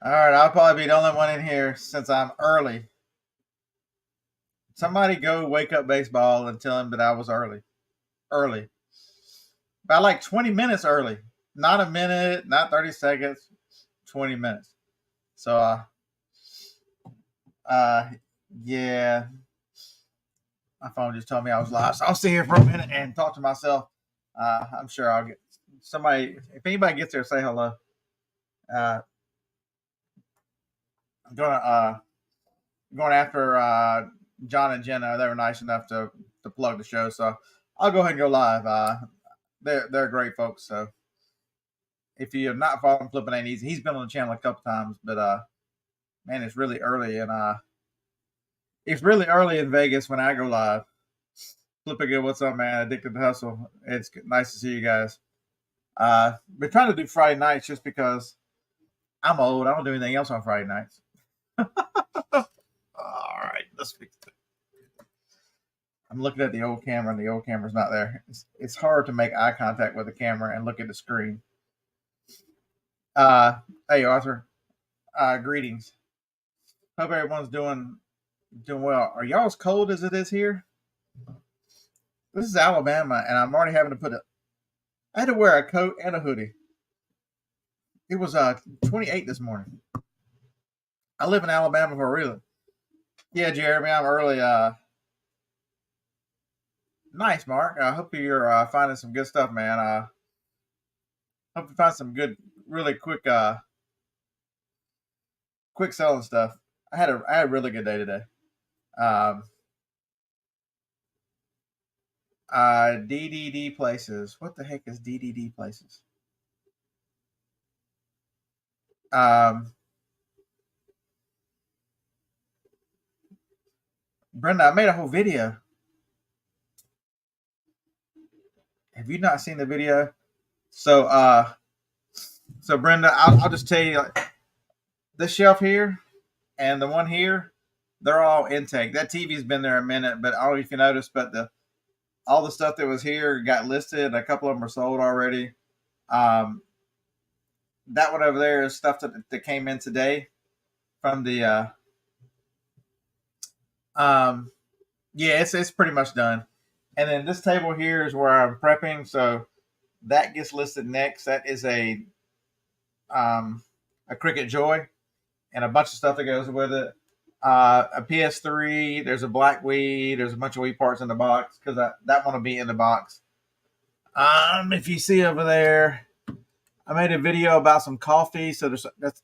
All right, I'll probably be the only one in here since I'm early. Somebody go wake up baseball and tell him that I was early. Early. By like 20 minutes early. Not a minute, not 30 seconds, 20 minutes. So, uh, yeah, my phone just told me I was live. So I'll sit here for a minute and talk to myself. I'm sure I'll get somebody, if anybody gets there, say hello. Uh, I'm going after John and Jenna. They were nice enough to plug the show, so I'll go ahead and go live. They're great folks. So if you have not followed Flipping Ain't Easy, he's been on the channel a couple times, but man, it's really early and it's really early in Vegas when I go live. Flipping good, what's up, man? Addicted to Hustle. It's nice to see you guys. Been trying to do Friday nights just because I'm old. I don't do anything else on Friday nights. All right, let's fix it. I'm looking at the old camera, and the old camera's not there. It's hard to make eye contact with the camera and look at the screen. Uh, hey, Arthur. Greetings. Hope everyone's doing well. Are y'all as cold as it is here? This is Alabama, and I'm already having to I had to wear a coat and a hoodie. It was 28 this morning. I live in Alabama for a reason. Yeah, Jeremy, I'm early. Nice, Mark. I hope you're finding some good stuff, man. Hope you find some good, really quick selling stuff. I had a really good day today. Um, DDD places. What the heck is DDD places? Um, Brenda, I made a whole video. Have you not seen the video? So, so Brenda, I'll just tell you, like, this shelf here and the one here, they're all intake. That TV's been there a minute, but I don't know if you noticed, but the all the stuff that was here got listed. A couple of them are sold already. Um, that one over there is stuff that came in today from the. Um, yeah, it's pretty much done. And then this table here is where I'm prepping, so that gets listed next. That is um, a Cricket Joy and a bunch of stuff that goes with it. A PS3. There's a black Wii. There's a bunch of Wii parts in the box because that one will be in the box. If you see over there, I made a video about some coffee. So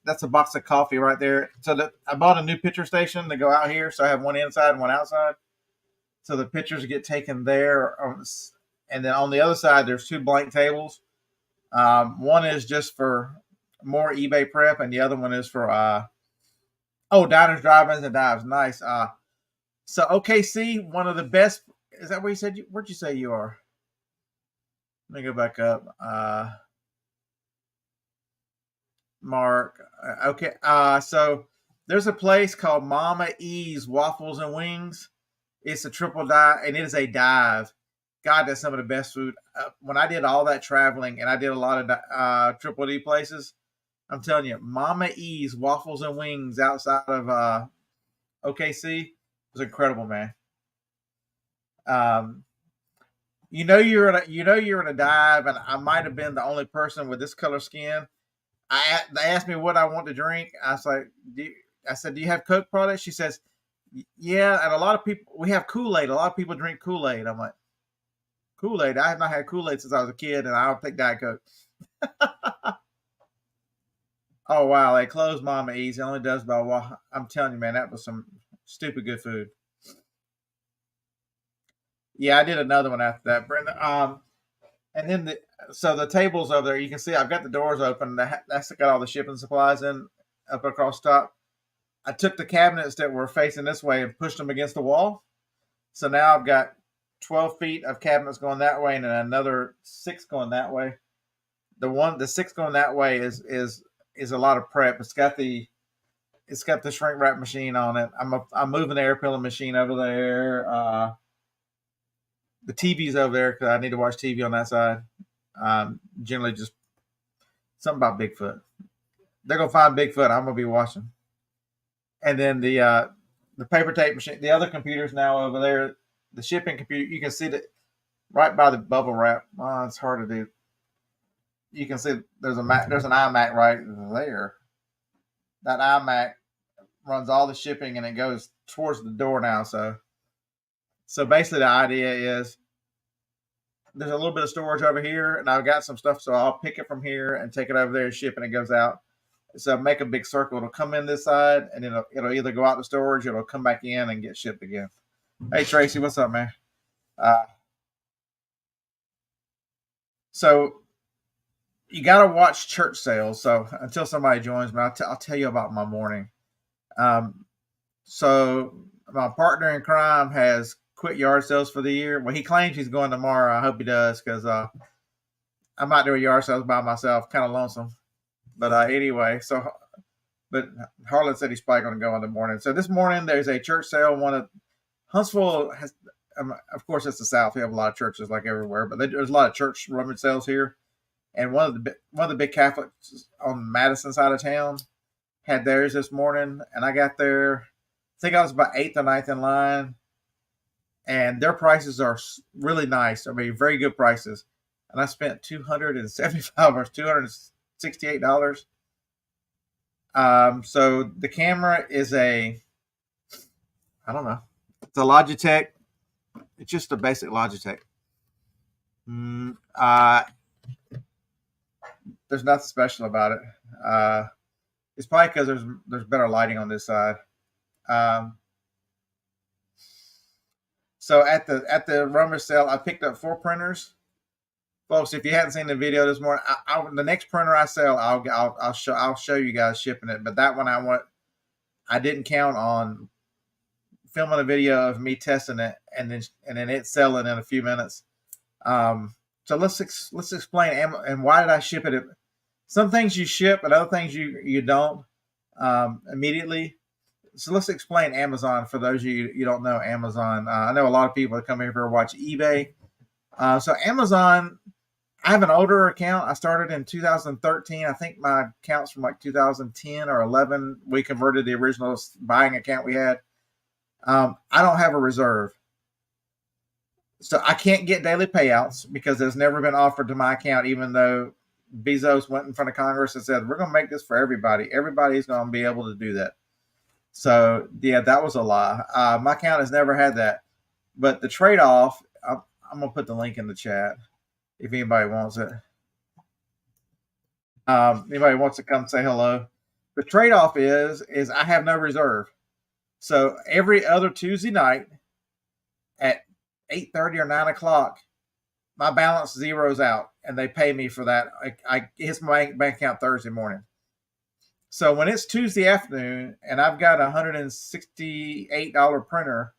that's a box of coffee right there. So that I bought a new picture station to go out here. So I have one inside and one outside. So the pictures get taken there. And then on the other side, there's two blank tables. One is just for more eBay prep, and the other one is for diners, drive-ins, and dives. Nice. So OKC, one of the best. Is that where you said? Where'd you say you are? Let me go back up. Mark. Okay. So there's a place called Mama E's Waffles and Wings. It's a triple dive, and it is a dive. God, that's some of the best food. When I did all that traveling, and I did a lot of triple D places, I'm telling you, Mama E's Waffles and Wings outside of OKC was incredible, man. Um, you're in a dive, and I might have been the only person with this color skin. They asked me what I want to drink. I was like, I said, do you have Coke products? She says, yeah. And a lot of people, we have Kool-Aid. A lot of people drink Kool-Aid. I'm like, Kool-Aid? I have not had Kool-Aid since I was a kid, and I don't take Diet Coke. Oh, wow. They closed Mama E's. It only does about, well, I'm telling you, man, that was some stupid good food. Yeah, I did another one after that, Brenda. And then so the tables over there, you can see I've got the doors open. That's got all the shipping supplies in up across top. I took the cabinets that were facing this way and pushed them against the wall. So now I've got 12 feet of cabinets going that way and then another six going that way. The six going that way is a lot of prep. It's got the shrink wrap machine on it. I'm moving the air peeling machine over there. The TV's over there because I need to watch TV on that side. Generally, just something about Bigfoot. They're gonna find Bigfoot. I'm gonna be watching. And then the paper tape machine, the other computers now over there, the shipping computer, you can see that right by the bubble wrap. Oh, it's hard to do. You can see there's there's an iMac right there. That iMac runs all the shipping and it goes towards the door now. So basically the idea is there's a little bit of storage over here and I've got some stuff, so I'll pick it from here and take it over there and ship and it goes out. So make a big circle. It'll come in this side and it'll either go out to storage or it'll come back in and get shipped again. Hey Tracy, what's up, man? Uh, so you got to watch church sales. So until somebody joins me, I'll tell you about my morning. Um, so my partner in crime has quit yard sales for the year. Well, he claims he's going tomorrow. I hope he does because I might do a yard sales by myself, kind of lonesome. But anyway, but Harlan said he's probably going to go in the morning. So this morning there's a church sale. One of Huntsville has, of course, it's the South. We have a lot of churches like everywhere, but there's a lot of church rummage sales here. And one of the big Catholics on the Madison side of town had theirs this morning, and I got there. I think I was about eighth or ninth in line, and their prices are really nice. I mean, very good prices. And I spent $275 or $268. So the camera is I don't know, it's a Logitech. It's just a basic Logitech. There's nothing special about it. It's probably because there's better lighting on this side. So at the rummage sale, I picked up 4 printers, folks. If you hadn't seen the video this morning, the next printer I sell, I'll show you guys shipping it. But that one I didn't count on filming a video of me testing it and then it selling in a few minutes. So let's explain and why did I ship it. Some things you ship, but other things you don't immediately. So let's explain Amazon for those of you don't know Amazon. I know a lot of people that come here to watch eBay. So Amazon, I have an older account. I started in 2013. I think my account's from like 2010 or 11. We converted the original buying account we had. I don't have a reserve. So I can't get daily payouts because it's never been offered to my account, even though Bezos went in front of Congress and said, we're going to make this for everybody. Everybody's going to be able to do that. So, yeah, that was a lie. My account has never had that. But the trade-off, I'm going to put the link in the chat if anybody wants it. Anybody wants to come say hello. The trade-off is I have no reserve. So every other Tuesday night at 8:30 or 9 o'clock, my balance zeroes out, and they pay me for that. I hits my bank account Thursday morning. So when it's Tuesday afternoon and I've got a $168 printer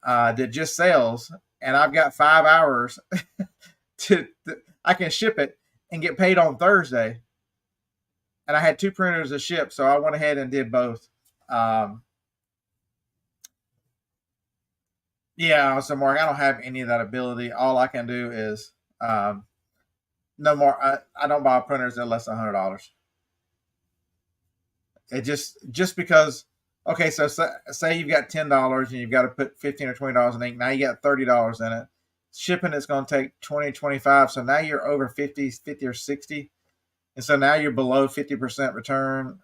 that just sells, and I've got 5 hours I can ship it and get paid on Thursday. And I had 2 printers to ship, so I went ahead and did both. Yeah, so Mark, I don't have any of that ability. All I can do is no more. I don't buy printers at less than $100. It just because. Okay, so say you've got $10 and you've got to put $15 or $20 in ink. Now you got $30 in it. Shipping is going to take 20, 25. So now you're over 50 or 60, and so now you're below 50% return.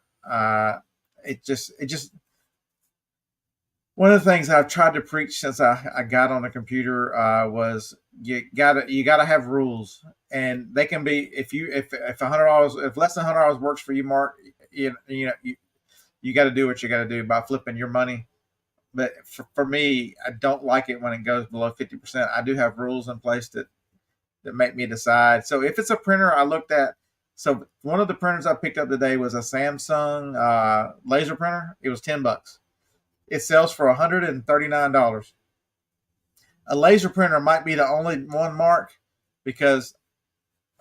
It just one of the things I've tried to preach since I got on the computer was you gotta have rules, and they can be if $100 if less than $100 works for you, Mark. You got to do what you got to do by flipping your money. But for me, I don't like it when it goes below 50%. I do have rules in place that make me decide. So if it's a printer, I looked at. So one of the printers I picked up today was a Samsung laser printer. It was $10. It sells for $139. A laser printer might be the only one, Mark, because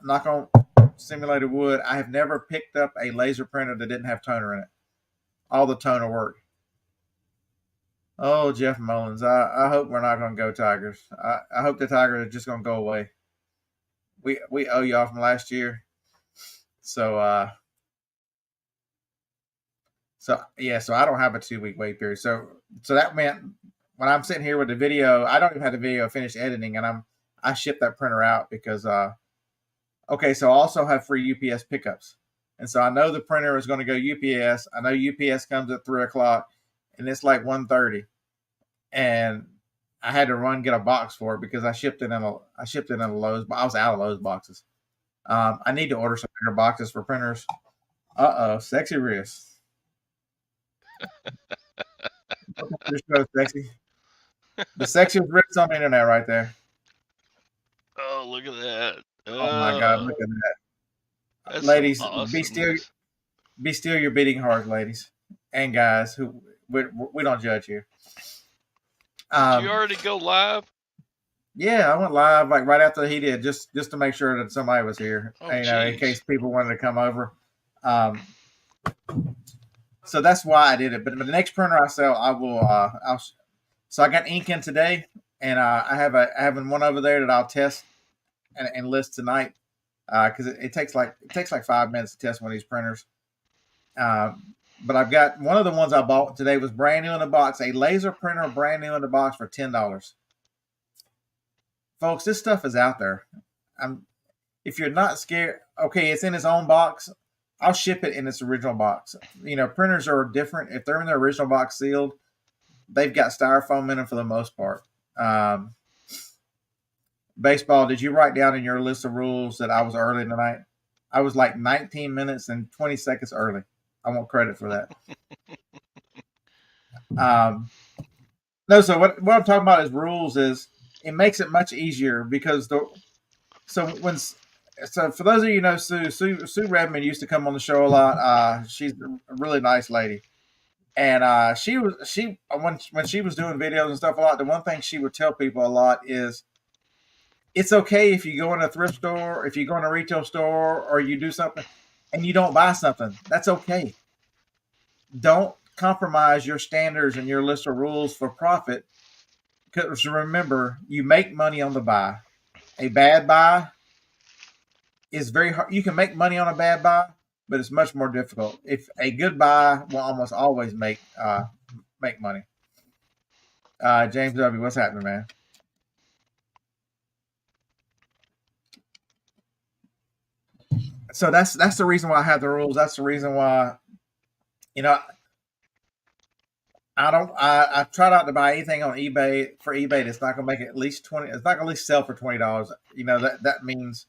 I'm not going to simulated wood. I have never picked up a laser printer that didn't have toner in it. All the toner worked. Oh, Jeff Mullins, I hope we're not going to go Tigers. I hope the Tigers are just going to go away. We owe y'all from last year. So So yeah, so I don't have a 2 week wait period. So that meant when I'm sitting here with the video, I don't even have the video finished editing, and I ship that printer out because okay, so I also have free UPS pickups, and so I know the printer is going to go UPS. I know UPS comes at 3 o'clock, and it's like 1:30, and I had to run get a box for it because I shipped it in a Lowe's, but I was out of Lowe's boxes. I need to order some bigger boxes for printers. Sexy wrist. Just go sexy. The sexiest wrist on the internet right there. Oh, look at that. Oh my God, look at that. That's Ladies, some be still your beating heart, ladies and guys who we don't judge here. Did you already go live? Yeah, I went live like right after he did, just to make sure that somebody was here. Oh, in case people wanted to come over. So that's why I did it. But the next printer I sell, I will. So I got ink in today, and I have one over there that I'll test and list tonight because it takes like 5 minutes to test one of these printers. But I've got one of the ones I bought today was brand new in the box, a laser printer brand new in the box for $10. Folks, this stuff is out there. If you're not scared, okay, it's in its own box. I'll ship it in its original box. Printers are different. If they're in their original box sealed, they've got styrofoam in them for the most part. Baseball, did you write down in your list of rules that I was early tonight? I was like 19 minutes and 20 seconds early. I want credit for that. No, so what I'm talking about is rules. Is it makes it much easier because so for those of you who know Sue Redmond used to come on the show a lot. She's a really nice lady, and when she was doing videos and stuff a lot, the one thing she would tell people a lot is it's okay if you go in a thrift store, if you go in a retail store, or you do something and you don't buy something. That's okay. Don't compromise your standards and your list of rules for profit. Because remember, you make money on the buy. A bad buy is very hard. You can make money on a bad buy, but it's much more difficult. If a good buy will almost always make money. James W., what's happening, man? So that's the reason why I have the rules. That's the reason why, I try not to buy anything on eBay for eBay that's not going to make it at least 20. It's not going to at least sell for $20. That means,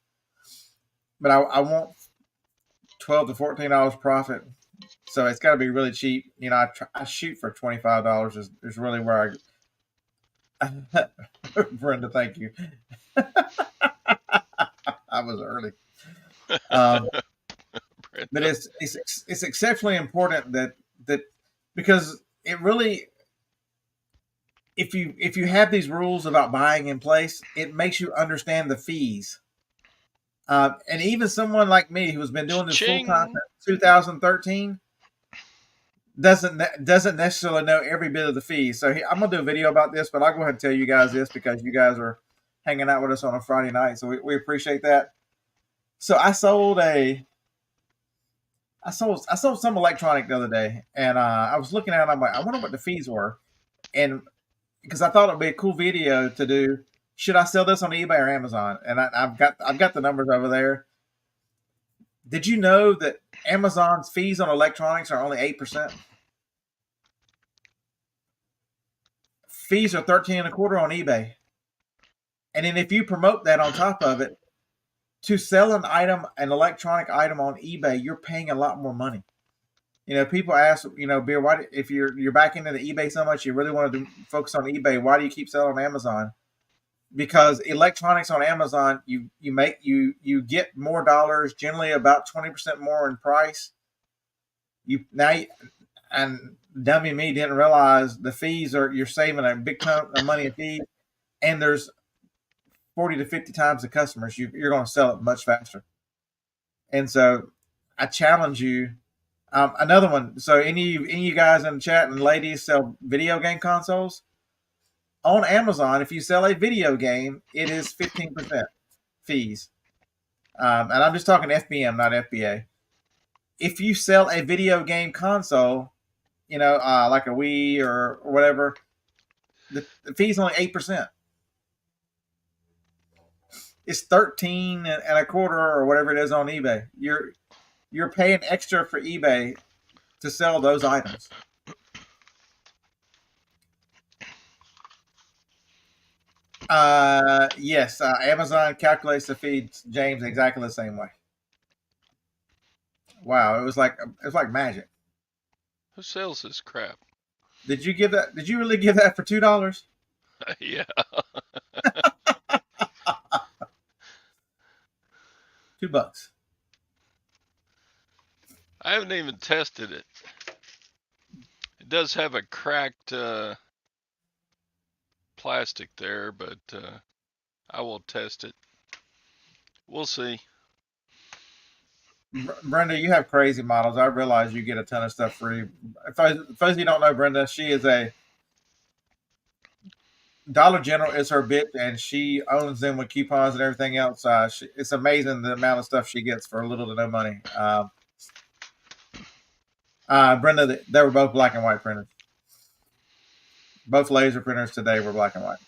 but I want $12 to $14 profit. So it's got to be really cheap. I shoot for $25 is really where I. Brenda, thank you. I was early. But it's exceptionally important that because it really, if you have these rules about buying in place, it makes you understand the fees. And even someone like me who's been doing this full time since 2013 doesn't necessarily know every bit of the fees. So I'm gonna do a video about this, but I'll go ahead and tell you guys this because you guys are hanging out with us on a Friday night, so we appreciate that. So I sold some electronic the other day, and I was looking at it. I'm like, I wonder what the fees were, and because I thought it'd be a cool video to do. Should I sell this on eBay or Amazon? And I've got the numbers over there. Did you know that Amazon's fees on electronics are only 8%? Fees are 13.25% on eBay, and then if you promote that on top of it, to sell an electronic item on eBay, you're paying a lot more money. People ask, Beer, why if you're back into the eBay so much, you really want to focus on eBay? Why do you keep selling on Amazon? Because electronics on Amazon, you get more dollars, generally about 20% more in price. And dummy me didn't realize the fees you're saving a big ton of money in fees, and there's 40 to 50 times the customers. You're going to sell it much faster. And so I challenge you. Another one. So any of you guys in the chat and ladies sell video game consoles on Amazon. If you sell a video game, it is 15% fees. And I'm just talking FBM, not FBA. If you sell a video game console, like a Wii or whatever, the fee's only 8%. It's 13 and a quarter or whatever it is on eBay. You're paying extra for eBay to sell those items. Yes, Amazon calculates the fee, James, exactly the same way. Wow, it was like magic. Who sells this crap? Did you give that? Did you really give that for $2? Yeah. $2. I haven't even tested it. It does have a cracked plastic there, but I will test it. We'll see. Brenda, you have crazy models. I realize you get a ton of stuff free. If you don't know Brenda, she is a Dollar General is her bitch, and she owns them with coupons and everything else. It's amazing the amount of stuff she gets for little to no money. Brenda, they were both black and white printers. Both laser printers today were black and white.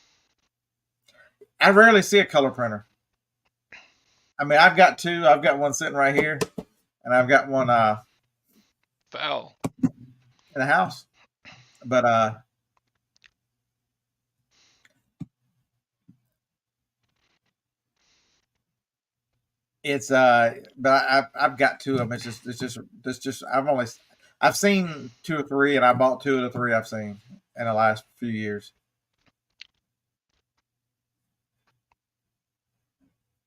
I rarely see a color printer. I mean, I've got two. I've got one sitting right here, and I've got one foul in the house. But it's but I've got two of them. It's just I've seen 2 or 3, and I bought 2 of the 3 I've seen in the last few years.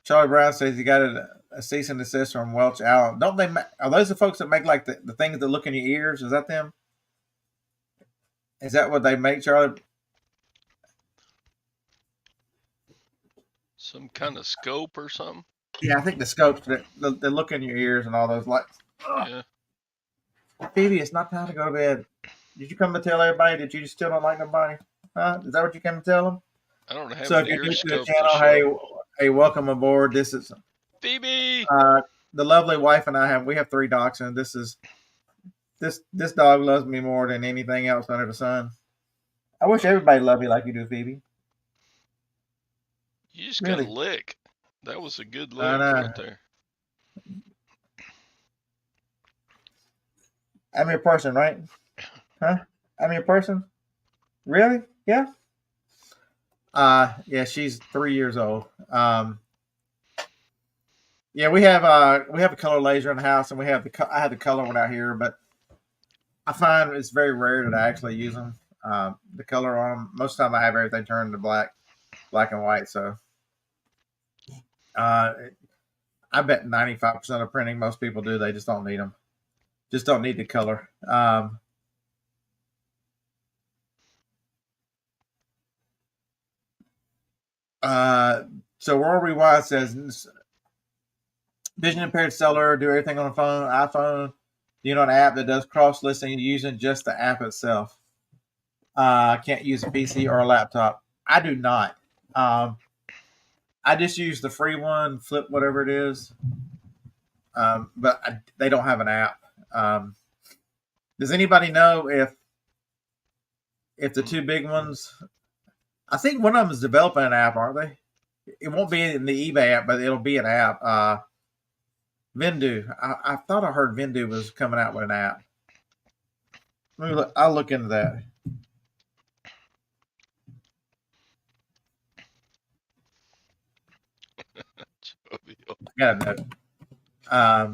Charlie Brown says he got a cease and desist from Welch Allen. Don't they? Are those the folks that make like the things that look in your ears? Is that them? Is that what they make, Charlie? Some kind of scope or something? Yeah, I think the scopes that look in your ears and all those lights. Yeah. Phoebe, it's not time to go to bed. Did you come to tell everybody that you still don't like nobody? Huh? Is that what you came to tell them? I don't have so an if you're ear new to the scope. channel, hey, welcome aboard. This is Phoebe. The lovely wife and we have 3 dachshunds. This dog loves me more than anything else under the sun. I wish everybody loved me like you do, Phoebe. You just got a lick. That was a good lick right there. I'm your person, right? Huh? I'm your person? Really? Yeah? Yeah, she's 3 years old. Yeah, we have a color laser in the house, and I have the color one out here, but I find it's very rare that I actually use them. The color on them. Most of the time, I have everything turned to black and white. So, I bet 95% of printing most people do. They just don't need them. Just don't need the color. So World Rewind says, vision impaired seller, do everything on a phone, iPhone. Do you know an app that does cross listing using just the app itself? Can't use a PC or a laptop. I do not. I just use the free one, Flip, whatever it is. But they don't have an app. Does anybody know if the 2 big ones? I think one of them is developing an app, aren't they? It won't be in the eBay app, but it'll be an app. Vendu. I thought I heard Vendu was coming out with an app. I'll look into that. Yeah.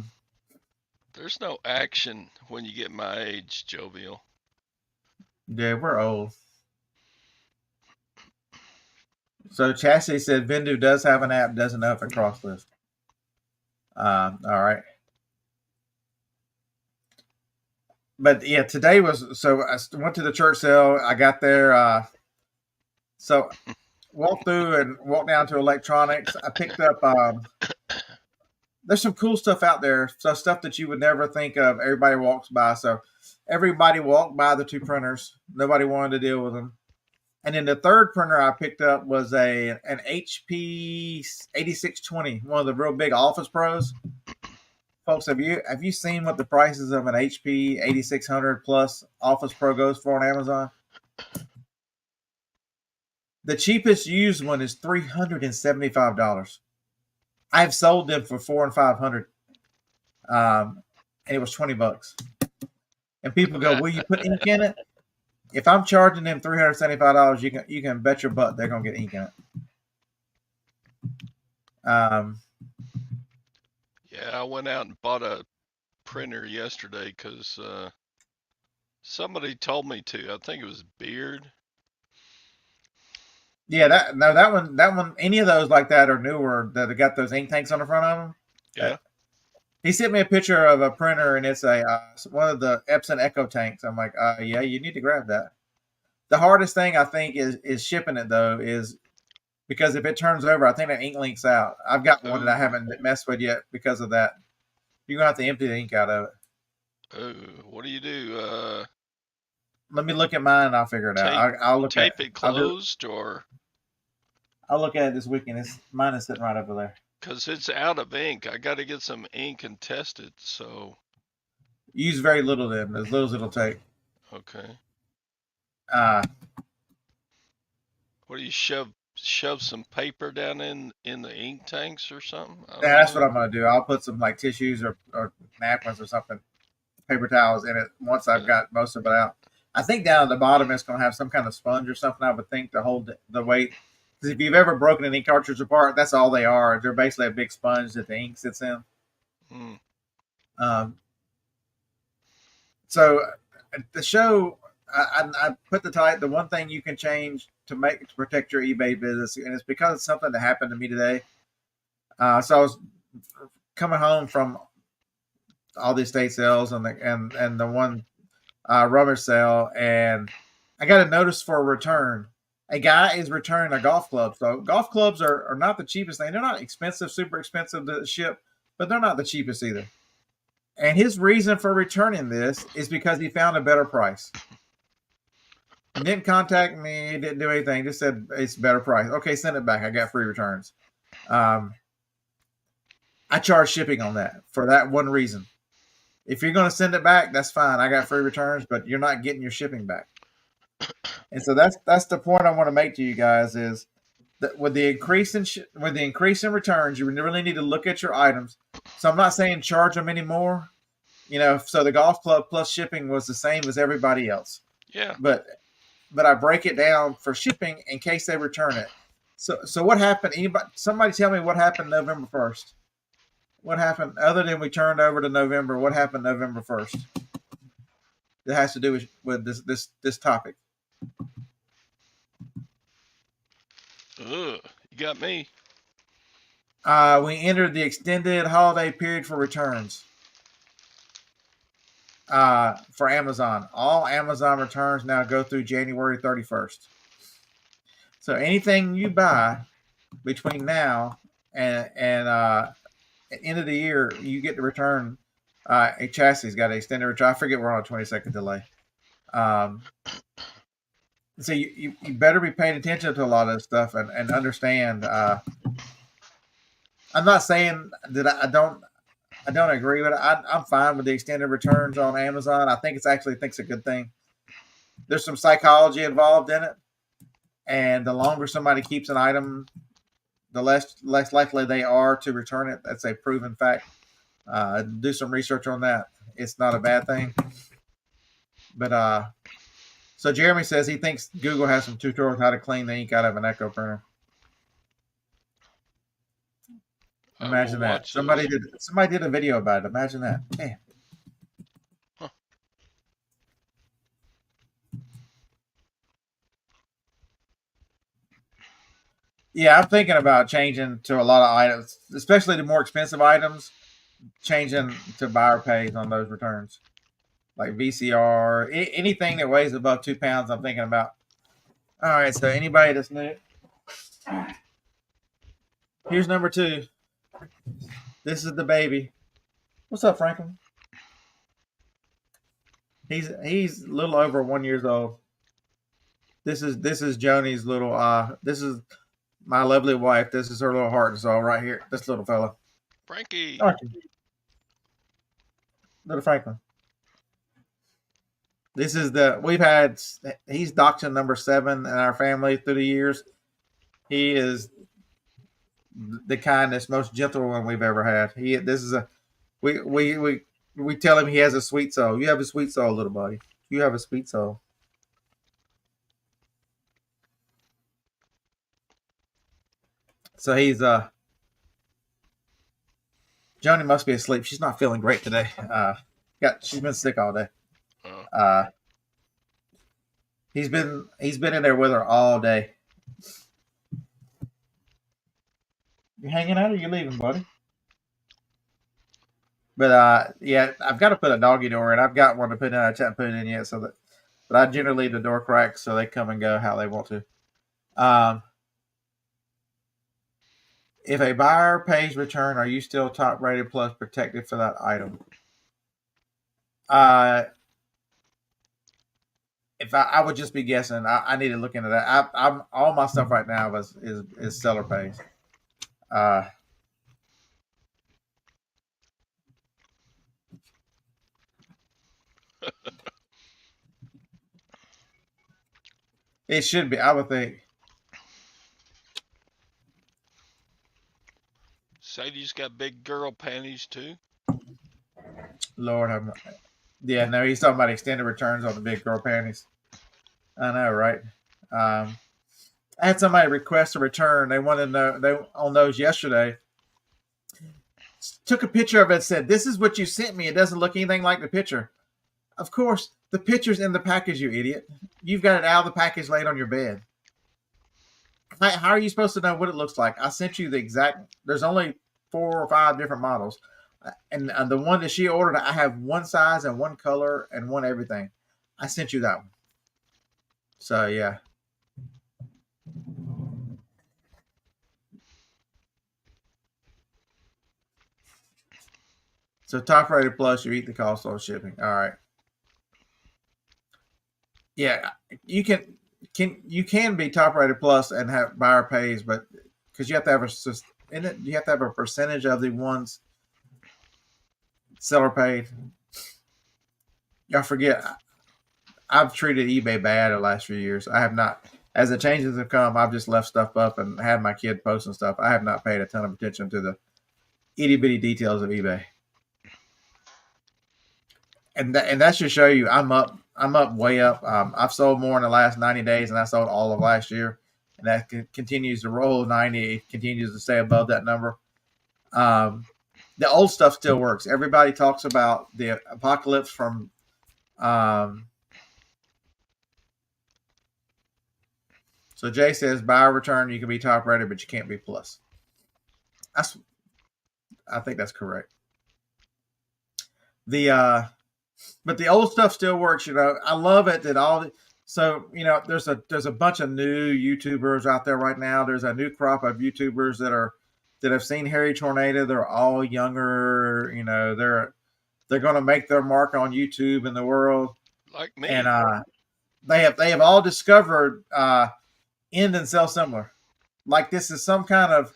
There's no action when you get my age, Jovial. Yeah, we're old. So Chassis said Vendu does have an app, doesn't know if it cross list. All right. But yeah, today was, so I went to the church sale. I got there. So walked through and walked down to electronics. I picked up, there's some cool stuff out there. So stuff that you would never think of. Everybody walks by. So everybody walked by the 2 printers. Nobody wanted to deal with them. And then the third printer I picked up was an HP 8620, one of the real big Office Pros. folks, have you seen what the prices of an HP 8600 plus Office Pro goes for on Amazon? The cheapest used one is $375. I've sold them for $400 and $500, and it was $20. And people go, "Will you put ink in it?" If I'm charging them $375, you can bet your butt they're gonna get ink in it. Yeah, I went out and bought a printer yesterday because somebody told me to. I think it was Beard. Yeah, that one, any of those like that are newer that have got those ink tanks on the front of them. Yeah. He sent me a picture of a printer, and it's a one of the Epson Echo tanks. I'm like, yeah, you need to grab that. The hardest thing I think is shipping it though, is because if it turns over, I think that ink leaks out. I've got one that I haven't messed with yet because of that. You're gonna have to empty the ink out of it. Oh, what do you do? Let me look at mine, and I'll figure it out. I'll look tape at it closed, or I'll look at it this weekend. Mine is sitting right over there. because it's out of ink. I got to get some ink and test it. So Use very little then, as little as it'll take. okay. Uh, What do you shove some paper down in the ink tanks or something? Yeah, that's what I'm gonna do. I'll put some like tissues or napkins or something, paper towels in it once I've got most of it out. I think down at the bottom it's gonna have some kind of sponge or something, I would think, to hold the weight. Because if you've ever broken an ink cartridge apart, that's all they are. They're basically a big sponge that the ink sits in. Mm. So the show, I put the one thing you can change to protect your eBay business, and it's because it's something that happened to me today. So I was coming home from all the estate sales and the one rummage sale, and I got a notice for a return. A guy is returning a golf club. So golf clubs are not the cheapest thing. They're not expensive, super expensive to ship, but they're not the cheapest either. And his reason for returning this is because he found a better price. He didn't contact me, didn't do anything, just said it's a better price. Okay, send it back. I got free returns. I charge shipping on that for that one reason. If you're going to send it back, that's fine. I got free returns, but you're not getting your shipping back. And so that's the point I want to make to you guys, is that with the increase in returns, you really need to look at your items. So I'm not saying charge them anymore. So the golf club plus shipping was the same as everybody else. Yeah. But I break it down for shipping in case they return it. So what happened? Somebody tell me what happened November 1st. What happened other than we turned over to November? What happened November 1st? That has to do with this topic. Ugh, you got me. We entered the extended holiday period for returns. For Amazon, all Amazon returns now go through January 31st. So anything you buy between now and end of the year, you get to return. A chassis got an extended return. I forget we're on a 20-second delay. So you better be paying attention to a lot of this stuff and understand. I'm not saying that I don't agree with it. I'm fine with the extended returns on Amazon. I think it's a good thing. There's some psychology involved in it, and the longer somebody keeps an item, the less likely they are to return it. That's a proven fact. Do some research on that. It's not a bad thing. But so Jeremy says he thinks Google has some tutorials how to clean the ink out of an Echo printer. Imagine that. Somebody did a video about it. Imagine that. Damn. Huh. Yeah, I'm thinking about changing to a lot of items, especially the more expensive items, changing to buyer pays on those returns. Like VCR, anything that weighs above 2 pounds, I'm thinking about. All right, so anybody that's new, here's number 2. This is the baby. What's up, Franklin? He's a little over 1 year old. This is Joni's little. This is my lovely wife. This is her little heart and soul right here. This little fella. Frankie. Archie. Little Franklin. This is he's dachshund number 7 in our family through the years. He is the kindest, most gentle one we've ever had. This is a, we tell him he has a sweet soul. You have a sweet soul, little buddy. You have a sweet soul. So he's Joni must be asleep. She's not feeling great today. She's been sick all day. He's been in there with her all day. You hanging out or you leaving, buddy? But yeah, I've got to put a doggy door in. I've got one to put in. I haven't put it in yet, but I generally leave the door cracked so they come and go how they want to. If a buyer pays return, are you still top rated plus protected for that item? If I would just be guessing, I need to look into that. I'm all my stuff right now is seller pays. It should be, I would think. Sadie's got big girl panties too. Lord have mercy. Yeah, no, he's talking about extended returns on the big girl panties. I know, right? I had somebody request a return. They wanted to know on those yesterday. Took a picture of it and said, "This is what you sent me. It doesn't look anything like the picture." Of course, the picture's in the package, you idiot. You've got it out of the package laid on your bed. How are you supposed to know what it looks like? I sent you the exact. There's only 4 or 5 different models, and the one that she ordered, I have one size and one color and one everything. I sent you that one. So yeah. So top rated plus, you eat the cost of shipping. All right. Yeah, you can be top rated plus and have buyer pays, but because you have to have you have to have a percentage of the ones seller paid. Y'all forget, I've treated eBay bad the last few years. I have not. As the changes have come, I've just left stuff up and had my kid posting stuff. I have not paid a ton of attention to the itty bitty details of eBay. And that should show you I'm up way up. I've sold more in the last 90 days than I sold all of last year, and that continues to roll. 90 continues to stay above that number. The old stuff still works. Everybody talks about the apocalypse from. So Jay says buyer return, you can be top rated, but you can't be plus. I think that's correct. But the old stuff still works. I love it that there's a bunch of new YouTubers out there right now. There's a new crop of YouTubers that have seen Harry Tornado. They're all younger. They're going to make their mark on YouTube in the world. Like me. And they have all discovered end and sell similar. Like this is some kind of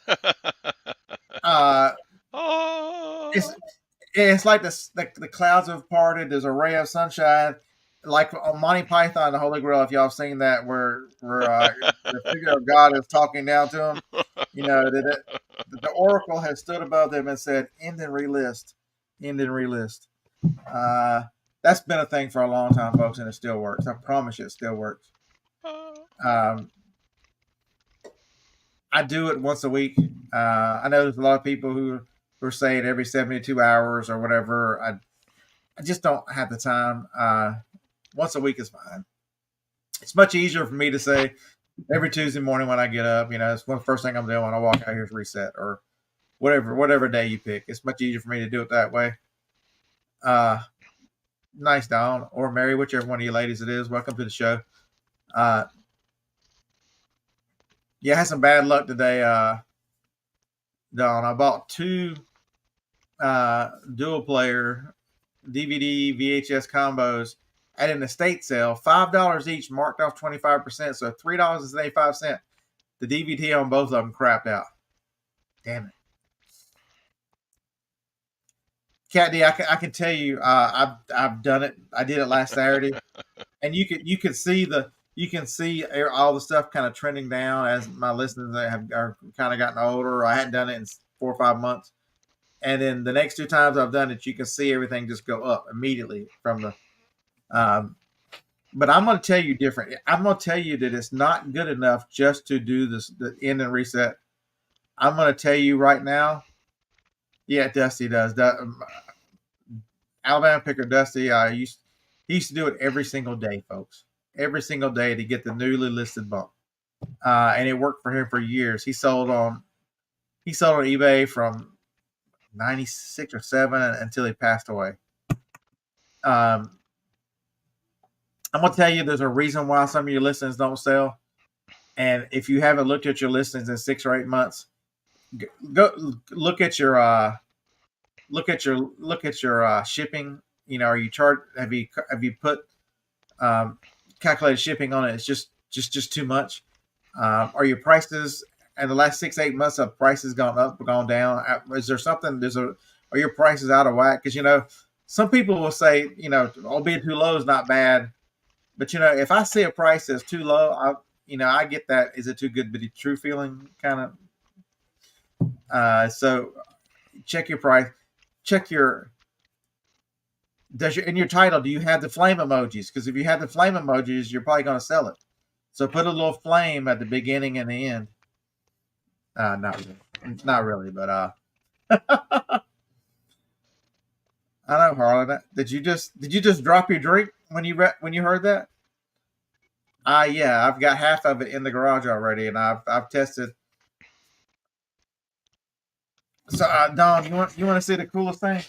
it's like the clouds have parted. There's a ray of sunshine, like on Monty Python, the Holy Grail. If y'all have seen that, where the figure of God is talking down to him, the oracle has stood above them and said, "End and relist, end and relist." That's been a thing for a long time, folks, and it still works. I promise you, it still works. I do it once a week. I know there's a lot of people who are saying every 72 hours or whatever. I just don't have the time. Once a week is fine. It's much easier for me to say every Tuesday morning when I get up. It's one of the first thing I'm doing when I walk out here is reset or whatever day you pick. It's much easier for me to do it that way. Nice, Dawn or Mary, whichever one of you ladies it is. Welcome to the show. Yeah, I had some bad luck today, Dawn. I bought 2 dual player DVD VHS combos at an estate sale, $5 each, marked off 25%, so $3.85. The DVD on both of them crapped out. Damn it. Cat D, I can tell you, I've done it. I did it last Saturday, and you can see all the stuff kind of trending down as my listeners have are kind of gotten older. I hadn't done it in 4 or 5 months, and then the next two times I've done it, you can see everything just go up immediately from the. Um, but I'm going to tell you different. I'm going to tell you that it's not good enough just to do this the end and reset. I'm going to tell you right now. Yeah, Dusty does. Alabama picker Dusty. He used to do it every single day, folks. Every single day to get the newly listed bump, and it worked for him for years. He sold on eBay from 96 or 7 until he passed away. Um, I'm gonna tell you, there's a reason why some of your listings don't sell, and if you haven't looked at your listings in 6 or 8 months, go look at your shipping. You know, are you charged? Have you put calculated shipping on it? It's just too much. Are your prices in the last 6 8 months? Have prices gone up or gone down? Is there something? Are your prices out of whack? Because some people will say, oh, being too low is not bad, but if I see a price that's too low, I get that. Is it too good to be true feeling kind of? So check your price. Check your in your title. Do you have the flame emojis? Because if you have the flame emojis, you're probably going to sell it. So put a little flame at the beginning and the end. Not really, but I know, Harlan. Did you just drop your drink when you heard that? Yeah, I've got half of it in the garage already, and I've tested. So, Don, you want to see the coolest thing?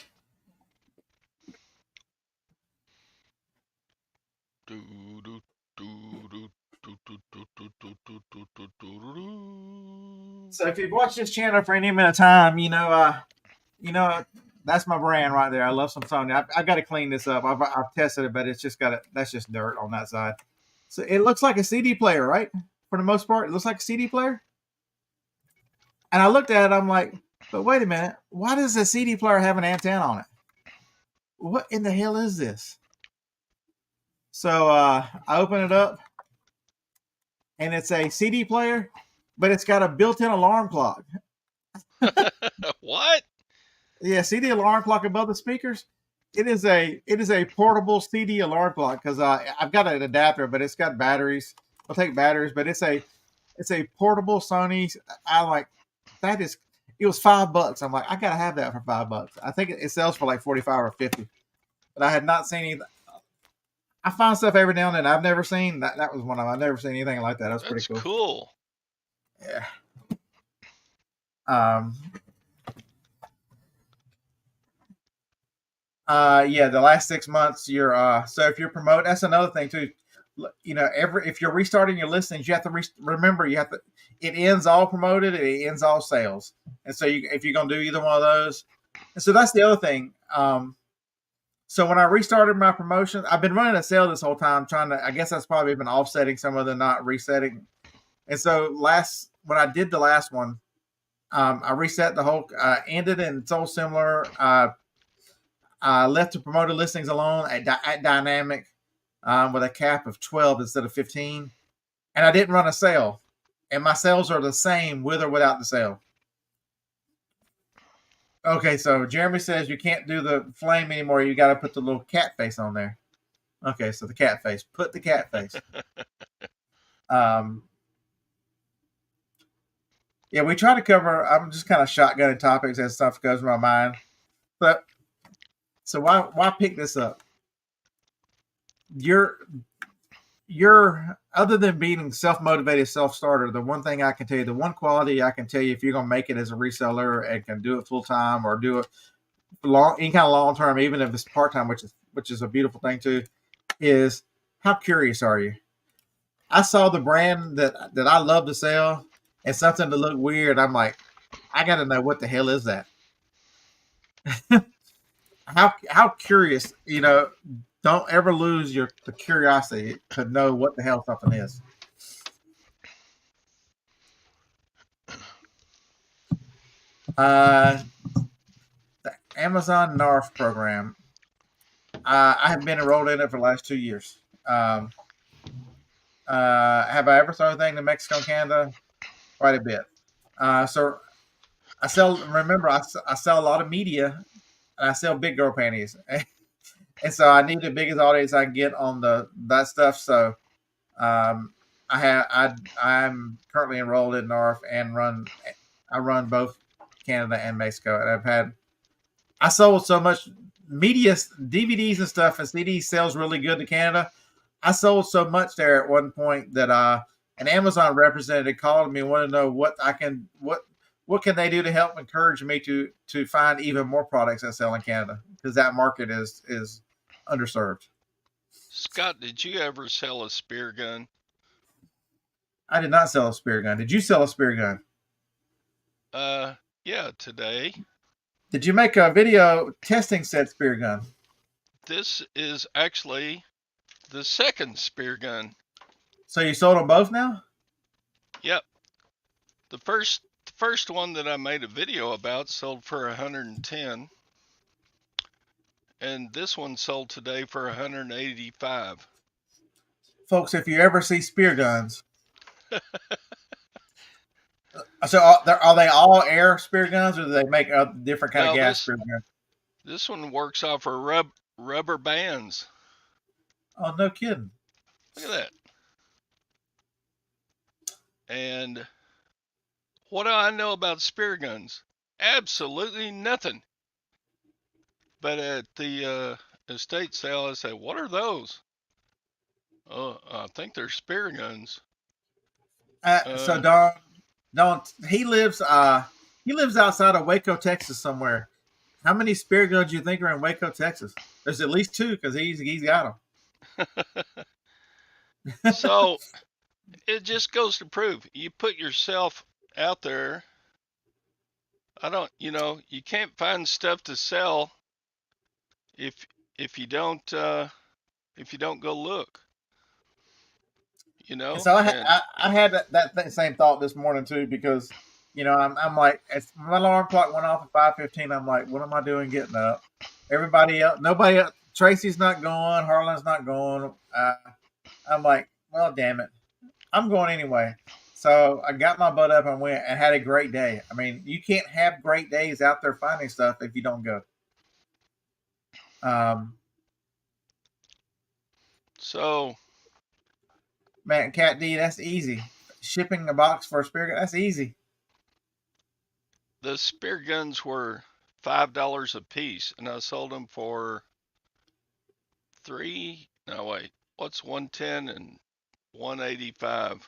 So if you've watched this channel for any amount of time, that's my brand right there. I love some Sony. I've got to clean this up. I've tested it, but it's just that's just dirt on that side. So it looks like a CD player, right? For the most part, it looks like a CD player. And I looked at it, I'm like, but wait a minute, why does a CD player have an antenna on it? What in the hell is this? So I open it up, and it's a CD player, but it's got a built-in alarm clock. What? Yeah, CD alarm clock above the speakers. It is a portable CD alarm clock because I've got an adapter, but it's got batteries. I'll take batteries, but it's a portable Sony. I like that is. It was $5. I'm like, I gotta have that for $5. I think it sells for like 45 or 50. But I had not seen anything. I find stuff every now and then I've never seen. That was one of them. I've never seen anything like that. That was pretty cool. Cool. Yeah. Yeah, the last 6 months, you're so if you're promoting, that's another thing too. If you're restarting your listings, you have to remember it ends all promoted, it ends all sales, and so if you're gonna do either one of those, and so that's the other thing. So when I restarted my promotion, I've been running a sale this whole time, I guess that's probably been offsetting some of the not resetting, and so when I did the last one, I reset the whole, ended and sold similar. Left the promoted listings alone at dynamic, with a cap of 12 instead of 15. And I didn't run a sale. And my sales are the same with or without the sale. Okay, so Jeremy says you can't do the flame anymore. You got to put the little cat face on there. Okay, so the cat face. Put the cat face. Yeah, we try to cover. I'm just kind of shotgunning topics as stuff goes in my mind. But so why pick this up? You're other than being self-motivated self-starter, the one thing I can tell you, the one quality I can tell you, if you're going to make it as a reseller and can do it full-time or do it any kind of long-term, even if it's part-time, which is a beautiful thing too, is how curious are you? I saw the brand that I love to sell and something to look weird. I'm like, I got to know what the hell is that? How curious, don't ever lose the curiosity to know what the hell something is. Amazon NARF program. I have been enrolled in it for the last 2 years. Um, have I ever sold anything to Mexico and Canada? Quite a bit. So I sell. Remember, I sell a lot of media, and I sell big girl panties, and so I need the biggest audience I can get on that stuff. So um, I'm currently enrolled in NARF and I run both Canada and Mexico, and I sold so much media DVDs and stuff, and CDs sells really good to Canada. I sold so much there at one point that an Amazon representative called me and wanted to know what can they do to help encourage me to find even more products that sell in Canada, because that market is underserved. Scott, did you ever sell a spear gun? I did not sell a spear gun. Did you sell a spear gun? Uh, yeah, today. Did you make a video testing said spear gun? This is actually the second spear gun. So you sold them both now? Yep. The first one that I made a video about sold for 110, and this one sold today for 185. Folks, if you ever see spear guns, so are they all air spear guns, or do they make a different kind of No, gas this spear gun? this one works off of rubber bands. Oh, no kidding. Look at that. And what do I know about spear guns? Absolutely nothing. But at the estate sale, I said, "What are those?" Oh, I think they're spear guns. So Uh, Don, he lives outside of Waco, Texas, somewhere. How many spear guns do you think are in Waco, Texas? There's at least two, because he's got them. so it just goes to prove you put yourself out there. I don't, you can't find stuff to sell if if you don't if you don't go look, And so and I had that same thought this morning too, because I'm like, as my alarm clock went off at 5:15, I'm like, what am I doing getting up? Everybody else, nobody else, Tracy's not going, Harlan's not going. I'm like, well, damn it, I'm going anyway. So I got my butt up and went and had a great day. I mean, you can't have great days out there finding stuff if you don't go. Um, so Man, Cat D, that's easy. Shipping a box for a spirit, that's easy. the spear guns were $5 a piece, and I sold them for three. No, wait, what's 110 and 185?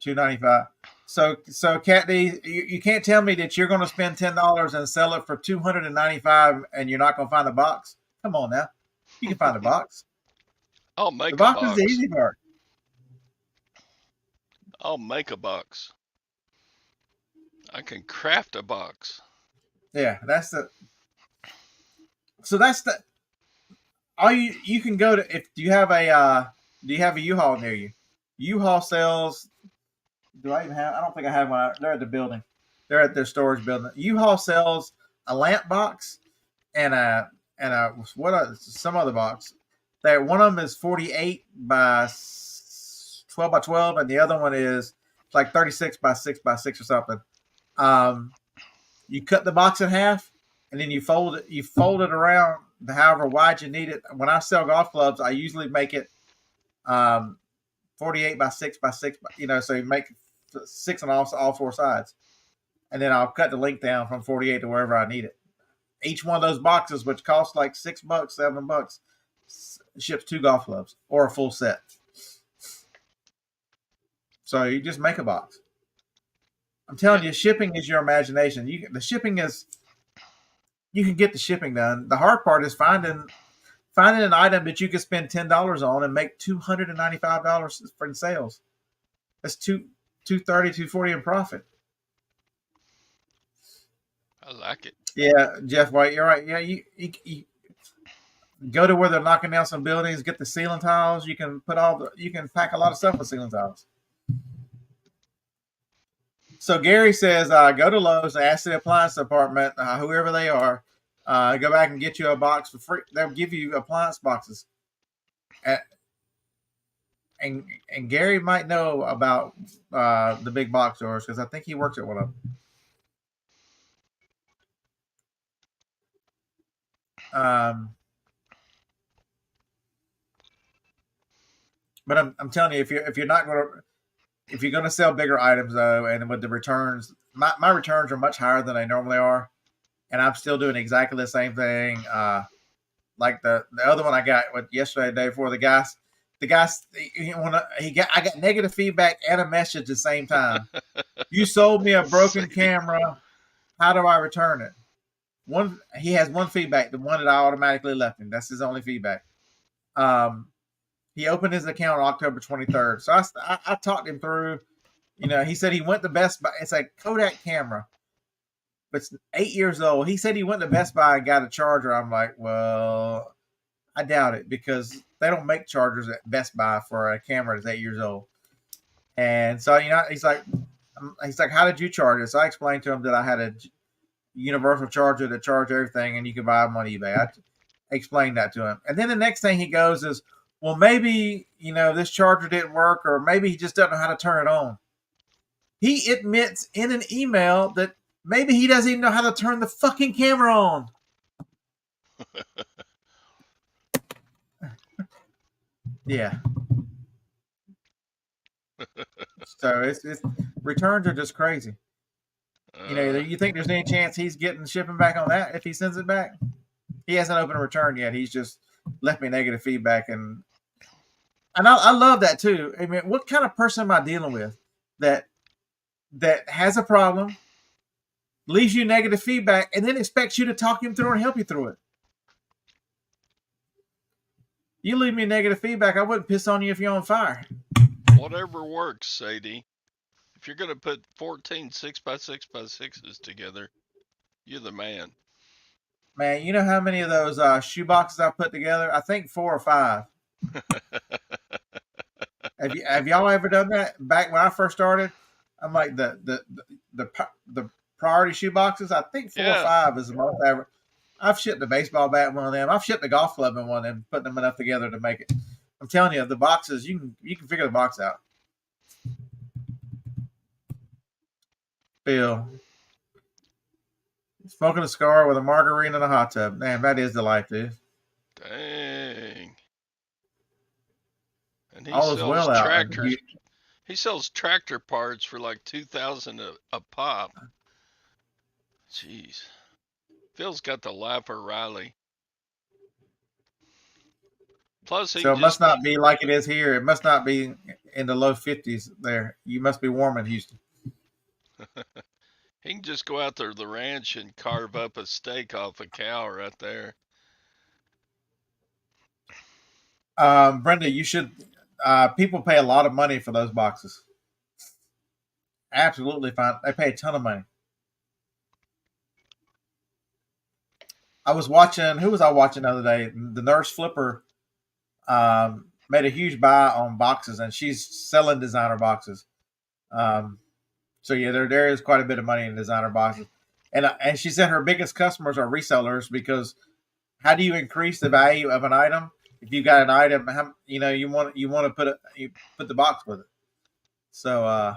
295. So Cat D, you can't tell me that you're going to spend $10 and sell it for 295, and you're not going to find a box. Come on now, you can find a box. I'll The make a box is the box. easy part. I'll make a box. I can craft a box. Yeah, that's the. So that's the. All you can go to, if do you have a U-Haul near you? U-Haul sells. Do I even have? I don't think I have one. They're at the building. They're at their storage building. U-Haul sells a lamp box and some other box. That one of them is 48 by 12 by 12, and the other one is like 36 by 6 by 6 or something. Um, you cut the box in half, and then you fold it. You fold it around however wide you need it. When I sell golf clubs, I usually make it um, 48 by 6 by 6. So you make six on all four sides, and then I'll cut the length down from 48 to wherever I need it. Each one of those boxes, which costs like $6, $7, ships two golf clubs or a full set. So you just make a box. I'm telling Yeah. you, shipping is your imagination. You can get the shipping done. The hard part is finding an item that you can spend $10 on and make $295 for sales. That's 230, 240 in profit. I like it. Yeah, Jeff White, you're right. Yeah, you go to where they're knocking down some buildings, get the ceiling tiles. You can pack a lot of stuff with ceiling tiles. So Gary says, go to Lowe's and ask the appliance department, whoever they are, Go back and get you a box for free. They'll give you appliance boxes. And and Gary might know about the big box stores because I think he works at one of them. But I'm telling you, if you're not going to if you're going to sell bigger items though, and with the returns, my returns are much higher than they normally are, and I'm still doing exactly the same thing. Like the other one I got with yesterday, the day before, the guys he got I got negative feedback and a message at the same time. You sold me a broken Sadie. camera. How do I return it? One he has one feedback, the one that I automatically left him. That's his only feedback. Um, he opened his account on October 23rd. So I talked him through. You know, he said he went to Best Buy. It's a Kodak camera, but it's 8 years old. He said he went to Best Buy and got a charger. I'm like, well, I doubt it because they don't make chargers at Best Buy for a camera that's 8 years old. And so, he's like, how did you charge it? So I explained to him that I had a universal charger that charged everything, and you could buy them on eBay. I explained that to him, and then the next thing he goes is, well, maybe this charger didn't work, or maybe he just doesn't know how to turn it on. He admits in an email that maybe he doesn't even know how to turn the fucking camera on. Yeah. So it's returns are just crazy. You think there's any chance he's getting shipping back on that if he sends it back? He hasn't opened a return yet. He's just left me negative feedback, and I love that too. I mean, what kind of person am I dealing with that has a problem, leaves you negative feedback, and then expects you to talk him through and help you through it? You leave me negative feedback, I wouldn't piss on you if you're on fire. Whatever works, Sadie. If you're going to put 14 6x6x6s together, you're the man. Man, you know how many of those shoe boxes I put together? I think 4 or 5. Have y'all ever done that? Back when I first started, I'm like the priority shoe boxes. I think 4 or 5 is the most ever. I've shipped a baseball bat in one of them. I've shipped a golf club in one of them, putting them enough together to make it. I'm telling you, the boxes you can figure the box out. Bill, smoking a cigar with a margarita in a hot tub. Man, that is the life, dude. Dang. And All is well out. tractors. He sells tractor parts for like $2,000 a pop. Jeez. Phil's got the life of Riley. Plus, so it must not be like it is here. It must not be in the low 50s there. You must be warm in Houston. He can just go out there to the ranch and carve up a steak off a cow right there. Brenda, you should. People pay a lot of money for those boxes. Absolutely fine. They pay a ton of money. I was watching. Who was I watching the other day? The Nurse Flipper made a huge buy on boxes, and she's selling designer boxes. So yeah, there is quite a bit of money in designer boxes, and she said her biggest customers are resellers because how do you increase the value of an item if you got an item? You want to put the box with it. So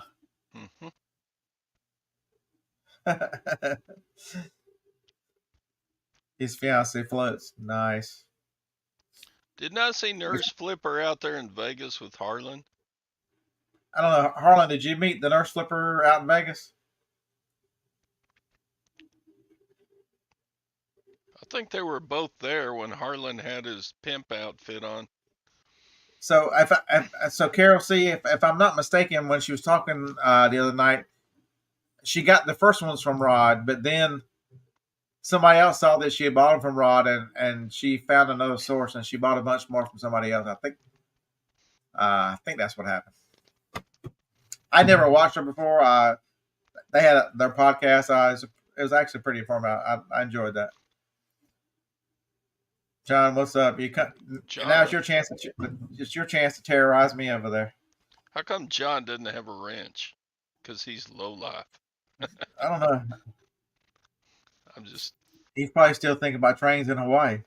his fiance floats. Nice. Didn't I see Nurse Flipper out there in Vegas with Harlan? I don't know, Harlan. Did you meet the Nurse Flipper out in Vegas? I think they were both there when Harlan had his pimp outfit on. So so Carol C, if I'm not mistaken, when she was talking the other night, she got the first ones from Rod, but then somebody else saw that she had bought them from Rod, and she found another source, and she bought a bunch more from somebody else. I think that's what happened. I never watched her before. They had their podcast. It was actually pretty informative. I enjoyed that. John, what's up? John, now it's your chance. It's your chance to terrorize me over there. How come John doesn't have a wrench? Because he's low life. I don't know. I'm just. He's probably still thinking about trains in Hawaii.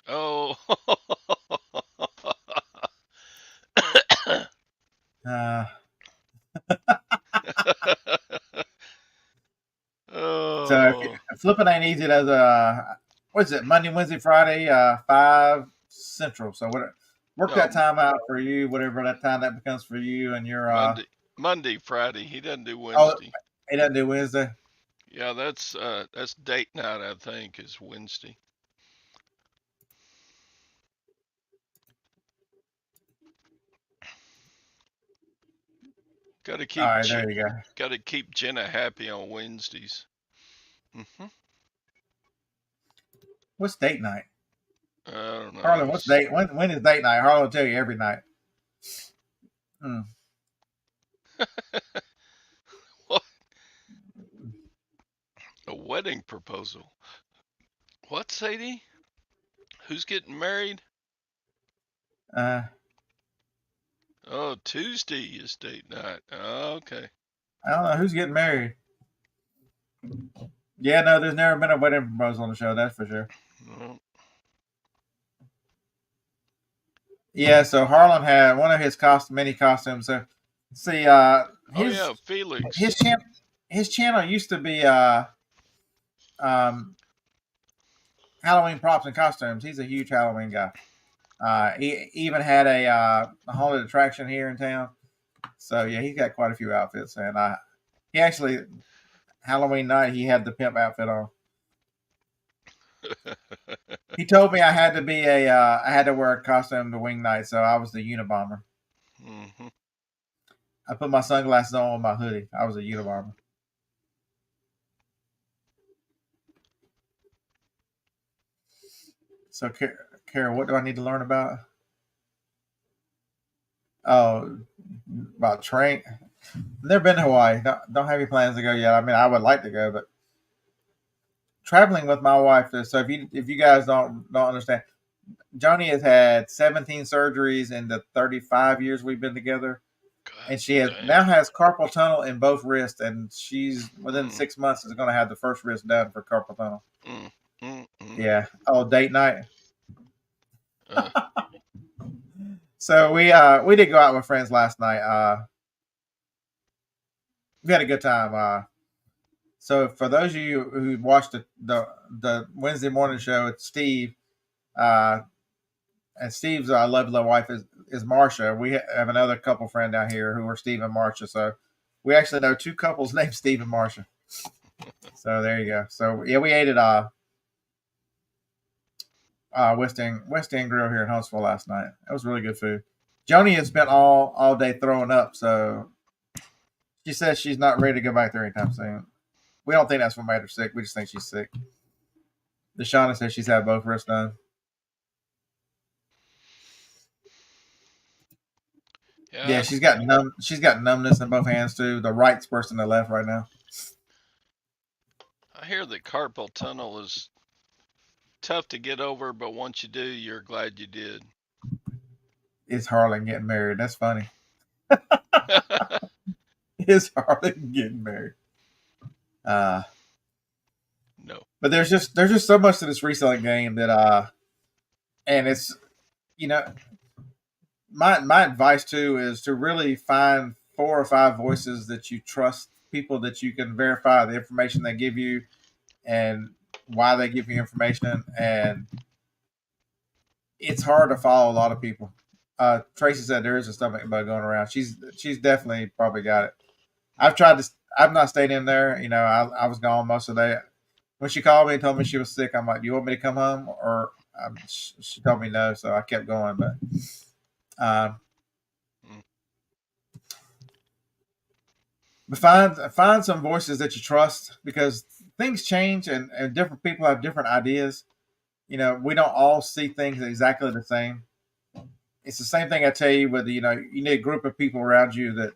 Oh. Uh, so Oh. if flipping ain't easy, there's what is it? Monday, Wednesday, Friday, 5 Central. So what? Work that No, time out for you, whatever that time that becomes for you, and your Monday, Friday. He doesn't do oh, Wednesday. he doesn't do Wednesday. Yeah, that's date night. I think is Wednesday. Got to All keep right, there you go. got to keep Jenna happy on Wednesdays. Hmm. What's date night? I don't know. Harlan, what's date? When is date night? Harlan will tell you every night. Hmm. What? A wedding proposal? What, Sadie? Who's getting married? Uh, Oh, Tuesday is date night. Oh, okay. I don't know who's getting married. Yeah, no, there's never been a wedding proposal on the show. That's for sure. Well, Yeah, so Harlan had one of his many costumes. So, see, oh his yeah, Felix. his channel his channel used to be um, Halloween props and costumes. He's a huge Halloween guy. He even had a haunted attraction here in town. So yeah, he's got quite a few outfits, and he actually Halloween night he had the pimp outfit on. He told me I had to be I had to wear a costume to wing night, so I was the Unabomber. Hmm. I put my sunglasses on with my hoodie. I was a Unabomber. So, Kara, what do I need to learn about? Oh, about train. Never been to Hawaii. Don't have any plans to go yet. I mean, I would like to go, but traveling with my wife. So if you guys don't understand, Joni has had 17 surgeries in the 35 years we've been together, God and she has dang. now has carpal tunnel in both wrists, and she's within Mm, 6 months is going to have the first wrist done for carpal tunnel. mm, mm. Yeah. Oh, date night. Uh, So we did go out with friends last night. We had a good time. So for those of you who watched the Wednesday morning show, it's Steve. Uh, and Steve's lovely wife is Marsha. We have another couple friend down here who are Steve and Marsha. So we actually know two couples named Steve and Marsha. So there you go. So yeah, we ate at West End Grill here in Huntsville last night. It was really good food. Joni has spent all day throwing up, so she says she's not ready to go back there anytime soon. We don't think that's what made her sick. We just think she's sick. Deshauna says she's had both wrists done. Yeah, yeah, she's got numb. She's got numbness in both hands too. The right's worse than the left right now. I hear that carpal tunnel is tough to get over, but once you do, you're glad you did. Is Harlan getting married? That's funny. Is Harlan getting married? Uh, No. but there's just so much to this reselling game that and it's you know my advice too is to really find 4 or 5 voices that you trust, people that you can verify the information they give you and why they give you information. And it's hard to follow a lot of people. Tracy said there is a stomach bug going around. She's definitely probably got it. I've tried to. I've not stayed in there. I was gone most of the day. When she called me and told me she was sick, I'm like, "Do you want me to come home?" Or she told me no, so I kept going. But um, Mm. but find some voices that you trust because things change and different people have different ideas. We don't all see things exactly the same. It's the same thing I tell you with you need a group of people around you that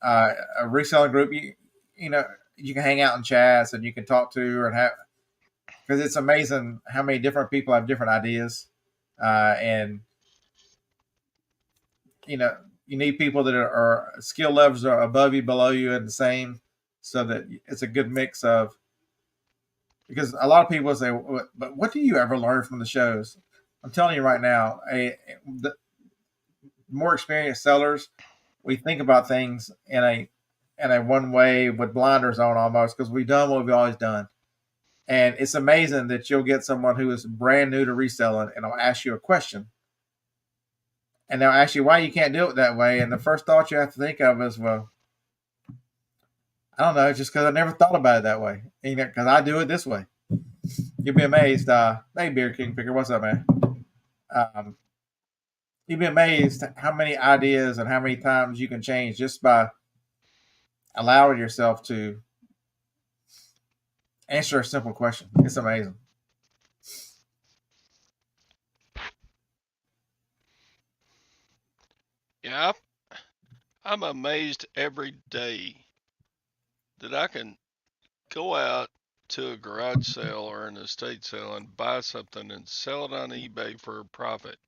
a reselling group you can hang out in chats and you can talk to and have because it's amazing how many different people have different ideas and you know you need people that are skill levels are above you, below you, and the same, so that it's a good mix of because a lot of people say, "But what do you ever learn from the shows?" I'm telling you right now, the more experienced sellers, we think about things in a one way with blinders on almost because we've done what we've always done. And it's amazing that you'll get someone who is brand new to reselling and they'll ask you a question. And they'll ask you why you can't do it that way. And the first thought you have to think of is, well, I don't know, just because I never thought about it that way. Because I do it this way. You'll be amazed. Hey, Beer King Picker, what's up, man? Um, you'll be amazed how many ideas and how many times you can change just by allowing yourself to answer a simple question. It's amazing. Yeah, I'm amazed every day that I can go out to a garage sale or an estate sale and buy something and sell it on eBay for a profit.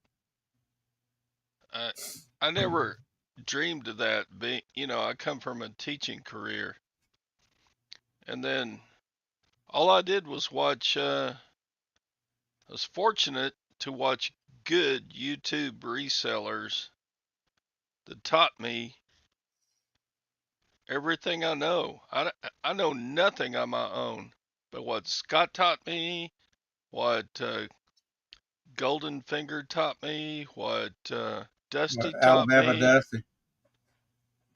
I I never dreamed of that. Being, I come from a teaching career, and then all I did was watch. I was fortunate to watch good YouTube resellers that taught me everything I know. I know nothing on my own, but what Scott taught me, what Golden Finger taught me, what Dusty taught Alabama me. Dusty.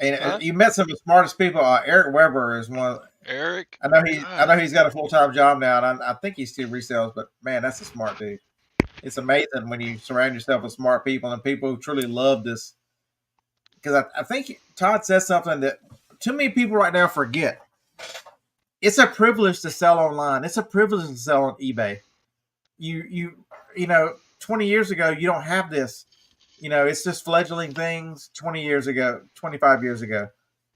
And Huh? you met some of the smartest people. Eric Weber is one. Eric? I God. know he's got a full time job now, and I think he still resells. But man, that's a smart dude. It's amazing when you surround yourself with smart people and people who truly love this. Because I think Todd said something that too many people right now forget. It's a privilege to sell online. It's a privilege to sell on eBay. You you know, 20 years ago you don't have this. It's just fledgling things 20 years ago, 25 years ago.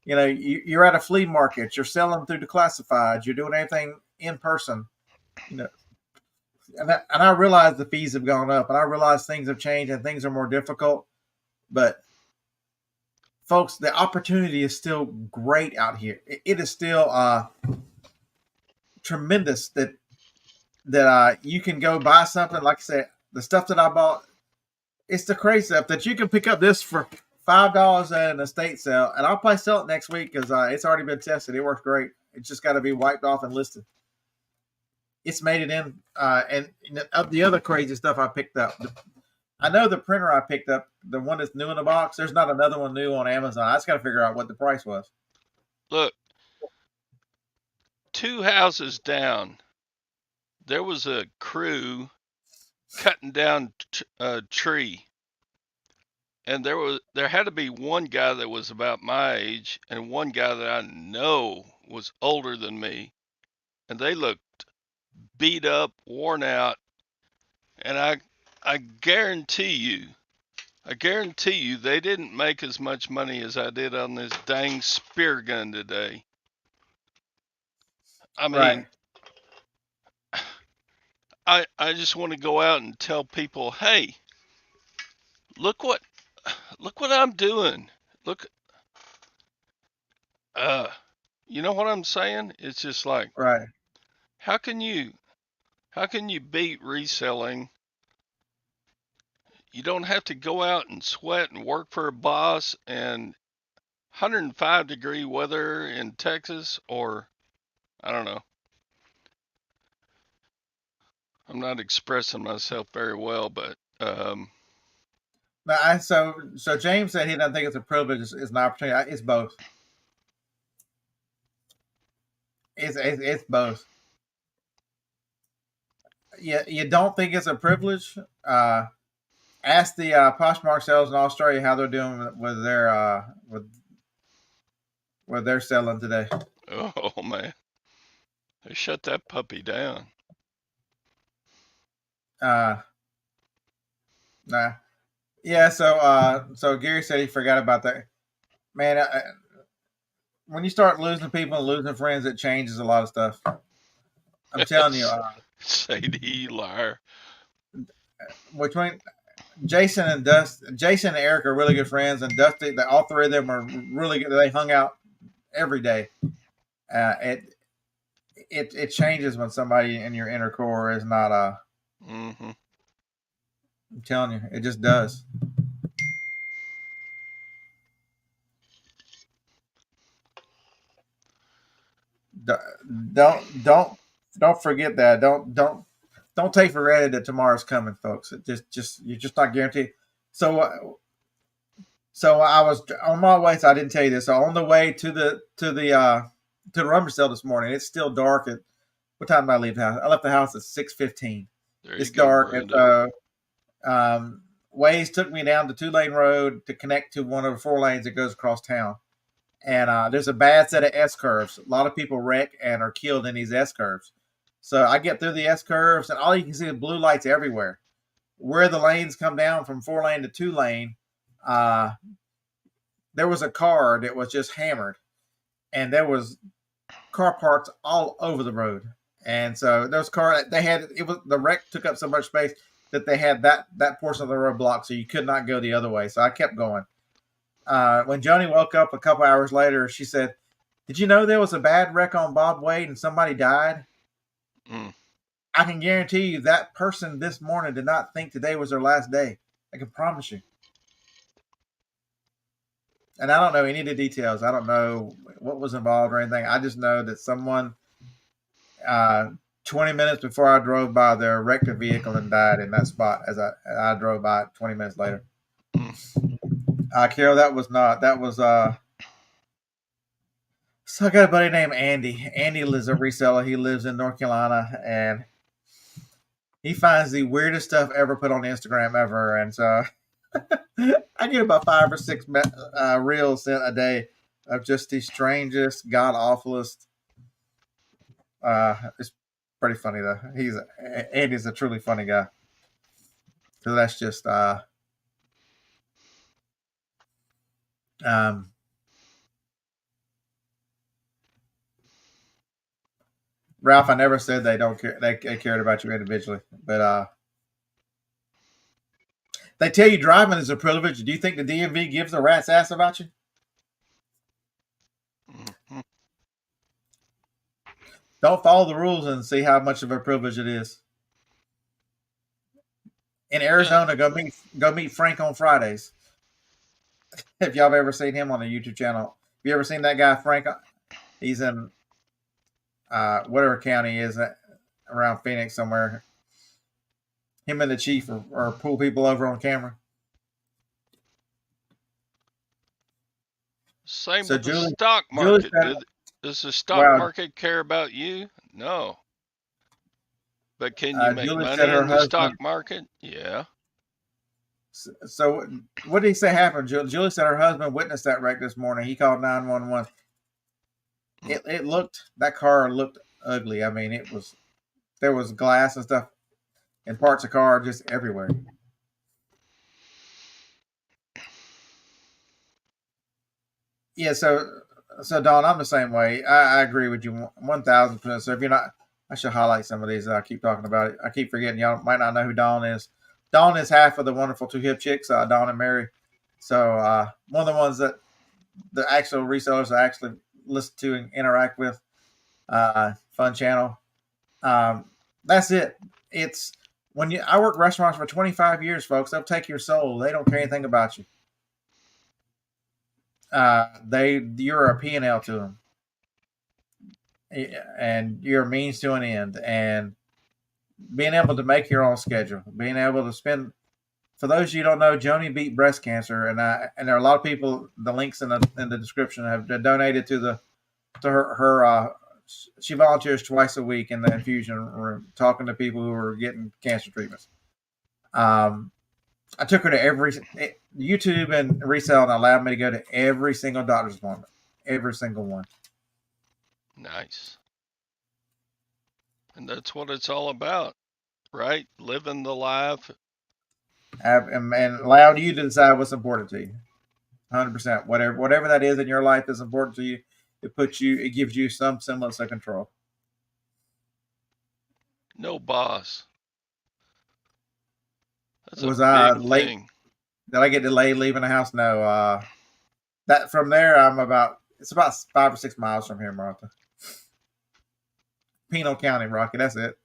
You're at a flea market, you're selling through the classifieds, you're doing everything in person. You know, and I realize the fees have gone up, and I realize things have changed and things are more difficult. But folks, the opportunity is still great out here. It is still tremendous that you can go buy something. Like I said, the stuff that I bought, it's the crazy stuff that you can pick up this for $5 at an estate sale, and I'll probably sell it next week because it's already been tested. It works great. It's just got to be wiped off and listed. It's made it in, and of the other crazy stuff I picked up. I know the printer I picked up, the one that's new in the box. There's not another one new on Amazon. I just got to figure out what the price was. Look, two houses down, there was a crew cutting down a tree. And there had to be one guy that was about my age and one guy that I know was older than me. And they looked beat up, worn out, and I guarantee you they didn't make as much money as I did on this dang spear gun today. I Right, mean, I just want to go out and tell people, "Hey, look what look what I'm doing. Look, uh, you know what I'm saying? It's just like, right. how can you how can you beat reselling? You don't have to go out and sweat and work for a boss and 105-degree weather in Texas, or I don't know. I'm not expressing myself very well, but Now, so James said he doesn't think it's a privilege; it's an opportunity. It's both. It's both. You don't think it's a privilege? Ask the Poshmark sales in Australia how they're doing with their selling today. oh man, they shut that puppy down. Uh, nah. Yeah. So Gary said he forgot about that. Man, when you start losing people and losing friends, it changes a lot of stuff. I'm telling you. Sadie liar. Between Jason and Eric are really good friends, and Dusty, all three of them are really good. They hung out every day. It it changes when somebody in your inner core is not Mm-hmm. I'm telling you, it just does. Don't forget that. Don't take for granted that tomorrow's coming, folks. It just you're just not guaranteed. So so I was on my way. So I didn't tell you this. So on the way to the lumber sale this morning, it's still dark. At what time did I leave the house? I left the house at 6:15. There you It's go, dark. And Brenda. Waze took me down the 2-lane road to connect to one of the 4 lanes that goes across town. And there's a bad set of S curves. A lot of people wreck and are killed in these S curves. So I get through the S curves, and all you can see is blue lights everywhere. Where the lanes come down from 4-lane to 2-lane, uh, there was a car that was just hammered, and there was car parts all over the road. And so those cars, they had it was the wreck took up so much space that they had that portion of the road blocked, so you could not go the other way. So I kept going. When Joni woke up a couple hours later, she said, "Did you know there was a bad wreck on Bob Wade and somebody died?" Mm. I can guarantee you that person this morning did not think today was their last day. I can promise you. And I don't know any of the details. I don't know what was involved or anything. I just know that someone, uh, 20 minutes before I drove by there, wrecked a vehicle and died in that spot as I drove by 20 minutes later. Mm. Carol, that was not, that was, so I got a buddy named Andy. Andy is a reseller. He lives in North Carolina, and he finds the weirdest stuff ever put on Instagram ever. And so I get about 5 or 6 reels sent a day of just the strangest, god awfulest. It's pretty funny though. Andy's a truly funny guy. So that's just um, Ralph. I never said they don't care. They cared about you individually, but they tell you driving is a privilege. Do you think the DMV gives a rat's ass about you? Mm-hmm. Don't follow the rules and see how much of a privilege it is. In Yeah. Arizona, go meet Frank on Fridays. If y'all have ever seen him on the YouTube channel, have you ever seen that guy Frank? He's in whatever county he is around Phoenix somewhere. Him and the chief are pull people over on camera. Same So with the Julie, stock Julie market. said, Does the stock "Well, market care about you? No. But can you make Julie said money her in the stock husband." market? Yeah. So what did he say happened? Julie said her husband witnessed that wreck this morning. He called 911. Mm. It looked that car looked ugly. I mean, there was glass and stuff and parts of car just everywhere. Yeah, so Don, I'm the same way. I agree with you 1,000%. So if you're not, I should highlight some of these. I keep talking about it. I keep forgetting. Y'all might not know who Dawn is. Dawn is half of the wonderful Two Hip Chicks, Dawn and Mary. So one of the ones that the actual resellers I actually listen to and interact with. Fun channel. Um, that's it. It's when I worked restaurants for 25 years, folks. They'll take your soul. They don't care anything about you. You're a P&L to them, and you're a means to an end. And being able to make your own schedule, being able to spend. For those of you who don't know, Joni beat breast cancer, and there are a lot of people. The links in the description have donated to her. She volunteers twice a week in the infusion room, talking to people who are getting cancer treatments. I took her to every YouTube and reselling allowed me to go to every single doctor's appointment, every single one. Nice. And that's what it's all about, right? Living the life. And allowed you to decide what's important to you. 100%. Whatever that is in your life that's important to you, it gives you some semblance of control. No boss. That's a Was I big late? thing. Did I get delayed leaving the house? No. That from there, it's about 5 or 6 miles from here, Martha. Pinal County, Rocky. That's it.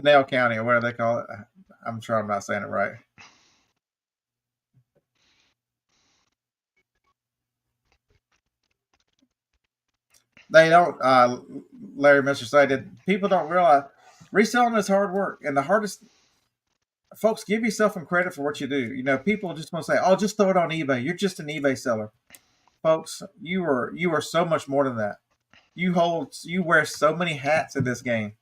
Pinal County, or whatever they call it. I'm sure I'm not saying it right. They don't. Larry Mr. say that people don't realize reselling is hard work, and the hardest. Folks, give yourself some credit for what you do. You know, people just want to say, "Oh, just throw it on eBay. You're just an eBay seller." Folks, you are so much more than that. You wear so many hats in this game.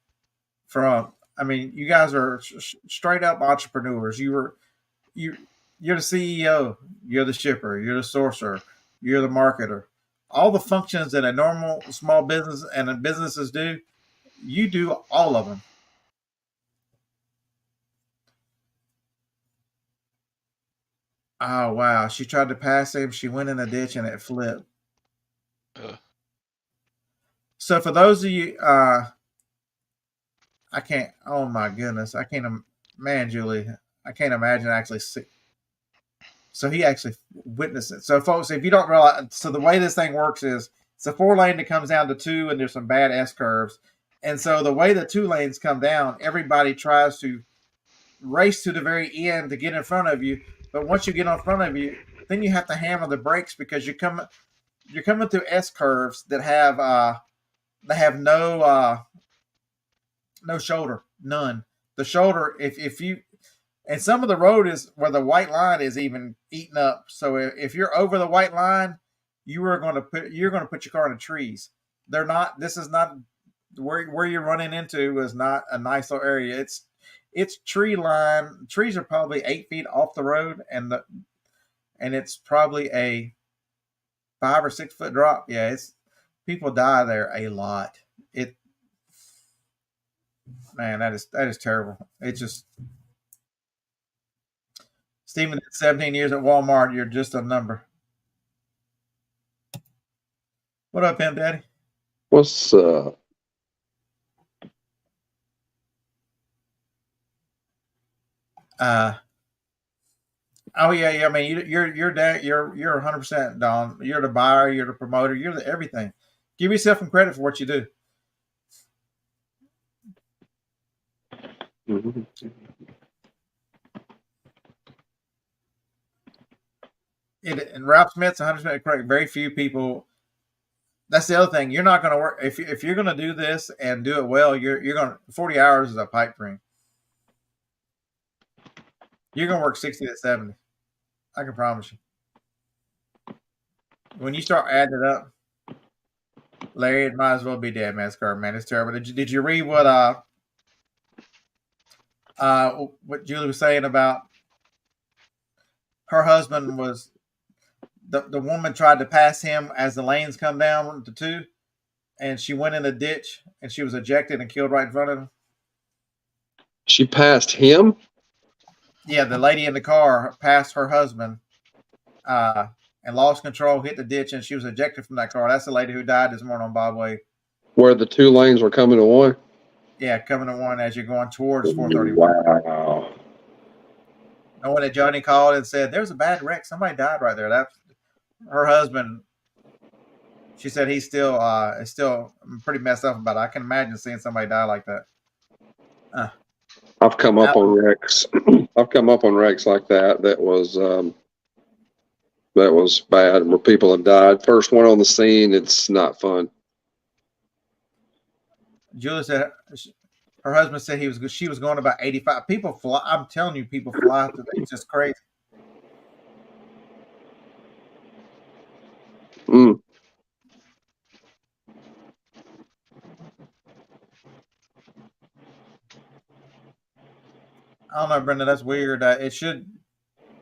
From I mean, you guys are straight up entrepreneurs. You you're the CEO, you're the shipper, you're the sourcer, you're the marketer. All the functions that a normal small business and a businesses do, you do all of them. Oh wow! She tried to pass him. She went in a ditch and it flipped. Uh, So for those of you, I can't. Oh my goodness, I can't. Man, Julie, I can't imagine actually. So he actually witnessed it. So folks, if you don't realize, so the way this thing works is it's a 4 lane that comes down to two, and there's some bad S curves. And so the way the 2 lanes come down, everybody tries to race to the very end to get in front of you. But once you get in front of you, then you have to hammer the brakes because you're coming through S curves that have no shoulder, none. The shoulder, if you and some of the road is where the white line is even eaten up. So if you're over the white line, you're going to put your car in the trees. They're not. This is not where you're running into is not a nice little area. It's tree line. Trees are probably 8 feet off the road, and it's probably a 5 or 6 foot drop. Yeah, it's people die there a lot. It Man, that is terrible. It's just Steven, 17 years at Walmart, you're just a number. What up, M Daddy? What's Uh oh yeah, yeah. I mean, you're 100% Don. You're the buyer, you're the promoter, you're the everything. Give yourself some credit for what you do. mhm. And Ralph Smith's 100% correct. Very few people. That's the other thing. You're not going to work if you're going to do this and do it well. You're going to 40 hours is a pipe dream. You're going to work 60 to 70. I can promise you. When you start adding it up, Larry, it might as well be Dad NASCAR, man. It's terrible. Did you read what Julie was saying about her husband was the woman tried to pass him as the lanes come down to two, and she went in a ditch and she was ejected and killed right in front of him. She passed him? Yeah, the lady in the car passed her husband and lost control, hit the ditch, and she was ejected from that car. That's the lady who died this morning on Bob Way. Where the 2 lanes were coming to one? Yeah, coming to one as you're going towards 431. Wow. Knowing that Johnny called and said, "There's a bad wreck. Somebody died right there." That's her husband. She said he's still is still pretty messed up about it. I can imagine seeing somebody die like that. I've come up on wrecks. I've come up on wrecks like that. That was bad, where people have died. First one on the scene, it's not fun. Julie said her husband said she was going about 85. People fly. I'm telling you, people fly through. It's just crazy. Mm. I don't know, Brenda. That's weird. It should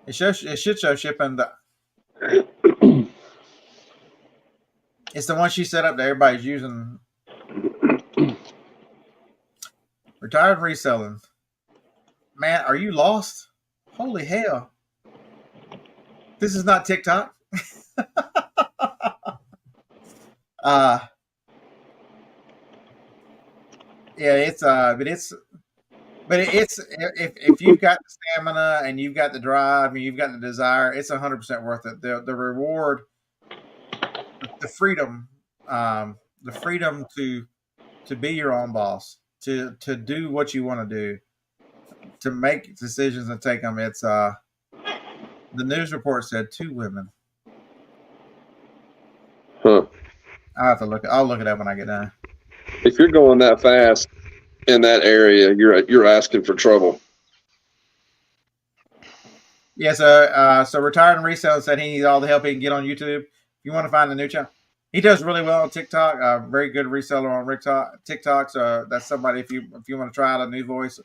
show shipping. It's the one she set up that everybody's using. Retired reselling. Man, are you lost? Holy hell! This is not TikTok. uh yeah, it's if you've got the stamina and you've got the drive and you've got the desire, it's 100% worth it. The reward, the freedom, the freedom to to be your own boss, to do what you want to do, to make decisions and take them. It's the news report said 2 women. Huh. I'll look it up when I get done. If you're going that fast in that area, you're asking for trouble. Yeah, so retired and resale said he needs all the help he can get on YouTube. If you want to find a new channel, he does really well on TikTok. Very good reseller on TikTok. So that's somebody if you want to try out a new voice.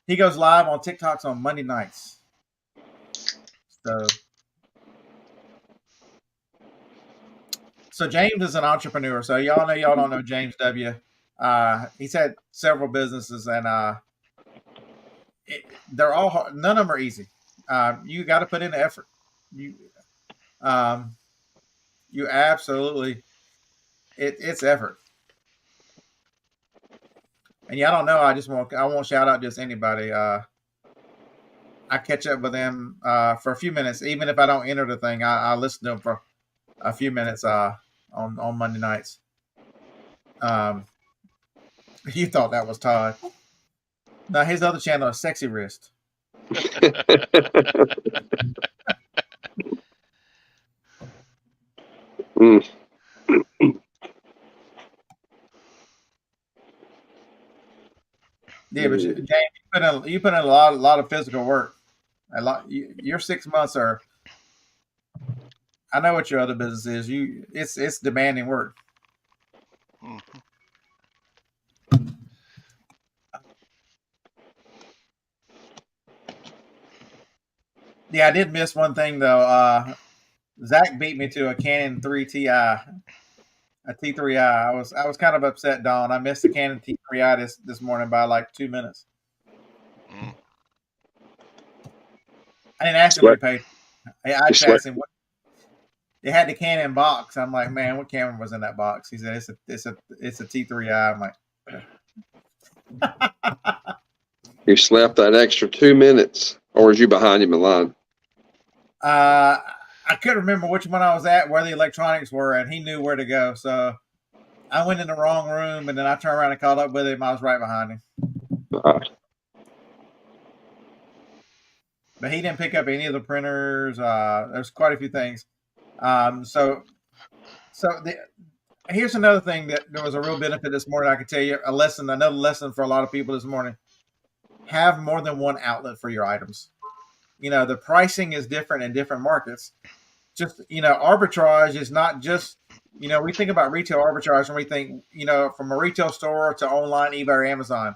He goes live on TikToks on Monday nights. So James is an entrepreneur. So y'all don't know James W. He's had several businesses, and they're all hard. None of them are easy. You got to put in the effort. You absolutely, it's effort. And y'all don't know. I won't shout out just anybody. I catch up with them for a few minutes, even if I don't enter the thing. I listen to them for a few minutes on Monday nights. You thought that was Todd. No, his other channel is Sexy Wrist. Yeah, but James, you put in a lot of physical work. Your 6 months are. I know what your other business is. It's demanding work. Yeah, I did miss one thing though. Zach beat me to a Canon 3 Ti, a T3i. I was kind of upset, Don. I missed the Canon T3i this morning by like 2 minutes. I didn't ask him what he paid. I just asked him what. It had the Canon box. I'm like, man, what camera was in that box? He said it's a T3i. I'm like, You slept that extra 2 minutes, or was you behind him in line? I couldn't remember which one I was at, where the electronics were, and he knew where to go. So I went in the wrong room, and then I turned around and caught up with him. I was right behind him. But he didn't pick up any of the printers. There's quite a few things. Here's another thing that there was a real benefit this morning. I can tell you another lesson for a lot of people this morning. Have more than one outlet for your items. The pricing is different in different markets. Just, arbitrage is not just, we think about retail arbitrage and we think, from a retail store to online, eBay or Amazon.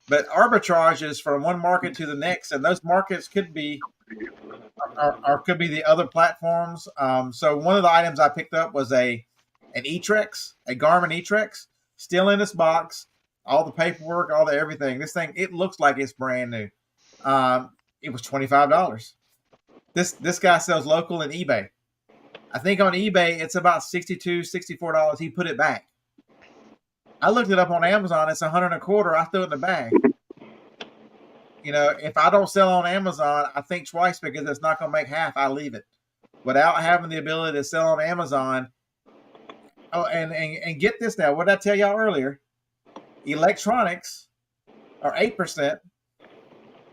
But arbitrage is from one market to the next, and those markets could be the other platforms. So one of the items I picked up was an E-Trex, a Garmin E-Trex, still in this box, all the paperwork, all the everything. This thing, it looks like it's brand new. It was $25. This guy sells local in eBay. I think on eBay it's about $62, $64. He put it back. I looked it up on Amazon. It's $125. I threw it in the bag. If I don't sell on Amazon, I think twice because it's not going to make half. I leave it without having the ability to sell on Amazon. Oh, and get this now. What did I tell y'all earlier? Electronics are 8%.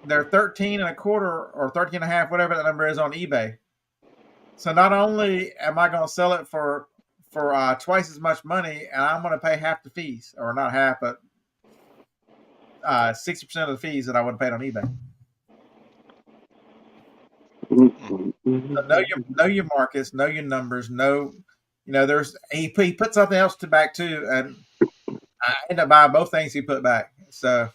They're 13.25 or 13.5, whatever that number is on eBay. So not only am I going to sell it for twice as much money, and I'm going to pay half the fees, or not half, but 60% of the fees that I would have paid on eBay. So know your markets, know your numbers, he put something else back too, and I ended up buying both things he put back. So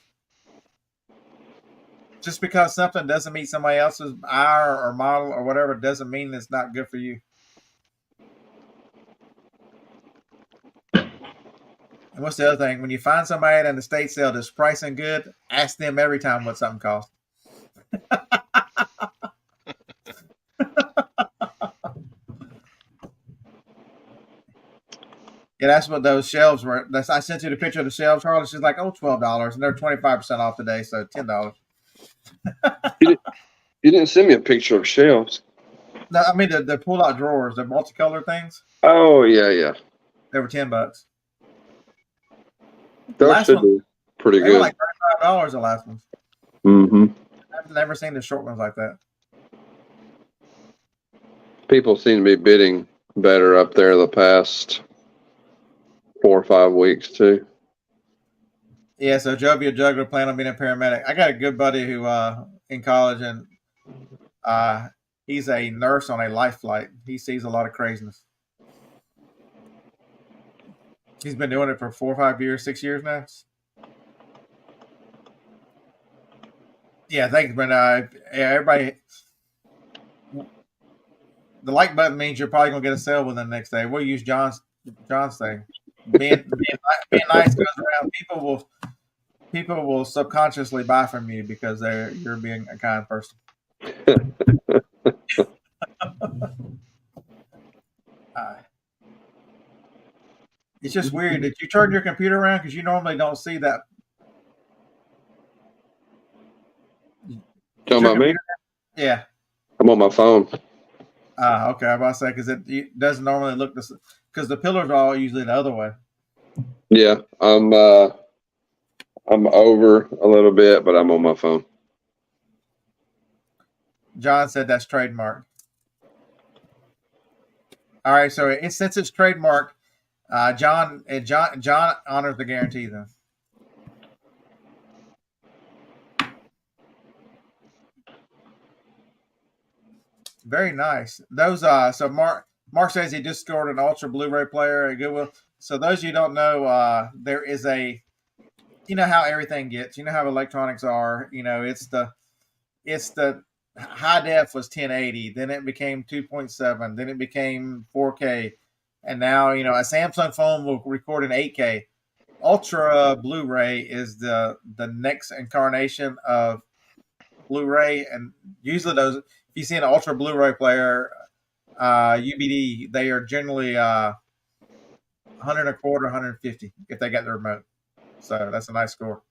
just because something doesn't meet somebody else's eye or model or whatever doesn't mean it's not good for you. And what's the other thing? When you find somebody in the state sale that's pricing good, ask them every time what something costs. Yeah, that's what those shelves were. I sent you the picture of the shelves, Charlie. She's like, $12, and they're 25% off today, so $10. You didn't send me a picture of shelves. No, I mean the pull-out drawers, the multicolored things. Oh yeah. They were $10. The Those last should one, be pretty they were good. like $35. The last ones. Hmm. I've never seen the short ones like that. People seem to be bidding better up there the past 4 or 5 weeks too. Yeah, so Jovial Juggler plan on being a paramedic. I got a good buddy who in college, and he's a nurse on a life flight. He sees a lot of craziness. He's been doing it for 4 or 5 years, 6 years now. Yeah, thanks, but yeah, everybody. The like button means you're probably gonna get a sale within the next day. We'll use John's thing. Being nice goes around. People will subconsciously buy from you because you're being a kind person. Uh, it's just weird. Did you turn your computer around? Because you normally don't see that. Talking about me? Yeah. I'm on my phone. Okay. I'm about to say because it doesn't normally look this because the pillars are all usually the other way. Yeah, I'm over a little bit, but I'm on my phone. John said that's trademark. All right. So since it's trademark, John honors the guarantee then. Very nice. Those so Mark says he just scored an Ultra Blu-ray player at Goodwill. So those of you who don't know, there is a, you know how everything gets. You know how electronics are. You know it's the high def was 1080, then it became 2.7, then it became 4K, and now a Samsung phone will record in 8K. Ultra Blu-ray is the next incarnation of Blu-ray, and usually those, if you see an Ultra Blu-ray player, UBD, they are generally 100 a quarter, 150 if they got the remote. So that's a nice score.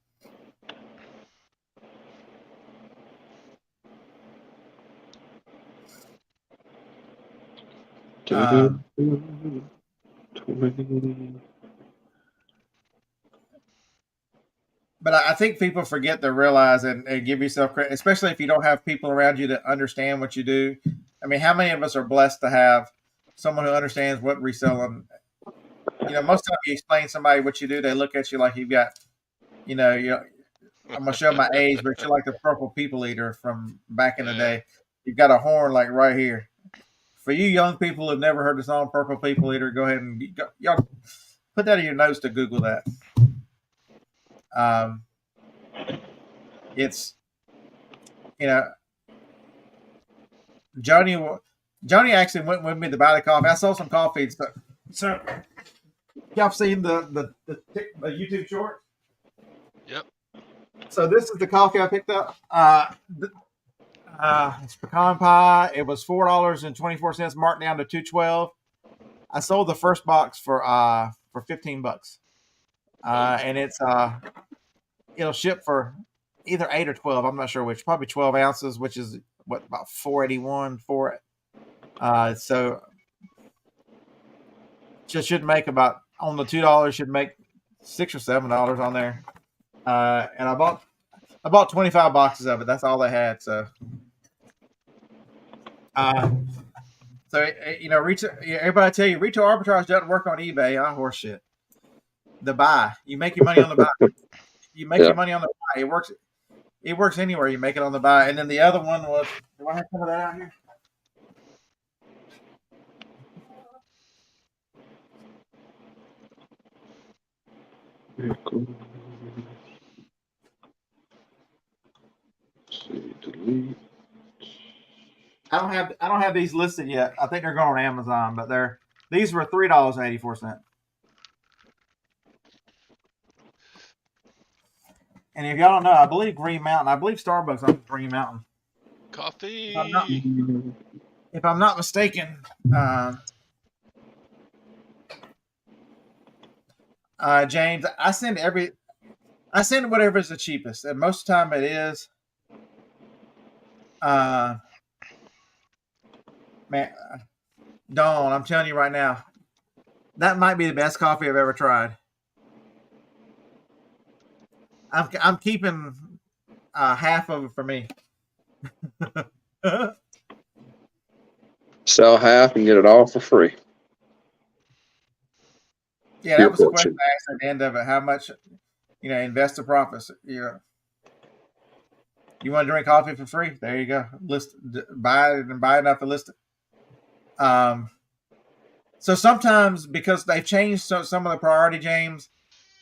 But I think people forget to realize and give yourself credit, especially if you don't have people around you that understand what you do. I mean, how many of us are blessed to have someone who understands what reselling? Most of the time you explain to somebody what you do, they look at you like you've got, I'm gonna show my age, but you're like the purple people eater from back in the day. You've got a horn like right here. For you young people who've never heard the song "Purple People Eater," go ahead and y'all put that in your notes to Google that. It's Johnny actually went with me to buy the coffee. I sold some coffee. So y'all seen the YouTube short? Yep. So this is the coffee I picked up. It's pecan pie. It was $4.24, marked down to $2.12. I sold the first box for $15, and it'll ship for either 8 or 12. I'm not sure which. Probably 12 ounces, which is about $4.81 for it. So just should make about on the $2 should make $6 or $7 on there. And I bought 25 boxes of it. That's all they had. So everybody tell you retail arbitrage doesn't work on eBay. Horseshit. The buy, you make your money on the buy. You make your money on the buy. It works. It works anywhere. You make it on the buy. And then the other one was. Do I have some of that out here? I don't have these listed yet. I think they're going on Amazon, but these were $3.84. And if y'all don't know, I believe Green Mountain. I believe Starbucks owns Green Mountain. Coffee. If I'm not mistaken, James, I send whatever is the cheapest, and most of the time it is. Man, Dawn, I'm telling you right now, that might be the best coffee I've ever tried. I'm keeping half of it for me. Sell half and get it all for free. Yeah, that was the question I asked at the end of it. How much, invest the profits. You want to drink coffee for free? There you go. Buy it and buy enough to list it. So sometimes because they've changed some of the priority, James,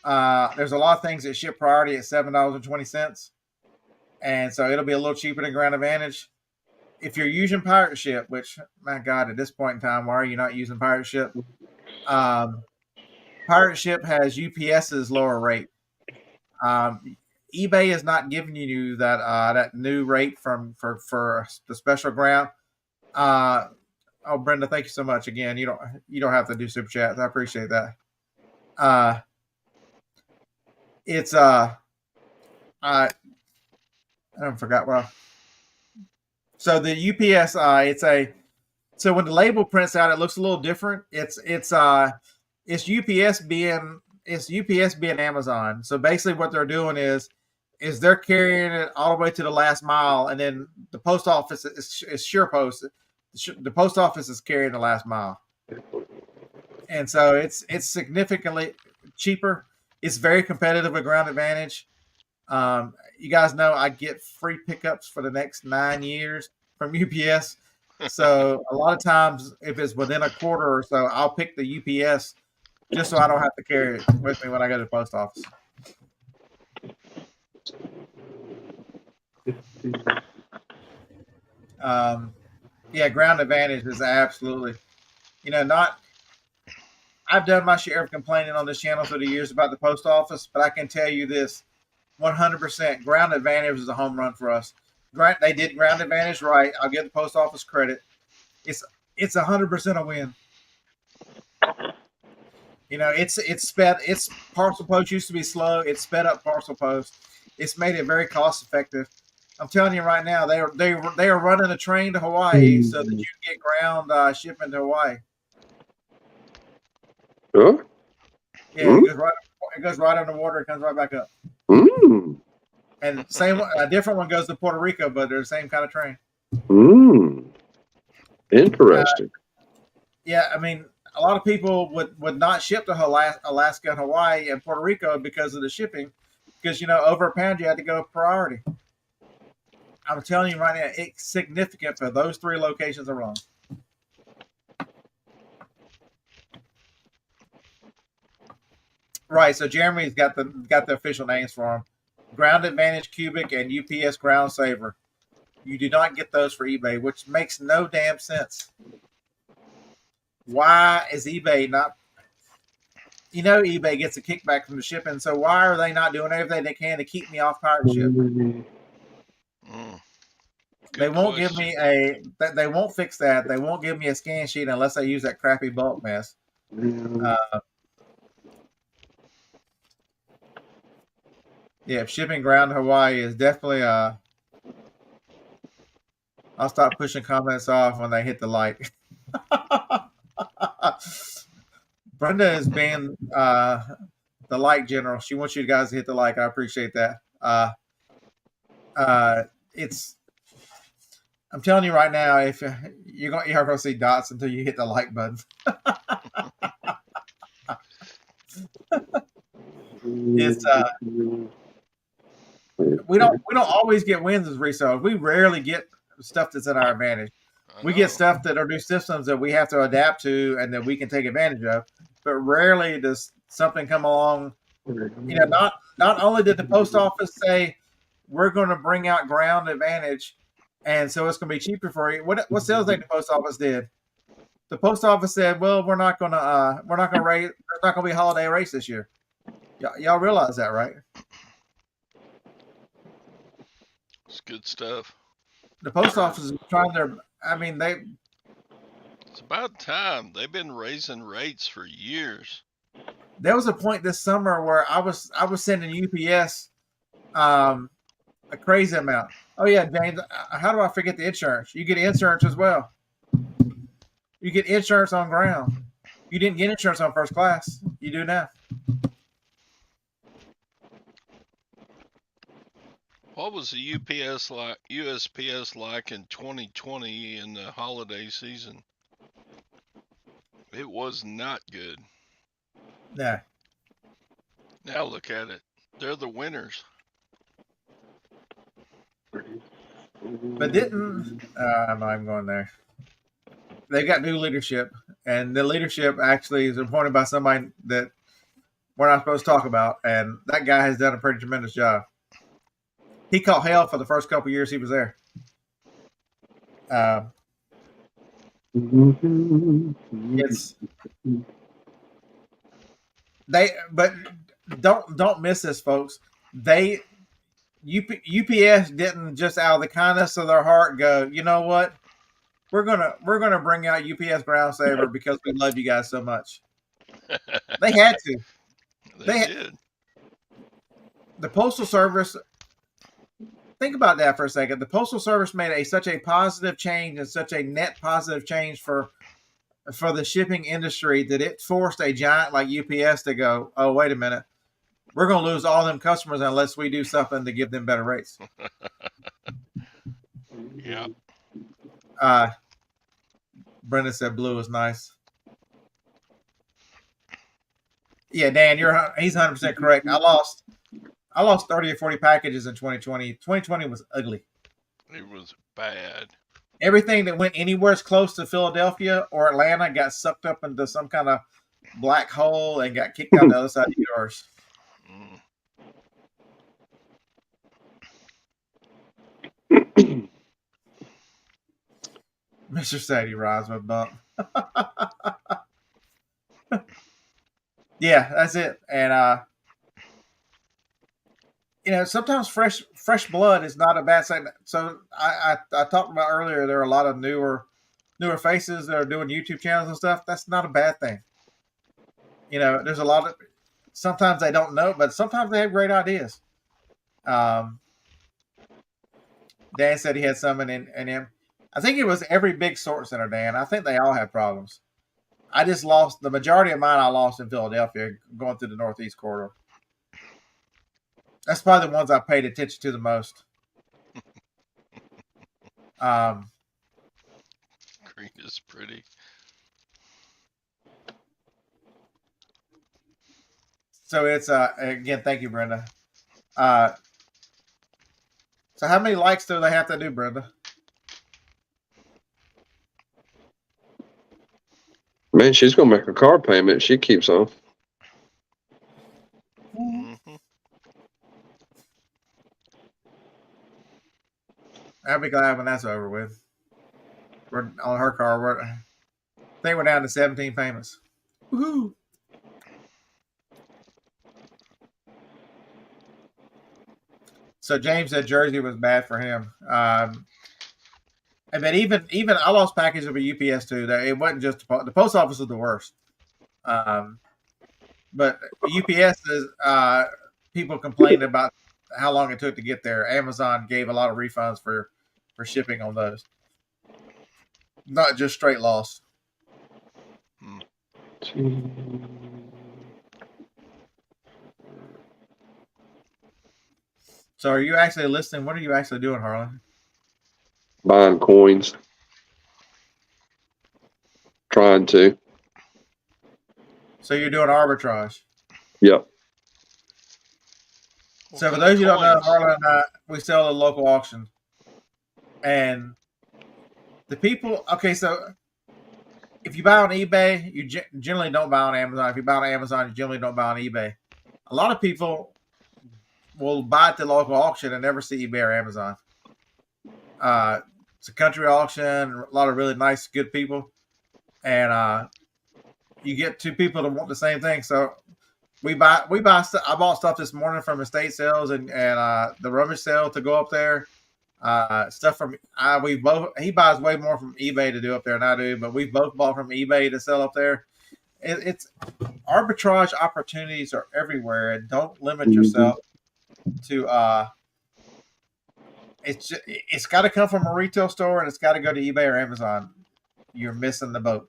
there's a lot of things that ship priority at $7.20, and so it'll be a little cheaper than Ground Advantage. If you're using Pirate Ship, which my God, at this point in time, why are you not using Pirate Ship? Pirate Ship has UPS's lower rate. eBay is not giving you that new rate for the special ground. Oh, Brenda, thank you so much again. You don't have to do super chats. I appreciate that. It's I forgot what. So the UPS, so when the label prints out, it looks a little different. It's UPS being Amazon. So basically, what they're doing is they're carrying it all the way to the last mile, and then the post office is SurePost. The post office is carrying the last mile, and so it's significantly cheaper. It's very competitive with Ground Advantage. You guys know I get free pickups for the next 9 years from UPS. So a lot of times, if it's within a quarter or so, I'll pick the UPS just so I don't have to carry it with me when I go to the post office. Yeah, Ground Advantage is absolutely, not. I've done my share of complaining on this channel through the years about the post office, but I can tell you this: 100% Ground Advantage is a home run for us. They did Ground Advantage right. I'll give the post office credit. It's 100% a win. It's sped. It's parcel post used to be slow. It's sped up parcel post. It's made it very cost effective. I'm telling you right now, they are running a train to Hawaii so that you can get ground shipping to Hawaii. Huh? Yeah, it goes right underwater. It comes right back up. And a different one goes to Puerto Rico, but they're the same kind of train. Interesting. Yeah, I mean, a lot of people would not ship to Alaska and Hawaii and Puerto Rico because of the shipping, because over a pound you had to go priority. I'm telling you right now, it's significant for those 3 locations alone. Right, so Jeremy's got the official names for them: Ground Advantage Cubic and UPS Ground Saver. You do not get those for eBay, which makes no damn sense. Why is eBay not? eBay gets a kickback from the shipping, so why are they not doing everything they can to keep me off Pirate Ship? They won't give me they won't fix that. They won't give me a scan sheet unless they use that crappy bulk mess. Yeah, shipping ground to Hawaii is definitely I'll stop pushing comments off when they hit the like. Brenda is being the like general. She wants you guys to hit the like. I appreciate that. I'm telling you right now, if you're going to see dots until you hit the like button. It's we don't always get wins as resellers. We rarely get stuff that's in our advantage. We get stuff that are new systems that we have to adapt to and that we can take advantage of. But rarely does something come along. Not only did the post office say we're going to bring out Ground Advantage, and so it's going to be cheaper for you. What sales thing the post office did? The post office said, "Well, we're not going to raise. There's not going to be a holiday race this year." Y'all realize that, right? It's good stuff. The post office is trying their. I mean, It's about time. They've been raising rates for years. There was a point this summer where I was sending UPS a crazy amount. Oh yeah, James. How do I forget the insurance? You get insurance as well. You get insurance on ground. You didn't get insurance on first class. You do now. What was the USPS like in 2020 in the holiday season? It was not good. Yeah. Now look at it. They're the winners. But didn't I'm not even going there. They got new leadership, and the leadership actually is appointed by somebody that we're not supposed to talk about, and that guy has done a pretty tremendous job. He caught hell for the first couple of years he was there. It's but don't miss this, folks. UPS didn't just out of the kindness of their heart go, you know what? We're gonna bring out UPS Ground Saver because we love you guys so much. They had to. They did. The Postal Service. Think about that for a second. The Postal Service made such a positive change and such a net positive change for the shipping industry that it forced a giant like UPS to go, oh, wait a minute. We're going to lose all them customers unless we do something to give them better rates. Yeah. Brenda said blue is nice. Yeah, Dan, he's 100% correct. I lost 30 or 40 packages in 2020. 2020 was ugly. It was bad. Everything that went anywhere close to Philadelphia or Atlanta got sucked up into some kind of black hole and got kicked out the other side of yours. Mr. Sadie rides my bump. Yeah, that's it. And sometimes fresh blood is not a bad thing. So I talked about earlier, there are a lot of newer faces that are doing YouTube channels and stuff. That's not a bad thing. There's a lot of, sometimes they don't know, but sometimes they have great ideas. Dan said he had some in him. I think it was every big sort center, Dan. I think they all have problems. I just lost the majority of mine. I lost in Philadelphia going through the Northeast corridor. That's probably the ones I paid attention to the most. Green is pretty. So it's again, thank you, Brenda. So how many likes do they have to do, Brenda? Man, she's gonna make a car payment. She keeps on. Mm-hmm. I'll be glad when that's over with. We're on her car. I think we're down to 17 payments. Woohoo! So James said Jersey was bad for him. And then even I lost packages of a UPS too. It wasn't just the post office was the worst. But UPS is people complained about how long it took to get there. Amazon gave a lot of refunds for shipping on those. Not just straight loss. So are you actually listening? What are you actually doing, Harlan? Buying coins. Trying to. So you're doing arbitrage. Yep. So for those who don't know, Harlan and I, we sell at a local auction. And the people, okay, so if you buy on eBay, you generally don't buy on Amazon. If you buy on Amazon, you generally don't buy on eBay. A lot of people will buy at the local auction and never see eBay or Amazon. It's a country auction, a lot of really nice, good people. And you get two people that want the same thing. So we buy I bought stuff this morning from estate sales and the rummage sale to go up there. Stuff from he buys way more from eBay to do up there than I do, but we both bought from eBay to sell up there. It's arbitrage opportunities are everywhere, and don't limit yourself to it's got to come from a retail store and it's got to go to eBay or Amazon. You're missing the boat.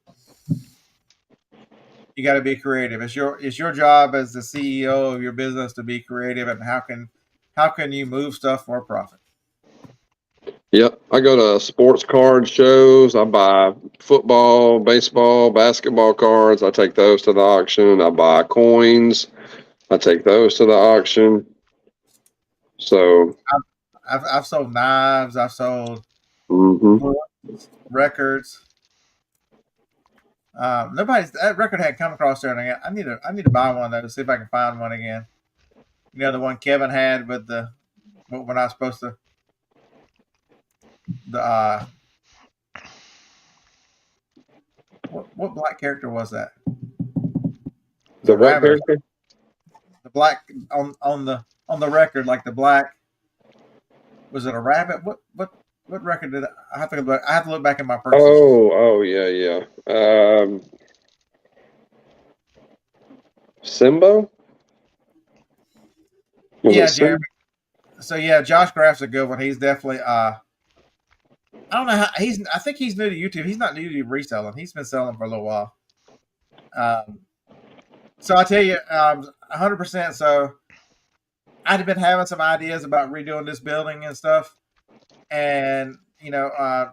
You got to be creative. It's your job as the CEO of your business to be creative, and how how can you move stuff for a profit? Yep. I go to sports card shows. I buy football, baseball, basketball cards. I take those to the auction. I buy coins. I take those to the auction. So, I've sold knives. I've sold mhm. records. Nobody's that record had come across there, and I need to buy one of those. See if I can find one again. You know, the one Kevin had with the when I was supposed to the what black character was that? The The what rabbit, character? the black on the record, like the black. Was it a rabbit? What record did I have to look? I have to look back in my purchases. Oh, yeah, yeah. Simbo? Was it Yeah, Simbo? Jeremy. So yeah, Josh Graff's a good one. He's definitely I don't know how he's. I think he's new to YouTube. He's not new to reselling. He's been selling for a little while. Um, so I tell you, 100%. So I'd been having some ideas about redoing this building and stuff, and there's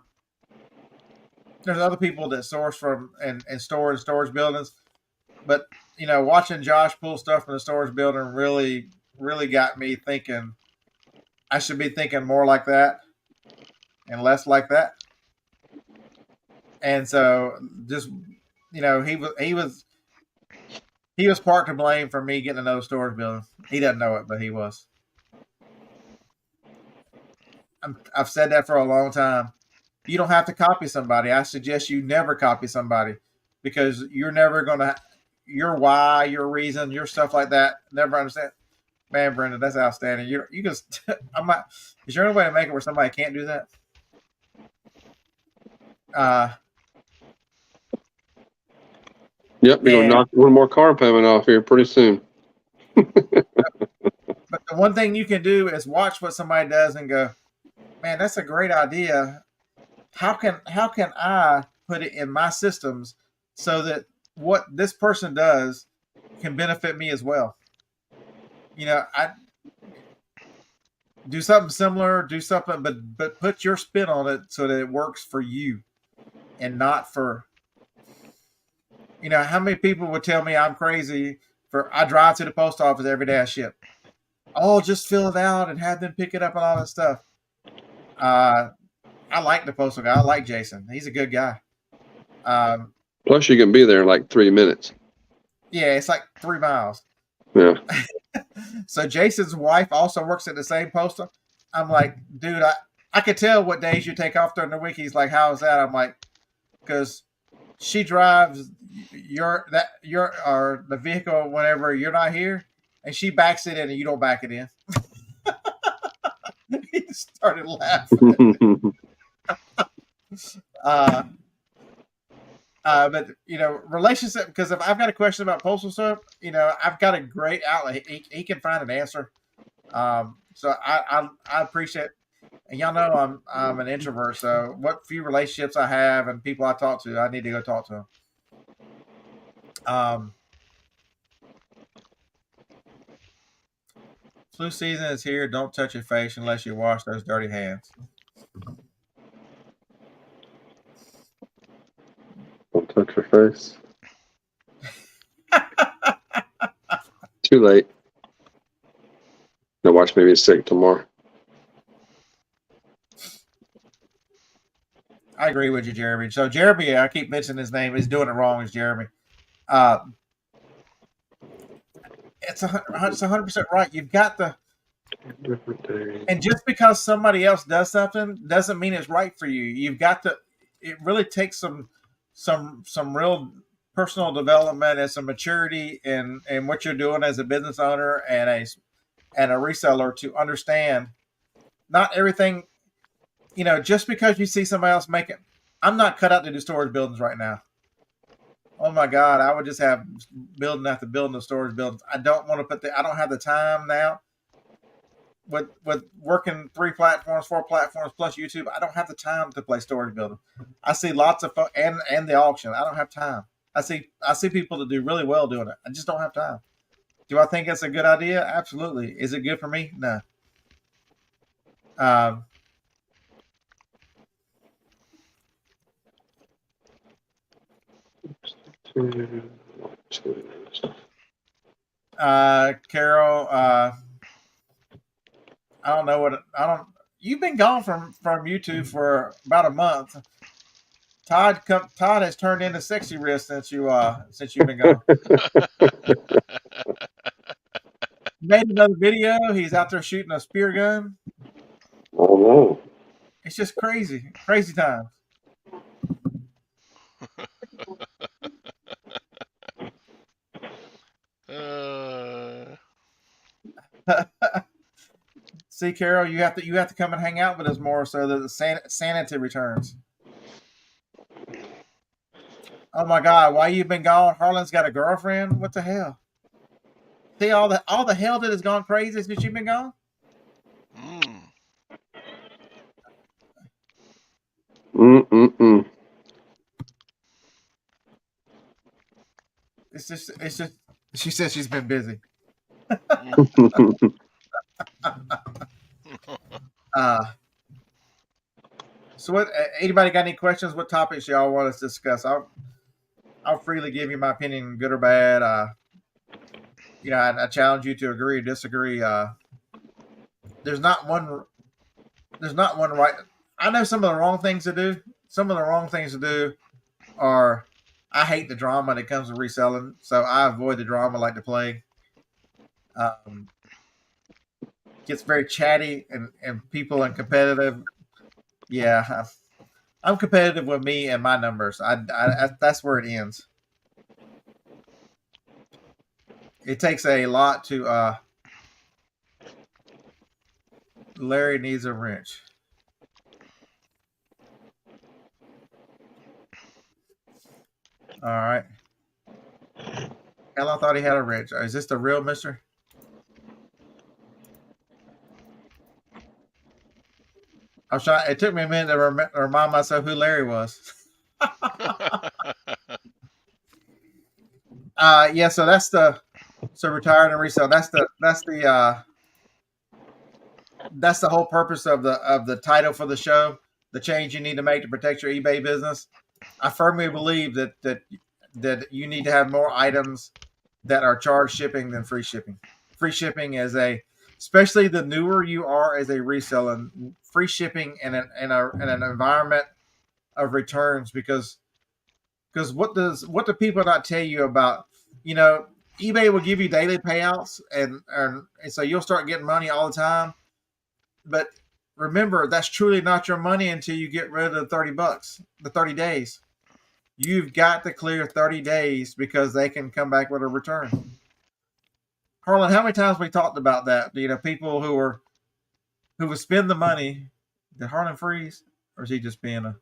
other people that source from and store in storage buildings, but watching Josh pull stuff from the storage building really got me thinking I should be thinking more like that and less like that. And so just he was part to blame for me getting another storage building. He doesn't know it, but he was. I've said that for a long time. You don't have to copy somebody. I suggest you never copy somebody because you're never gonna your why, your reason, your stuff like that. Never understand. Man, Brenda, that's outstanding. You just I'm not. Is there any way to make it where somebody can't do that? Yep, you're going to And knock one more car payment off here pretty soon. but the one thing you can do is watch what somebody does and go, man, that's a great idea. How can I put it in my systems so that what this person does can benefit me as well? I do something similar, do something, but put your spin on it so that it works for you and not for how many people would tell me I'm crazy for I drive to the post office every day I ship. Oh, just fill it out and have them pick it up and all that stuff. I like the postal guy. I like Jason. He's a good guy. Plus, you can be there in like 3 minutes. Yeah, it's like 3 miles. Yeah. So Jason's wife also works at the same postal. I'm like, dude, I could tell what days you take off during the week. He's like, how's that? I'm like, because she drives the vehicle whenever you're not here, and she backs it in and you don't back it in. He started laughing. But relationship, because if I've got a question about postal stuff, I've got a great outlet. He can find an answer. So I appreciate. And y'all know I'm an introvert, so what few relationships I have and people I talk to, I need to go talk to them. Flu season is here. Don't touch your face unless you wash those dirty hands. Don't touch your face. Too late. Now watch me be sick tomorrow. I agree with you, Jeremy. So Jeremy, I keep mentioning his name. He's doing it wrong. Is Jeremy? It's 100% right. You've got the, and just because somebody else does something doesn't mean it's right for you. You've got to. It really takes some real personal development and some maturity in what you're doing as a business owner and a reseller to understand not everything. Just because you see somebody else make it, I'm not cut out to do storage buildings right now. Oh my God, I would just have building after building of storage buildings. I don't want to I don't have the time now. With working 3 platforms, 4 platforms plus YouTube, I don't have the time to play storage building. I see lots of fun and the auction. I don't have time. I see people that do really well doing it. I just don't have time. Do I think it's a good idea? Absolutely. Is it good for me? No. Um, Carol, I don't know what I don't. You've been gone from YouTube for about a month. Todd has turned into sexy wrist since you've been gone. Made another video. He's out there shooting a spear gun. Oh no. It's just crazy, crazy times. uh, See, Carol, you have to come and hang out with us more so that the sanity returns. Oh my God, why you been gone? Harlan's got a girlfriend. What the hell? See all the hell that has gone crazy since you've been gone. mm. Mm-mm-mm. It's just. She says she's been busy. Uh, so what? Anybody got any questions? What topics y'all want us to discuss? I'll freely give you my opinion, good or bad. I challenge you to agree or disagree. There's not one. There's not one right. I know some of the wrong things to do. Some of the wrong things to do are. I hate the drama that comes with reselling, so I avoid the drama like the plague. Gets very chatty and people and competitive. Yeah, I'm competitive with me and my numbers. That's where it ends. It takes a lot to. Larry needs a wrench. All right. Hell, I thought he had a wrench. Is this the real Mister? I'm trying. It took me a minute to remind myself who Larry was. Yeah. So that's the retired and resell. That's the whole purpose of the title for the show. The change you need to make to protect your eBay business. I firmly believe that you need to have more items that are charged shipping than free shipping. Free shipping is especially the newer you are as a reseller, free shipping in an environment of returns because what do people not tell you about, eBay will give you daily payouts and so you'll start getting money all the time, but remember that's truly not your money until you get rid of the $30, the 30 days. You've got to clear 30 days because they can come back with a return. Harlan, how many times we talked about that? People who would spend the money. Did Harlan freeze, or is he just being a?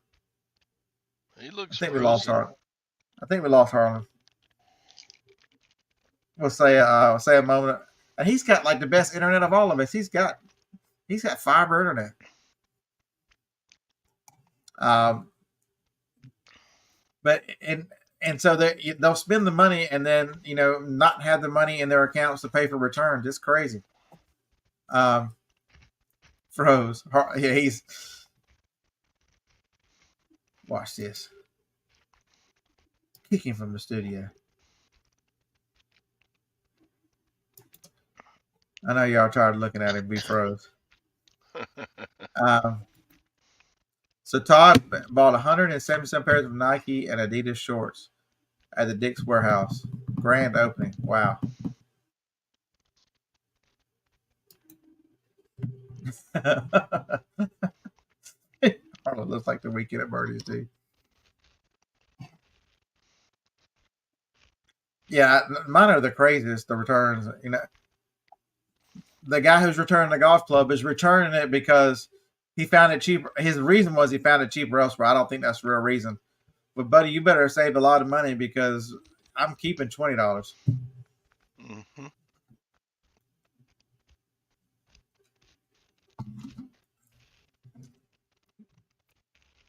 He I looks think we lost frozen. Harlan. I think we lost Harlan. We'll say a moment, and he's got like the best internet of all of us. He's got fiber internet. Um, but and so they'll spend the money and then not have the money in their accounts to pay for returns. It's crazy. Um, froze. Yeah, he's. Watch this. Kick him from the studio. I know y'all tired of looking at him be froze. Um, so Todd bought 177 pairs of Nike and Adidas shorts at the Dick's Warehouse. Grand opening. Wow. Harlan looks like the weekend at Birdie's too. Yeah, mine are the craziest. The returns. The guy who's returning the golf club is returning it because he found it cheaper. His reason was he found it cheaper elsewhere. I don't think that's the real reason. But buddy, you better save a lot of money because I'm keeping $20. Mm-hmm.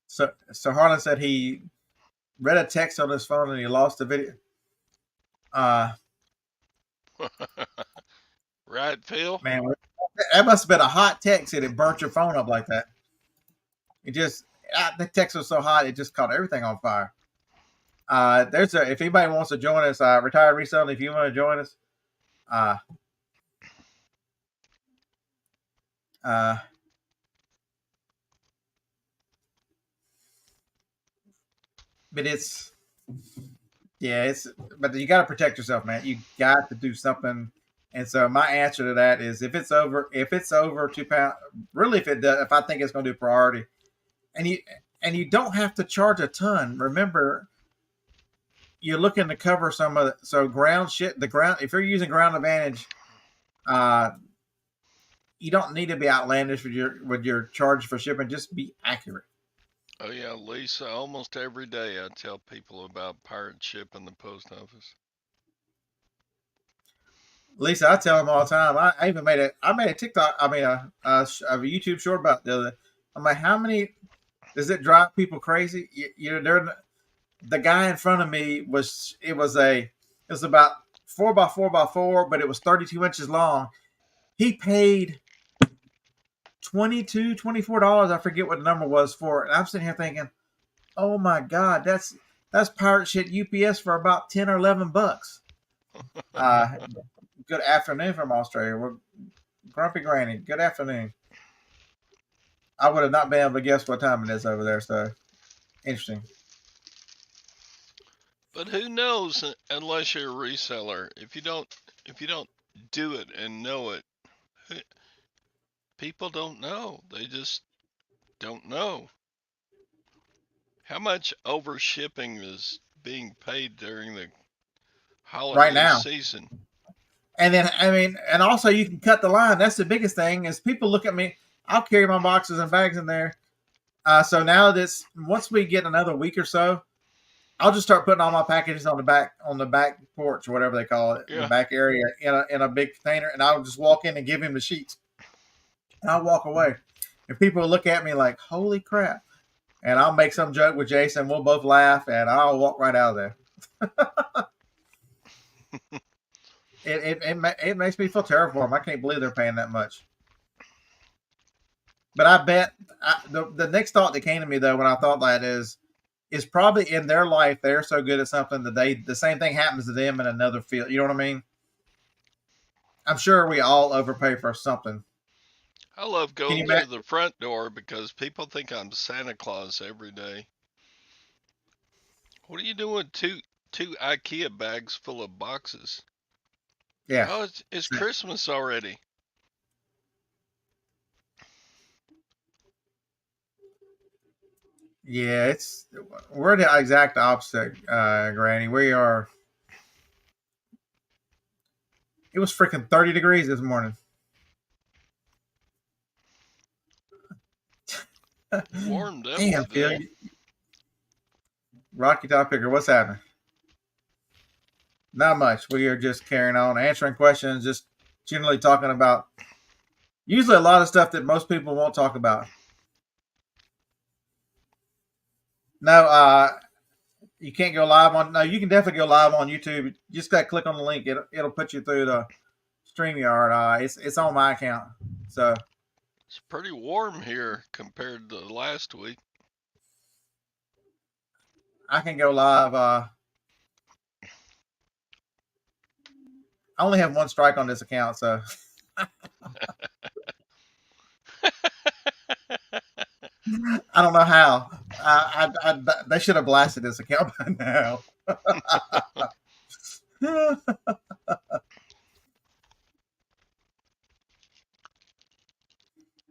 So Harlan said he read a text on his phone and he lost the video. Right, Phil? Man, that must have been a hot text and it burnt your phone up like that. It just the text was so hot it just caught everything on fire. If anybody wants to join us, Retired Reselling, if you want to join us, uh, but but you got to protect yourself, man. You got to do something. And so my answer to that is if it's over £2, really, if I think it's going to do priority, and you don't have to charge a ton. Remember, you're looking to cover some of the ground. If you're using Ground Advantage, you don't need to be outlandish with your charge for shipping. Just be accurate. Oh yeah, Lisa. Almost every day I tell people about pirate ship in the post office. Lisa, I tell them all the time. I even made a TikTok. I mean a YouTube short about the other. I'm like, how many does it drive people crazy? The guy in front of me was about 4x4x4, but it was 32 inches long. He paid $24. I forget what the number was for it. And I'm sitting here thinking, oh my God, that's pirate shit UPS for about 10 or $11. Good afternoon from Australia. We're Grumpy Granny. Good afternoon. I would have not been able to guess what time it is over there. So interesting. But who knows unless you're a reseller? If you don't do it and know it, people don't know. They just don't know. How much over shipping is being paid during the holiday Right now. season? And then, and also you can cut the line. That's the biggest thing is people look at me. I'll carry my boxes and bags in there. So now once we get another week or so, I'll just start putting all my packages on the back porch or whatever they call it, the back area in a big container, and I'll just walk in and give him the sheets, and I'll walk away. And people will look at me like, "Holy crap!" And I'll make some joke with Jason. We'll both laugh, and I'll walk right out of there. It makes me feel terrible for them. I can't believe they're paying that much. But I bet the next thought that came to me though when I thought that is probably in their life they're so good at something that the same thing happens to them in another field. You know what I mean? I'm sure we all overpay for something. I love going through the front door because people think I'm Santa Claus every day. What are you doing with two IKEA bags full of boxes? Yeah. Oh, it's Christmas already. Yeah, we're the exact opposite, Granny. We are. It was freaking 30 degrees this morning. Warmed up Damn, today. Phil. Rocky Top Picker, what's happening? Not much. We are just carrying on, answering questions, just generally talking about usually a lot of stuff that most people won't talk about. No, you can't go live on. No, you can definitely go live on YouTube. You just got to click on the link. It'll put you through the StreamYard. It's on my account. So it's pretty warm here compared to last week. I can go live. I only have one strike on this account, so I don't know how. They should have blasted this account by now.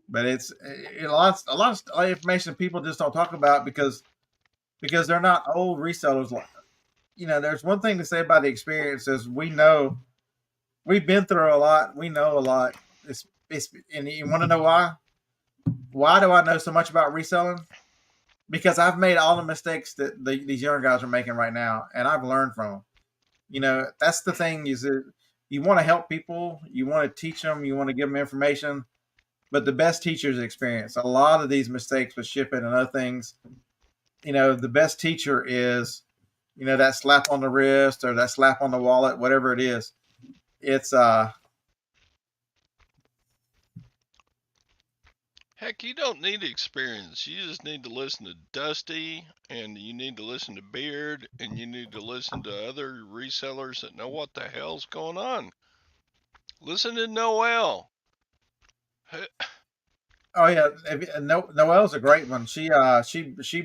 But it's a lot of information people just don't talk about because they're not old resellers. There's one thing to say about the experience is we've been through a lot. We know a lot. And you want to know why? Why do I know so much about reselling? Because I've made all the mistakes that these young guys are making right now, and I've learned from them. That's the thing is that you want to help people, you want to teach them, you want to give them information, but the best teacher is experience. A lot of these mistakes with shipping and other things, the best teacher is, that slap on the wrist or that slap on the wallet, whatever it is. It's Heck, you don't need experience. You just need to listen to Dusty, and you need to listen to Beard, and you need to listen to other resellers that know what the hell's going on. Listen to Noel. Oh yeah, Noelle's a great one. She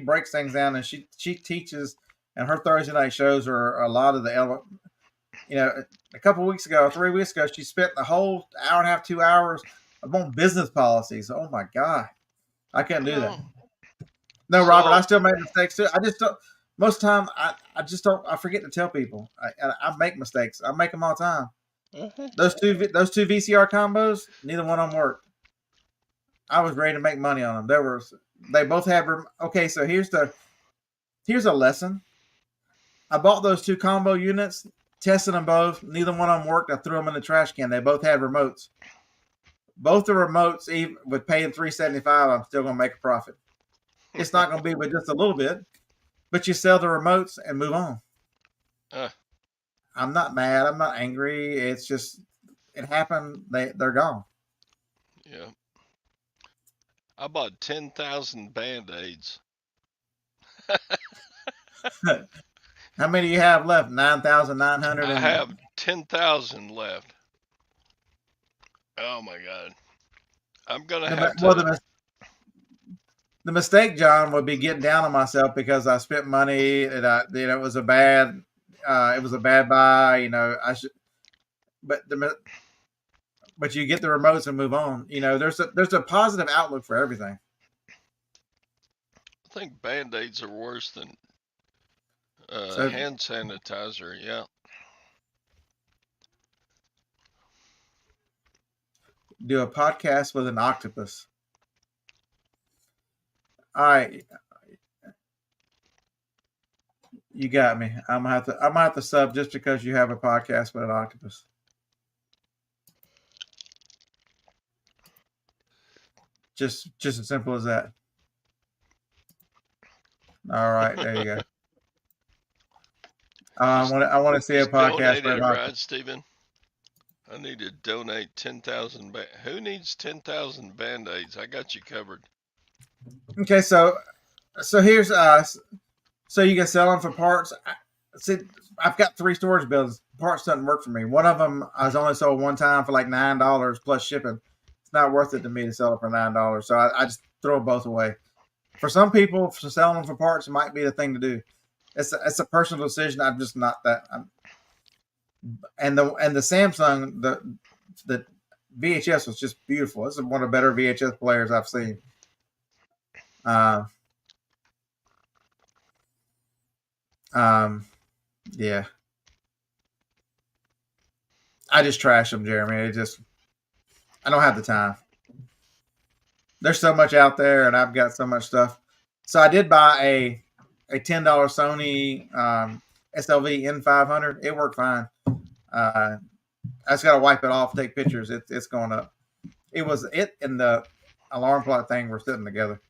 breaks things down, and she teaches, and her Thursday night shows are a lot of a couple of weeks ago, 3 weeks ago, she spent the whole hour and a half, 2 hours on business policies. Oh my god, I can't do that. Oh, No, Robert, I so still make mistakes too. I just don't. Most of the time, I just don't. I forget to tell people. I make mistakes. I make them all the time. mhm. Those two VCR combos, neither one of them worked. I was ready to make money on them. They both have. Okay, so here's a lesson. I bought those two combo units, tested them both. Neither one of them worked. I threw them in the trash can. They both had remotes. Both the remotes, even with paying $375, I'm still going to make a profit. It's not going to be with just a little bit, but you sell the remotes and move on. uh, I'm not mad. I'm not angry. It's just it happened. They're gone. yeah. I bought 10,000 Band-Aids. How many do you have left? 9,900. I have 10,000 left. Oh my god. I'm gonna have Well, to. the mistake, John, would be getting down on myself because I spent money and it was a bad buy. I should, but but you get the remotes and move on. There's a positive outlook for everything. I think Band-Aids are worse than So hand sanitizer. Yeah. do a podcast with an octopus. All right, you got me. I'm gonna have to sub just because you have a podcast with an octopus. Just as simple as that. All right, there you go. I want to see a Just podcast donate with it, an right, octopus. Stephen? I need to donate 10,000. Who needs 10,000 Band-Aids? I got you covered. Okay, so here's so you can sell them for parts. See, I've got 3 storage buildings. Parts doesn't work for me. One of them I was only sold one time for like $9 plus shipping. It's not worth it to me to sell it for $9. So I just throw both away. For some people, for selling them for parts might be the thing to do. It's a personal decision. I'm just not that. And the Samsung the VHS was just beautiful. This is one of the better VHS players I've seen. Yeah. I just trash them, Jeremy. I don't have the time. There's so much out there, and I've got so much stuff. So I did buy a $10 Sony SLV N500. It worked fine. I just got to wipe it off, take pictures. It's going up. It and the alarm clock thing were sitting together,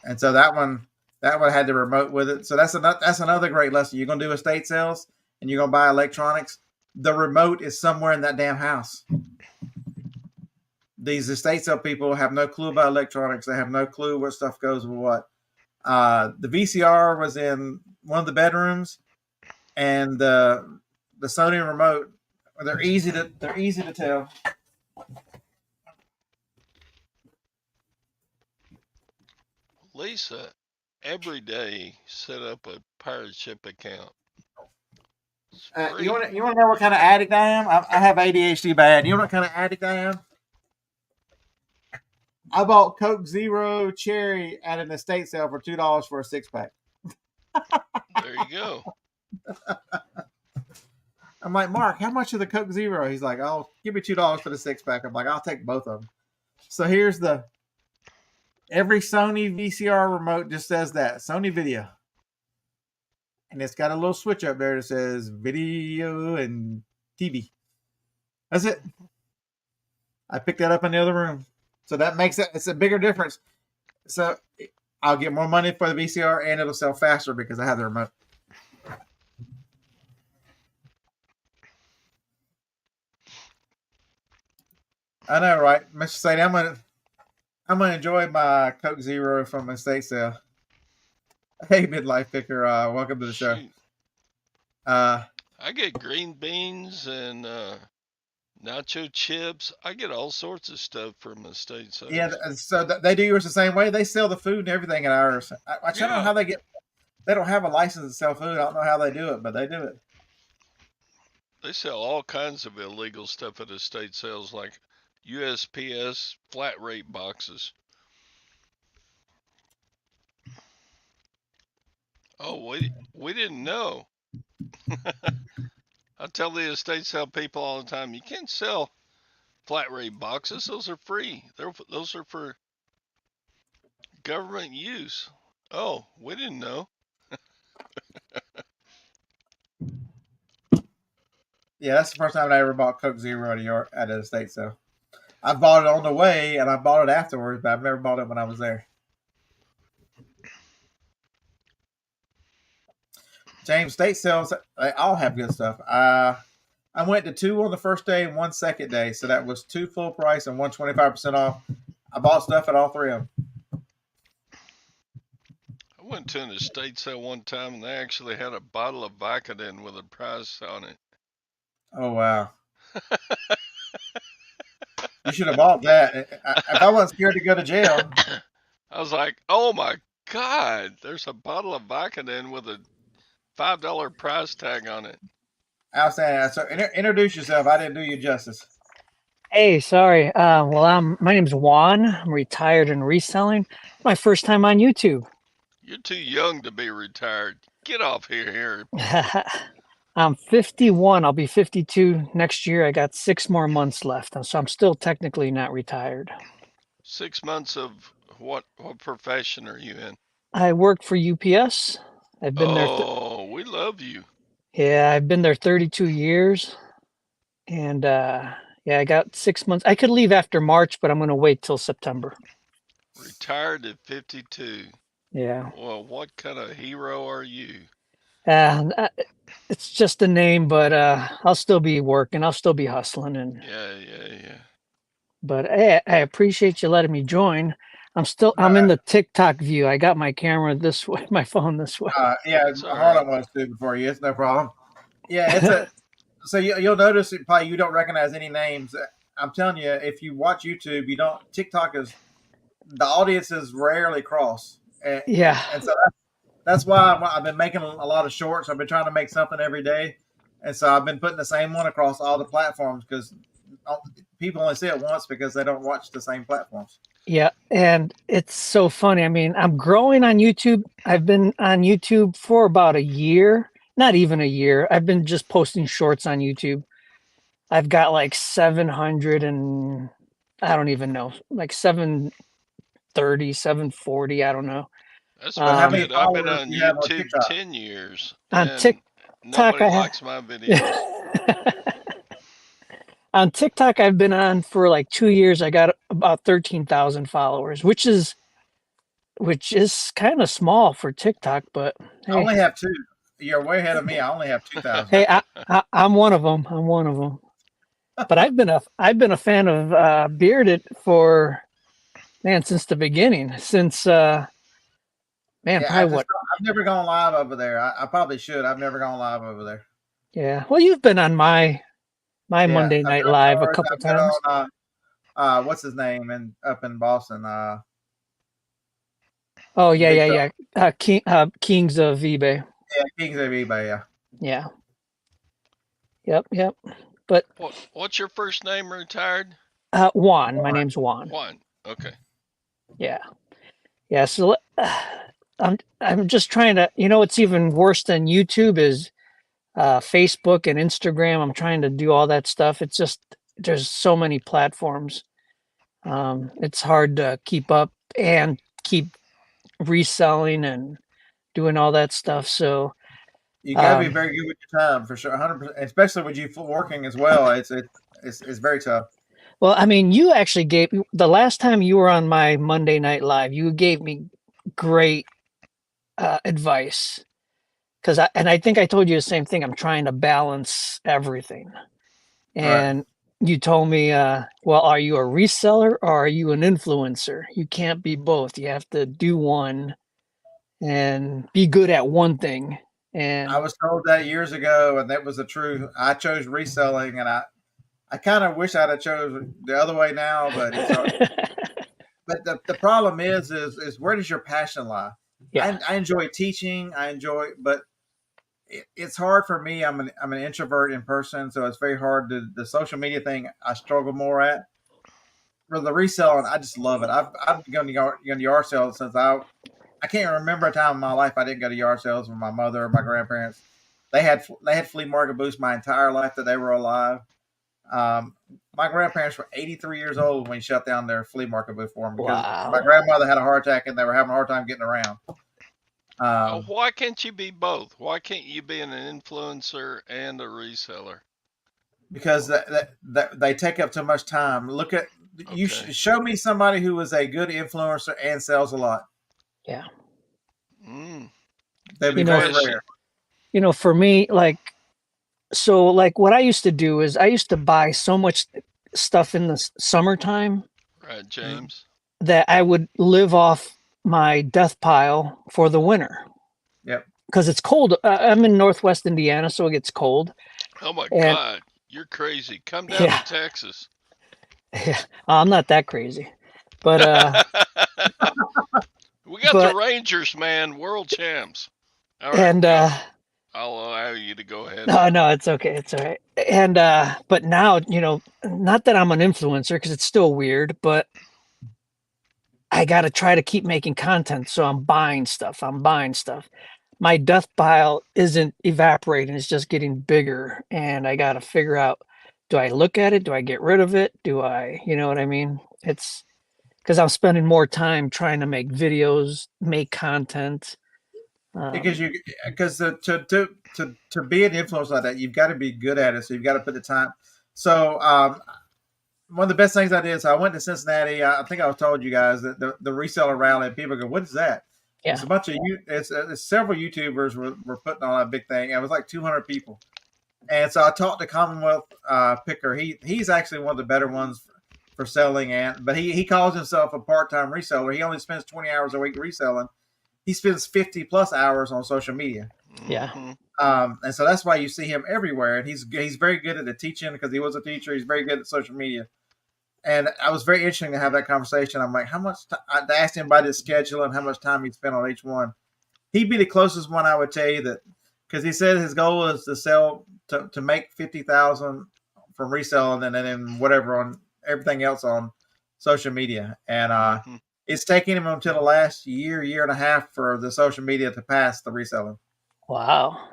and so that one had the remote with it. So that's another great lesson. You're gonna do estate sales, and you're gonna buy electronics. The remote is somewhere in that damn house. These estate sale people have no clue about electronics. They have no clue what stuff goes with what. The VCR was in one of the bedrooms, and the Sony remote. They're easy to tell. Lisa, every day set up a pirate ship account. It's You free. want to know what kind of addict I am? I have ADHD bad. You know what kind of addict I am? I bought Coke Zero Cherry at an estate sale for $2 for a 6-pack. There you go. I'm like, Mark, how much of the Coke Zero? He's like, oh, give me $2 for the 6-pack. I'm like, I'll take both of them. So here's every Sony VCR remote just says that Sony Video, and it's got a little switch up there that says video and TV. That's it. I picked that up in the other room, so that makes it's a bigger difference. So I'll get more money for the VCR, and it'll sell faster because I have the remote. I know, right, Mr. Sadie? I'm gonna enjoy my Coke Zero from estate sale. Hey, midlife picker, welcome to the show. Shoot, Uh, I get green beans and nacho chips. I get all sorts of stuff from estate yeah, sales. so they do yours the same way. They sell the food and everything in ours. I don't know Yeah, how they get. They don't have a license to sell food. I don't know how they do it, but they do it. they sell all kinds of illegal stuff at estate sales, like USPS flat rate boxes. Oh, we didn't know. I tell the estate sale people all the time, you can't sell flat rate boxes. Those are free. Those are for government use. Oh, we didn't know. Yeah, that's the first time I ever bought Coke Zero at an estate sale. I bought it on the way and I bought it afterwards, but I've never bought it when I was there. James, state sales, they all have good stuff. I went to two on the first day and one second day, so that was two full price and one 25% off. I bought stuff at all three of them. I went to an estate sale one time and they actually had a bottle of Vicodin with a price on it. Oh wow! You should have bought that. If I wasn't scared to go to jail, I was like, oh my God, there's a bottle of Vicodin with a $5 price tag on it. outstanding. So introduce yourself. I didn't do you justice. Hey, sorry. My name's Juan. I'm retired and reselling. My first time on YouTube. You're too young to be retired. Get off here. I'm 51. I'll be 52 next year. I got 6 more months left, so I'm still technically not retired. 6 months of what profession are you in? I work for UPS. I've been there. Oh, we love you. Yeah, I've been there 32 years, and yeah, I got 6 months. I could leave after March, but I'm going to wait till September. Retired at 52. Yeah. Well, what kind of hero are you? Uh, it's just a name, but I'll still be working. I'll still be hustling, Yeah. but hey, I appreciate you letting me join. I'm in the TikTok view. I got my camera this way, my phone this way. Yeah, It's all Harlan right. wants to before you. It's no problem. Yeah, it's a. So you'll notice it probably you don't recognize any names. I'm telling you, if you watch YouTube, you don't. TikTok is the audiences rarely cross, Yeah, and so that's why I've been making a lot of shorts. I've been trying to make something every day, and so I've been putting the same one across all the platforms because people only see it once because they don't watch the same platforms. yeah, and it's so funny. I mean, I'm growing on YouTube. I've been on YouTube for about a year, not even a year. I've been just posting shorts on YouTube. I've got like 700 and I don't even know, like 730, 740. I don't know. That's But how pretty many good. I've been followers on do you have on YouTube TikTok? 10 years On and TikTok, nobody likes my videos. On TikTok, I've been on for like 2 years. I got about 13,000 followers, which is kind of small for TikTok, but I hey, only have two. You're way ahead of me. I only have 2,000. hey, I'm one of them. I'm one of them. But I've been a fan of Bearded for since the beginning. Since Yeah, probably what? I've never gone live over there. I probably should. I've never gone live over there. Yeah. Well, you've been on my Yeah, Monday I've Night been on Live a yours. couple I've been times. on what's his name and up in Boston. Oh The yeah, big yeah, fella. yeah. Kings of eBay. Yeah, Kings of eBay. Yeah. Yeah. Yep. But What's your first name, retired? Juan. My Warren. name's Juan. Juan. Okay. Yeah. Yeah. So I'm just trying to. What's even worse than YouTube is Facebook and Instagram. I'm trying to do all that stuff. It's just there's so many platforms. It's hard to keep up and keep reselling and doing all that stuff. So You got to be very good with your time for sure. 100%, especially with you working as well. It's very tough. well, I mean, you actually gave the last time you were on my Monday Night Live, you gave me great advice because I think I told you the same thing. I'm trying to balance everything, Right. and you told me, well, are you a reseller or are you an influencer? You can't be both. You have to do one and be good at one thing. And I was told that years ago, and that was the truth. I chose reselling, and I kind of wish I'd have chose the other way now, but it's but the problem is where does your passion lie? yeah, I enjoy teaching. I enjoy, but it's hard for me. I'm an introvert in person, so it's very hard to the social media thing. I struggle more at. For the reselling, I just love it. I've gone to yard sales since I can't remember a time in my life I didn't go to yard sales with my mother or my grandparents. They had flea market booths my entire life that they were alive. Um, my grandparents were 83 years old when we shut down their flea market booth for them because my wow. grandmother had a heart attack and they were having a hard time getting around. Why can't you be both? Why can't you be an influencer and a reseller? Because they take up too much time. Look at you. Okay. Show me somebody who is a good influencer and sells a lot. Yeah. They'd be You know, very Question. rare. For me, like what I used to do is I used to buy so much stuff in the summertime Right, James. that I would live off my death pile for the winter. Yep. Because it's cold. I'm in Northwest Indiana, so it gets cold. Oh my And God, you're crazy. Come down to Texas. yeah, I'm not that crazy, but we got the Rangers, man, world champs. All right, and I'll allow you to go ahead. no, it's okay, it's all right. And but now, not that I'm an influencer because it's still weird, but I got to try to keep making content, so I'm buying stuff. My death pile isn't evaporating; it's just getting bigger, and I got to figure out: do I look at it? Do I get rid of it? Do I, you know what I mean? It's because I'm spending more time trying to make videos, make content. Because to be an influencer like that, you've got to be good at it. So you've got to put the time. So one of the best things I did, so I went to Cincinnati. I think I was told you guys that the reseller rally. And people go, "What is that?" Yeah. It's a bunch of it's several YouTubers were putting on a big thing. It was like 200 people, and so I talked to Commonwealth Picker. He's actually one of the better ones for selling, but he calls himself a part-time reseller. He only spends 20 hours a week reselling. He spends 50 plus hours on social media. Yeah. And so that's why you see him everywhere. And he's very good at the teaching because he was a teacher. He's very good at social media. And I was very interesting to have that conversation. I'm like, how much? I asked him about his schedule and how much time he spent on each one. He'd be the closest one I would tell you that because he said his goal is to sell to make 50,000 from reselling and then whatever on everything else on social media. And it's taking him until the last year and a half for the social media to pass the reselling. Wow.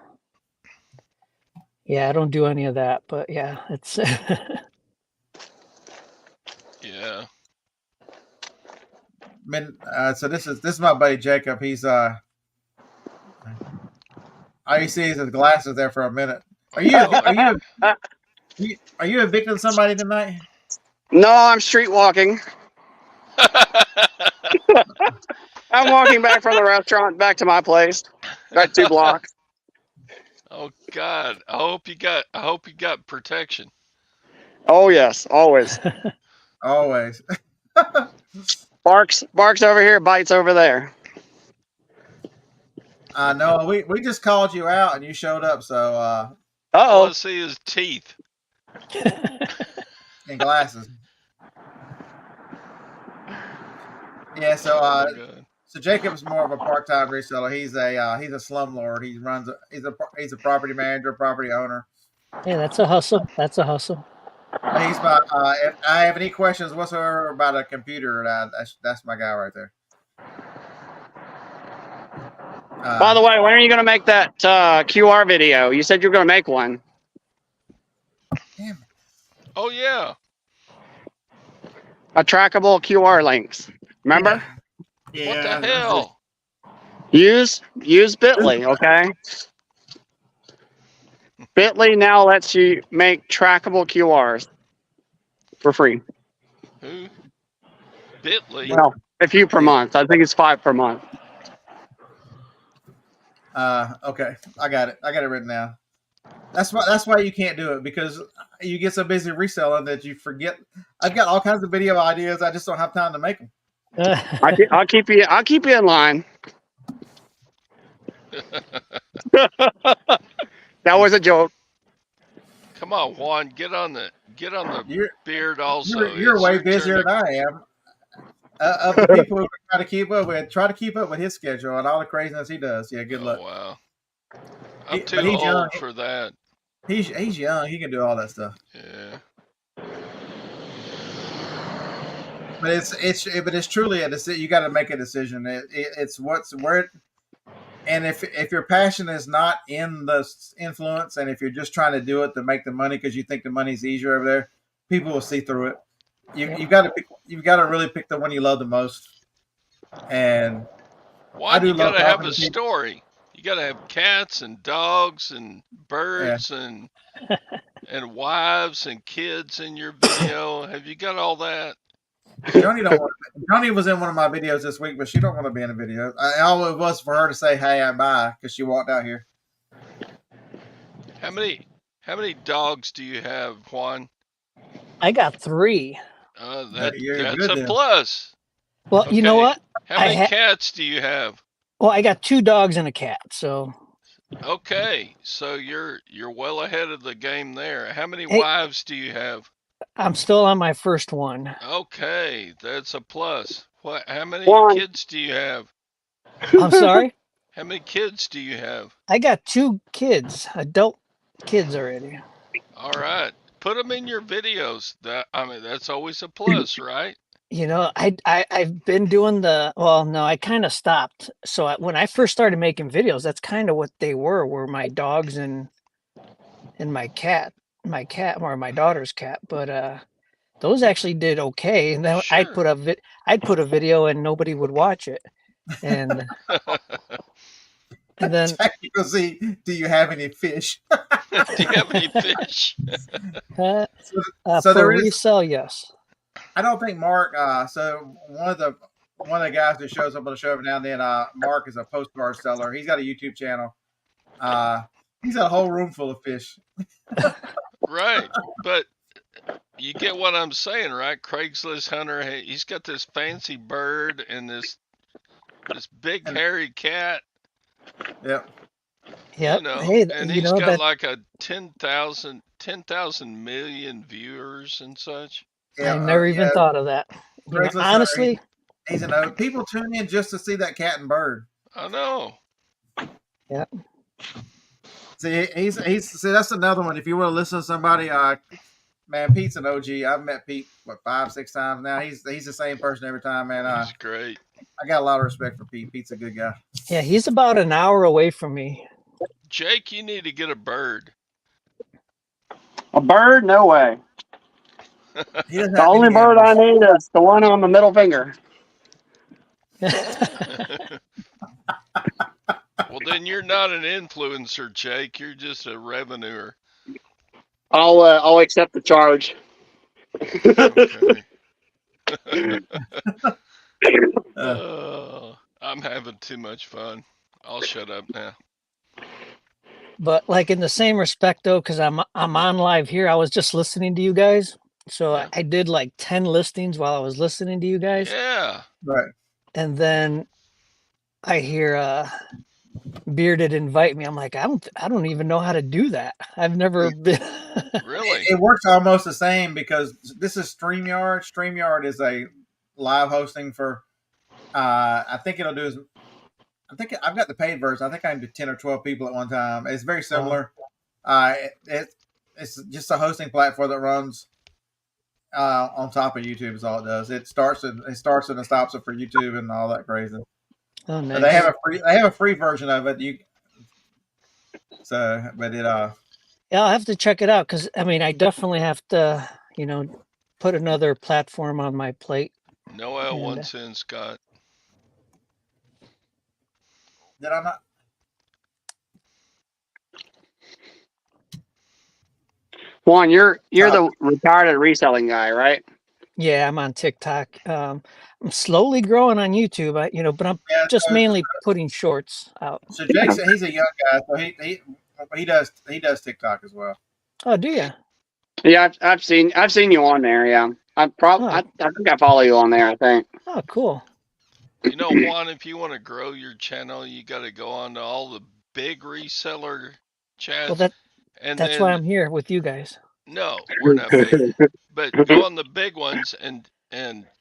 Yeah, I don't do any of that, but yeah, it's yeah. So this is my buddy Jacob. He's all you see is his glasses there for a minute. Are you evicting somebody tonight? No, I'm street walking. I'm walking back from the restaurant back to my place. Got 2 blocks. Oh God! I hope you got protection. Oh yes, always. Always. Barks over here, bites over there. No, we just called you out and you showed up. So all I see is teeth and glasses. Yeah. So Jacob's more of a part-time reseller. He's a slumlord. He's a property manager, property owner. Hey, that's a hustle. He's my. If I have any questions whatsoever about a computer, that's my guy right there. By the way, when are you going to make that QR video? You said you were going to make one. Damn it. Oh yeah. A trackable QR links. Remember? Yeah. What the hell? Use Bitly, okay? Bitly now lets you make trackable QRs for free. Who? Bitly. Well, a few per month. I think it's 5 per month. Okay, I got it. I got it written down. That's why you can't do it, because you get so busy reselling that you forget. I've got all kinds of video ideas. I just don't have time to make them. I'll keep you in line. That was a joke. Come on, Juan, get on the You're beard also. you're It's way your turn busier to. than I am. Of the people who try to keep up with his schedule and all the craziness he does. Yeah, good luck. Oh wow, I'm But too he's young. old for that. He's young. He can do all that stuff. Yeah. But it's truly a decision. You got to make a decision. It's what's where. And if your passion is not in the influence, and if you're just trying to do it to make the money because you think the money's easier over there, people will see through it. You've got to really pick the one you love the most. And Why you gotta have a story? You gotta have cats and dogs and birds and wives and kids in your video. Have you got all that? Joni was in one of my videos this week, but she don't want to be in a video. All it was for her to say, "Hey, I'm bye," because she walked out here. How many dogs do you have, Juan? I got 3. That's a plus. Well, okay. You know what? How many cats do you have? Well, I got 2 dogs and a cat. So. Okay, so you're well ahead of the game there. How many wives do you have? I'm still on my first one. Okay, that's a plus. How many kids do you have? I'm sorry? How many kids do you have? I got 2 kids, adult kids already. All right. Put them in your videos. That's always a plus, right? You know, I've been doing I kind of stopped. So when I first started making videos, that's kind of what they were my dogs and my cat or my daughter's cat. But those actually did okay. And then I'd put a video and nobody would watch it. And and then technical see, do you have any fish? Do you have any fish? So there is resell, yes. I don't think Mark. So one of the guys who shows up on the show every now and then, Mark is a postcard seller. He's got a YouTube channel. He's got a whole room full of fish. Right, but you get what I'm saying, right? Craigslist hunter. He's got this fancy bird and this big hairy cat. Yep. Yeah. You know, and he's got like a 10,000 million viewers and such. Yeah, I never even thought of that. You know, honestly, he's people tune in just to see that cat and bird. I know. Yeah. See, that's another one. If you want to listen to somebody, man, Pete's an OG. I've met Pete 5-6 times now. He's the same person every time, man. He's great. I got a lot of respect for Pete. Pete's a good guy. Yeah, he's about an hour away from me. Jake, you need to get a bird. A bird? No way. The only bird I need is the one on the middle finger. Well, then you're not an influencer, Jake. You're just a revenuer. I'll accept the charge. Okay. I'm having too much fun. I'll shut up now. But like in the same respect though, because I'm on live here, I was just listening to you guys. So I did like 10 listings while I was listening to you guys. Yeah. Right. And then I hear Bearded invite me. I'm like, I don't even know how to do that. I've never been. Really? It works almost the same because this is StreamYard. StreamYard is a live hosting for I think it'll do is I think I've got the paid version. I think I can do 10 or 12 people at one time. It's very similar. It's just a hosting platform that runs on top of YouTube is all it does. It starts and stops it for YouTube and all that crazy. Oh, nice. But they have a free version of it. Yeah, I'll have to check it out because I definitely have to, put another platform on my plate. No L1 cent, Scott. Did I not? Juan, you're the retired reselling guy, right? Yeah, I'm on TikTok. I'm slowly growing on YouTube, but I'm just mainly putting shorts out. So Jake said he's a young guy, so he He does TikTok as well. Oh, do you? Yeah, I've seen you on there. Yeah, I think I follow you on there. I think. Oh, cool. You know, Juan, if you want to grow your channel, you got to go on to all the big reseller chats, Well, and that's why then I'm here with you guys. no, we're not big, but go on the big ones and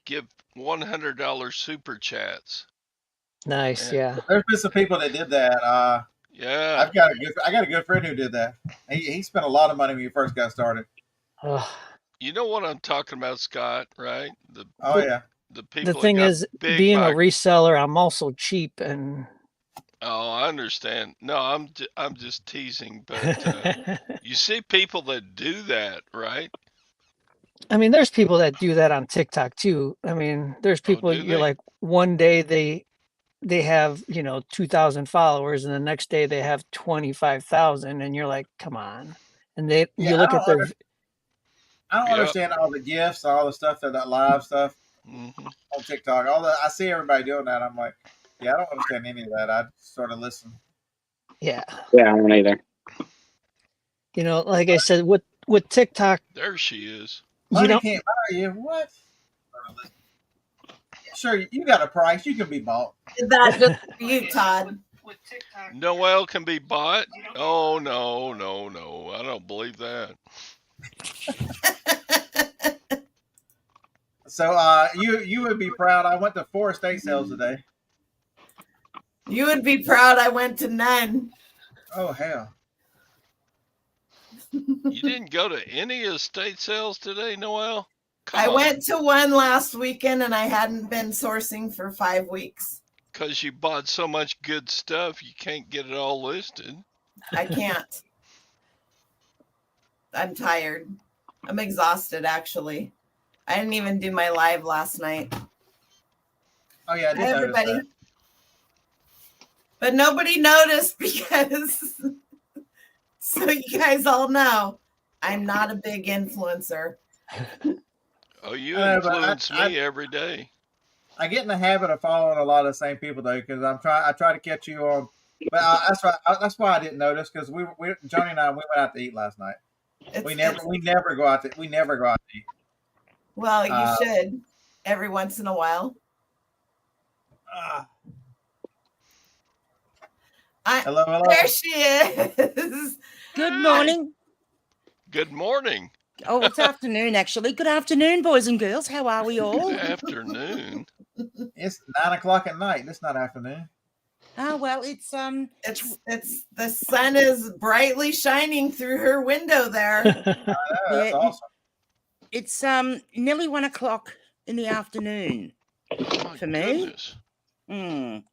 give $100 super chats. Nice, And, yeah. There's been some people that did that. yeah. I got a good friend who did that. He spent a lot of money when he first got started. You know what I'm talking about, Scott, right? Yeah. The people The thing that got is, big being a reseller, I'm also cheap, and Oh, I understand. No, I'm just teasing, but you see people that do that, right? I mean, there's people that do that on TikTok too. I mean, there's Oh, people do you're they? like one day they have 2,000 followers, and the next day they have 25,000, and you're like, come on. And you look at their I don't understand all the gifts, all the stuff that live stuff on TikTok. I see everybody doing that. I'm like, yeah, I don't understand any of that. I sort of listen. Yeah, I don't either. Like I said, with TikTok, there she is. Money can't buy you what? Sure, you got a price. You can be bought. That just for you, Todd. Noelle can be bought? Oh, no. I don't believe that. So you would be proud. I went to 4 estate sales today. You would be proud I went to none. Oh, hell. You didn't go to any estate sales today, Noelle? I went to one last weekend, and I hadn't been sourcing for 5 weeks. Because you bought so much good stuff, you can't get it all listed. I can't. I'm tired. I'm exhausted, actually. I didn't even do my live last night. Oh, yeah, I did everybody. notice that. But nobody noticed because, so you guys all know, I'm not a big influencer. Oh, you influence me every day. I get in the habit of following a lot of the same people though, because I try to catch you on. But that's why I didn't notice, because Johnny and I went out to eat last night. We never go out to eat. Well, you should every once in a while. Hello. There she is. Good morning. Good morning. Oh, it's afternoon, actually. Good afternoon, boys and girls. How are we all? Good afternoon. It's 9:00 at night. It's not afternoon. Oh, well, it's It's the sun is brightly shining through her window there. That's awesome. It's nearly 1 o'clock in the afternoon for me. And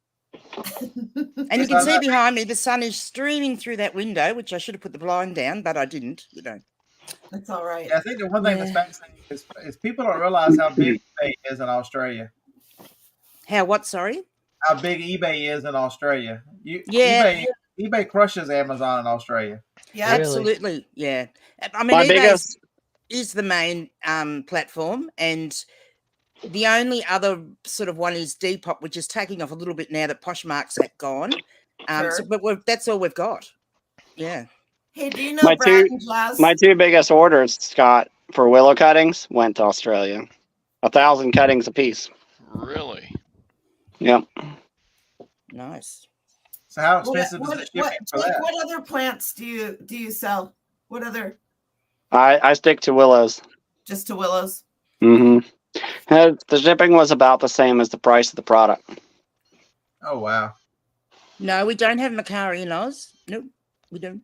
you can see behind me the sun is streaming through that window, which I should have put the blind down, but I didn't. That's all right. Yeah, I think the one thing that's fascinating is people don't realize how big eBay is in Australia. How what? Sorry. How big eBay is in Australia. eBay crushes Amazon in Australia. Yeah, absolutely. Yeah, I mean, eBay is the main platform, and the only other sort of one is Depop, which is taking off a little bit now that Poshmark's gone. But that's all we've got. Yeah. Hey, do you know Brad and Jazz? My 2 biggest orders, Scott, for willow cuttings went to Australia. 1,000 cuttings a piece. Really? Yep. Nice. So how expensive is the shipping for that? What other plants do you sell? What other? I stick to willows. Just to willows. Mm-hmm. The shipping was about the same as the price of the product. Oh wow. No, we don't have Macari in Oz. Nope, we don't.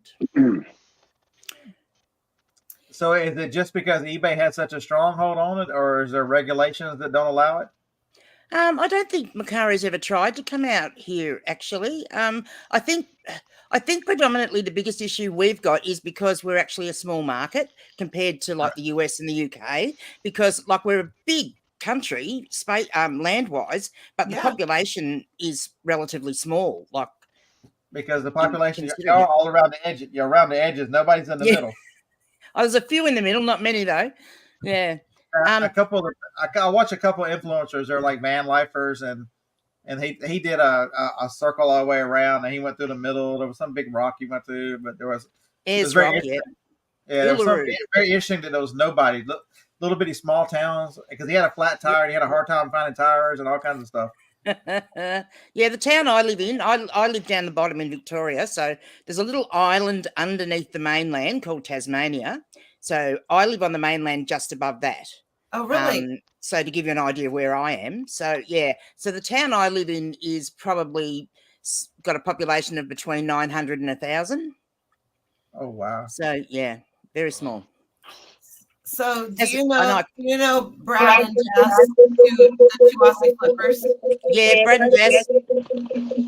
So is it just because eBay has such a stronghold on it, or is there regulations that don't allow it? I don't think Macari's ever tried to come out here, actually. I think predominantly the biggest issue we've got is because we're actually a small market compared to like the US and the UK, because like we're a big country, land-wise, but the population is relatively small. Like because the population you're all around the edges. You're around the edges. Nobody's in the middle. Oh, there's a few in the middle, not many though. Yeah. I watch a couple of influencers. They're like van lifers, and and he did a circle all the way around, and he went through the middle. There was some big rock he went through, but it was Ayers very Rock, interesting. Yeah, there was Uluru. something very interesting that there was nobody. Little bitty small towns, because he had a flat tire and he had a hard time finding tires and all kinds of stuff. Yeah, the town I live in, I live down the bottom in Victoria, so there's a little island underneath the mainland called Tasmania. So I live on the mainland just above that. Oh, really? So to give you an idea where I am. So yeah, so the town I live in is probably got a population of between 900 and 1,000. Oh, wow. So yeah, very small. So do As- you I know- you know Brad and Jess, the two Aussie flippers? Yeah, Brad and Jess,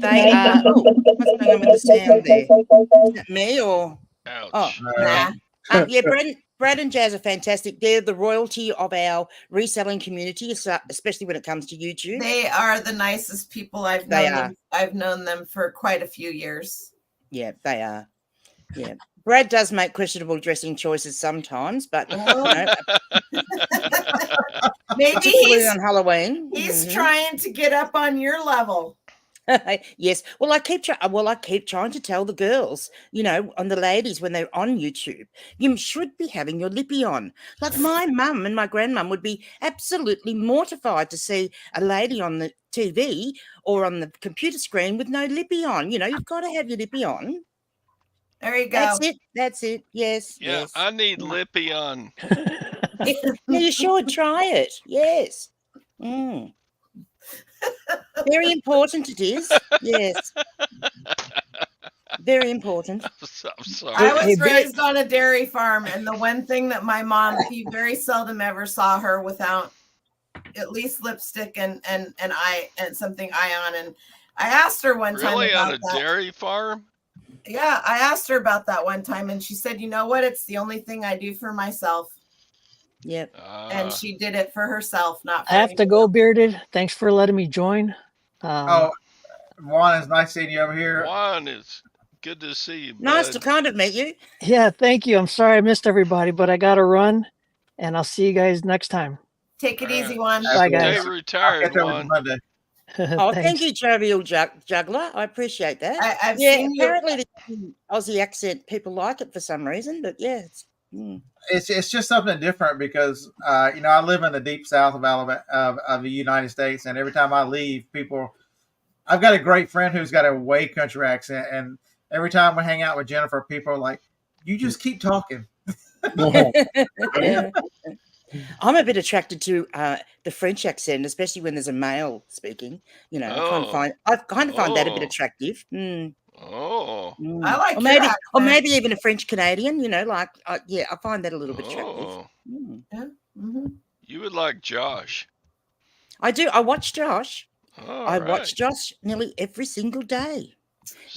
they are. Oh, what's going on with the sound there? Is that me or? Ouch. Oh, Nah. okay. Yeah, Brad and Jazz are fantastic. They're the royalty of our reselling community, especially when it comes to YouTube. They are the nicest people I've known. They are. I've known them for quite a few years. Yeah, they are. Yeah. Brad does make questionable dressing choices sometimes, but Maybe particularly on Halloween. he's Mhm. trying to get up on your level. Yes. Well, I keep trying to tell the girls, on the ladies when they're on YouTube, you should be having your lippy on. Like my mum and my grandmum would be absolutely mortified to see a lady on the TV or on the computer screen with no lippy on. You've got to have your lippy on. There you go. That's it. Yes. Yeah, Yes. I need lippy on. Yeah, you should try it. Yes. Very important it is. Yes. Very important. I'm sorry. I was Hey, raised on a dairy farm, and the one thing that my mom, he very seldom ever saw her without at least lipstick and something eye on. And I asked her one time Really, about on a that. dairy farm? Yeah, I asked her about that one time, and she said, "You know what? It's the only thing I do for myself." Yep. And she did it for herself, not for I have to anyone go, else. Bearded. Thanks for letting me join. Oh, Juan, it's nice seeing you over here. Juan, it's good to see you, Nice bud. to kind of meet you. Yeah, thank you. I'm sorry I missed everybody, but I got to run, and I'll see you guys next time. Take it All easy, right. one. Bye, guys. Stay retired, Catch up with Juan. Monday. Oh, Thanks. thank you, Jovial Juggler. I appreciate that. I've Yeah, seen you. apparently the Aussie accent, people like it for some reason, but yeah, It's just something different because I live in the deep south of Alabama of the United States, and every time I leave, I've got a great friend who's got a way country accent, and every time we hang out with Jennifer, people are like, "You just keep talking." I'm a bit attracted to the French accent, especially when there's a male speaking. I kind of find that a bit attractive. Oh. I like or your maybe, accent. or maybe even a French Canadian. I find that a little bit attractive. Oh. Mm-hmm. You would like Josh. I do. I watch Josh. All I right. watch Josh nearly every single day.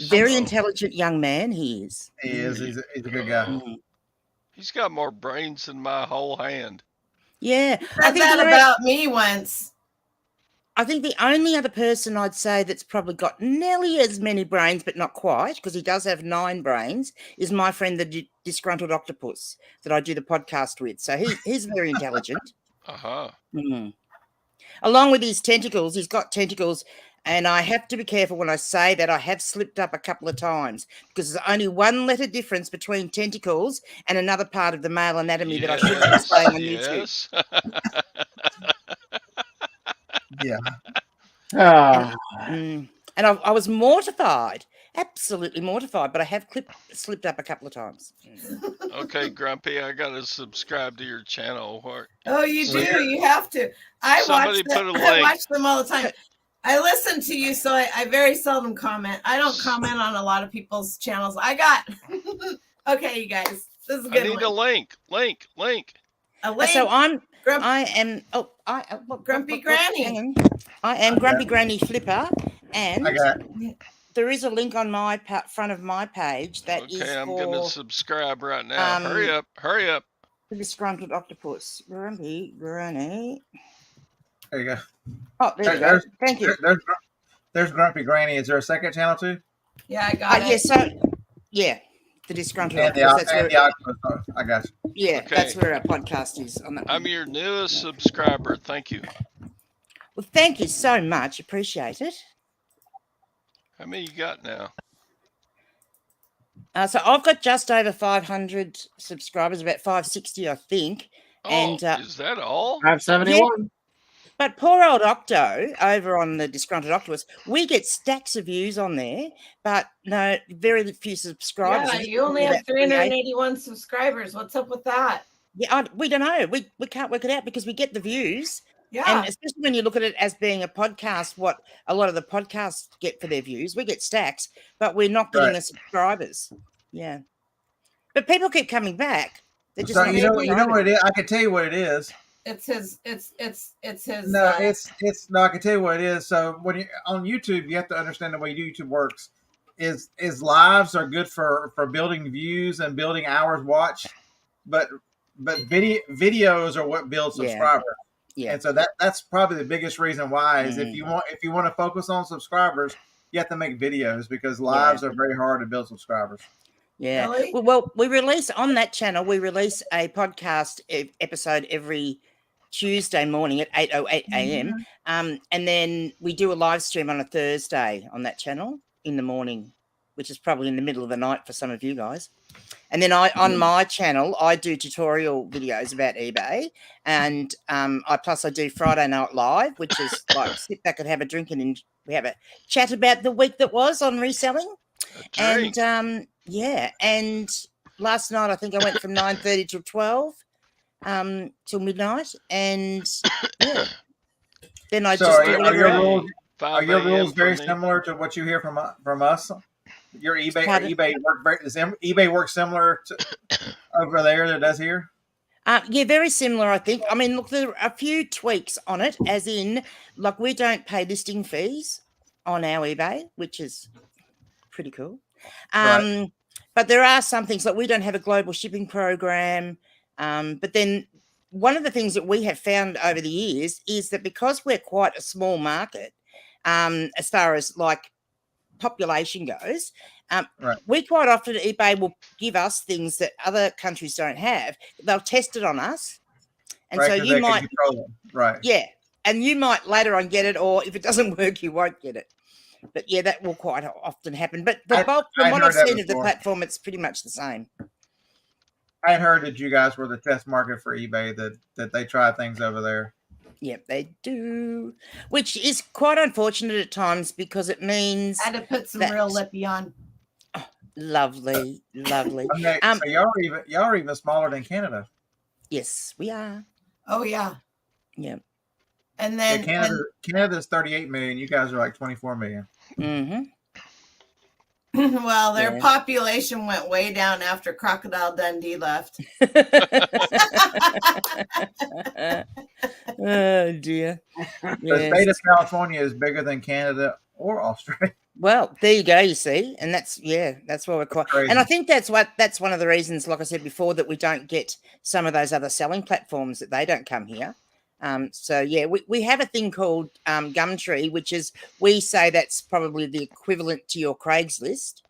Very So, intelligent young man he is. He is. He's a good guy. Mm. He's got more brains than my whole hand. Yeah, Said that about me once. I think the only other person I'd say that's probably got nearly as many brains, but not quite, because he does have 9 brains, is my friend, the disgruntled octopus, that I do the podcast with. So he's very intelligent. Uh-huh. Mm. Along with his tentacles, he's got tentacles, and I have to be careful when I say that. I have slipped up a couple of times because there's only one letter difference between tentacles and another part of the male anatomy that I shouldn't be saying on YouTube. Yes. Yeah. And I was mortified, absolutely mortified, but I have slipped up a couple of times. Okay, Grumpy, I got to subscribe to your channel. Oh, you do. You have to. I Somebody watch them. put a I link. watch them all the time. I listen to you, so I very seldom comment. I don't comment on a lot of people's channels. I got. Okay, you guys. This is a I good need a one. link. A link. So Grumpy Granny. hang on. I am Grumpy Granny Flipper, and I got. there is a link on my front of my page that is Okay, I'm for going to subscribe right now. Hurry up. the disgruntled octopus. Grumpy Granny. There you go. Oh, there you go. Thank you. There's Grumpy Granny. Is there a second channel too? Yeah, I got it. The disgruntled And the octopus. That's where, octopus. I got you. yeah, Okay. that's where our podcast is on that. I'm your newest subscriber. Thank you. Well, thank you so much. Appreciate it. How many you got now? So I've got just over 500 subscribers, about 560, I think. Oh, And is that all? I have 71. but poor old Octo over on the Disgruntled Octopus, we get stacks of views on there, but no, very few subscribers. Yeah, you only have 381 subscribers. What's up with that? Yeah, we don't know. We can't work it out because we get the views. Yeah. And especially when you look at it as being a podcast, what a lot of the podcasts get for their views, we get stacks, but we're not getting the subscribers. Yeah. But people keep coming back. They're just So not you know subscribing. what it is. I can tell you what it is. It's his. No, it's no. I can tell you what it is. So when you on YouTube, you have to understand the way YouTube works. Is lives are good for building views and building hours watched, but videos are what build subscribers. Yeah. And so that's probably the biggest reason why is if you want to focus on subscribers, you have to make videos because lives are very hard to build subscribers. Yeah. Really? Well, we release on that channel, we release a podcast episode every Tuesday morning at 8:08 a.m. And then we do a live stream on a Thursday on that channel in the morning, which is probably in the middle of the night for some of you guys. And then on my channel, I do tutorial videos about eBay, and I do Friday Night Live, which is like sit back and have a drink and we have a chat about the week that was on reselling. And and last night I think I went from 9:30 till 12 till midnight, and then I just do whatever. Are your rules very similar to what you hear from us? Your eBay work similar to over there that it does here? Yeah, very similar, I think. I mean, look, there are a few tweaks on it, as in, like, we don't pay listing fees on our eBay, which is pretty cool. But there are some things, like we don't have a global shipping program. But then one of the things that we have found over the years is that because we're quite a small market, as far as like population goes, we quite often eBay will give us things that other countries don't have. They'll test it on us, and so you might and you might later on get it, or if it doesn't work, you won't get it. But yeah, that will quite often happen. But the bulk, from what I've seen of the platform, it's pretty much the same. I had heard that you guys were the test market for eBay, that they try things over there. Yep, they do, which is quite unfortunate at times because it means I had to put some real lippy on. Oh, lovely. Okay, so y'all are even smaller than Canada. Yes, we are. Oh yeah. Yeah. And then Canada's 38 million. You guys are like 24 million. Mm-hmm. Well, their population went way down after Crocodile Dundee left. Oh dear. The state of California is bigger than Canada or Australia. Well, there you go. You see, and that's why we're quite. And I think that's one of the reasons, like I said before, that we don't get some of those other selling platforms, that they don't come here. So yeah, we have a thing called Gumtree, which is, we say that's probably the equivalent to your Craigslist,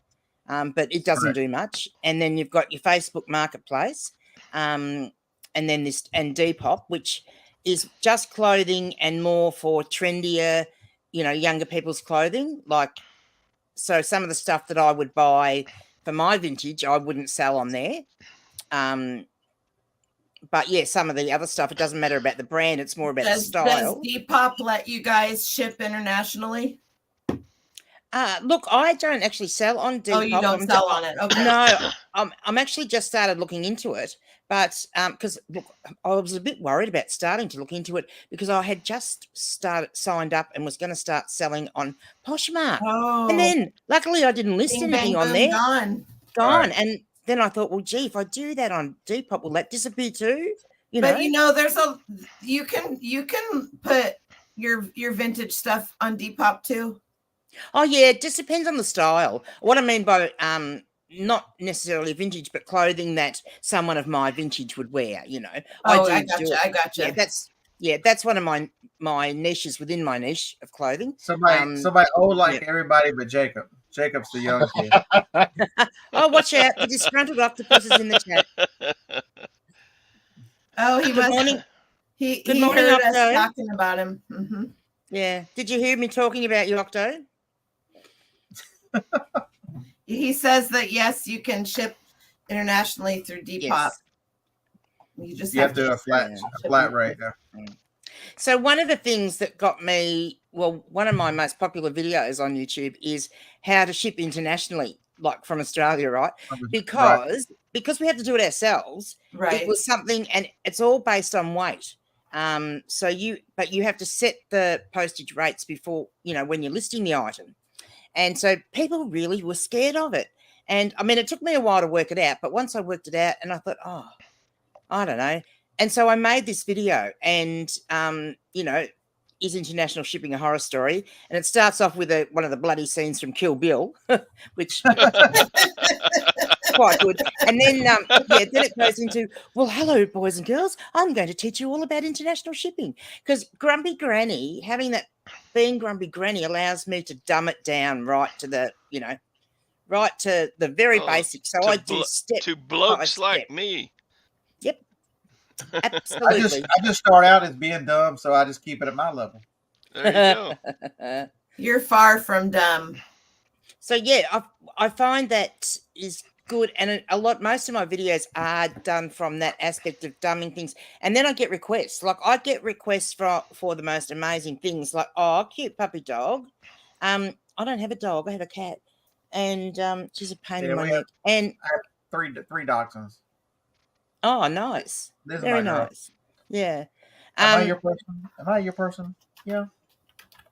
but it doesn't do much. And then you've got your Facebook Marketplace, and then and Depop, which is just clothing and more for trendier, younger people's clothing. Like, so some of the stuff that I would buy for my vintage, I wouldn't sell on there. But yeah, some of the other stuff, it doesn't matter about the brand. It's more about the style. Does Depop let you guys ship internationally? Look, I don't actually sell on Depop. Oh, you don't sell on it? Okay. No, I'm actually just started looking into it. But because look, I was a bit worried about starting to look into it because I had just signed up and was going to start selling on Poshmark. Oh. And then luckily I didn't list anything on there. Gone. Right. And then I thought, well, gee, if I do that on Depop, will that disappear too? But there's you can put your vintage stuff on Depop too. Oh yeah, it just depends on the style. What I mean by not necessarily vintage, but clothing that someone of my vintage would wear. I gotcha. Yeah, that's one of my niches within my niche of clothing. Somebody old like everybody but Jacob. Jacob's the young kid. Oh, watch out. The Disgruntled Octopus is in the chat. Oh, Good morning. He morning, heard Octo. us talking about him. Mm-hmm. Yeah. Did you hear me talking about you, Octo? He says that yes, you can ship internationally through Depop. Yes. You just You have to do a flat rate. So one of the things that got me, well, one of my most popular videos on YouTube is how to ship internationally, like from Australia, right? Because we had to do it ourselves. Right. It was something, and it's all based on weight. But you have to set the postage rates before, when you're listing the item. And so people really were scared of it. And I mean, it took me a while to work it out, but once I worked it out and I thought, oh, I don't know. And so I made this video and, is international shipping a horror story? And it starts off with one of the bloody scenes from Kill Bill, which quite good. And then, then it goes into, well, hello, boys and girls. I'm going to teach you all about international shipping because Grumpy Granny, being Grumpy Granny allows me to dumb it down right to the, right to the very basics. So I do step to blokes step. like me. Yep. Absolutely. I just start out as being dumb, so I just keep it at my level. There you go. You're far from dumb. So yeah, I find that is good, and most of my videos are done from that aspect of dumbing things. And then I get requests. Like I get requests for the most amazing things, like, oh, cute puppy dog. I don't have a dog, I have a cat, and she's a pain in my neck. And I have three dachshunds. Oh, nice. Very nice. Yeah. Am I your person? Yeah.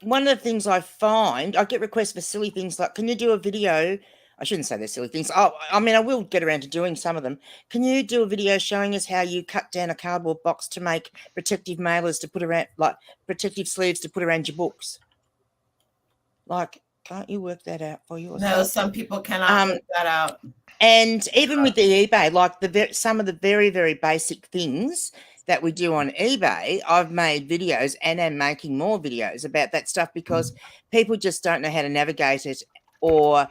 One of the things I find, I get requests for silly things like, can you do a video? I shouldn't say they're silly things. Oh, I mean, I will get around to doing some of them. Can you do a video showing us how you cut down a cardboard box to make protective mailers to put around, like protective sleeves to put around your books? Like, can't you work that out for you? No, some people cannot work that out. And even with the eBay, like some of the very, very basic things that we do on eBay, I've made videos and am making more videos about that stuff because people just don't know how to navigate it or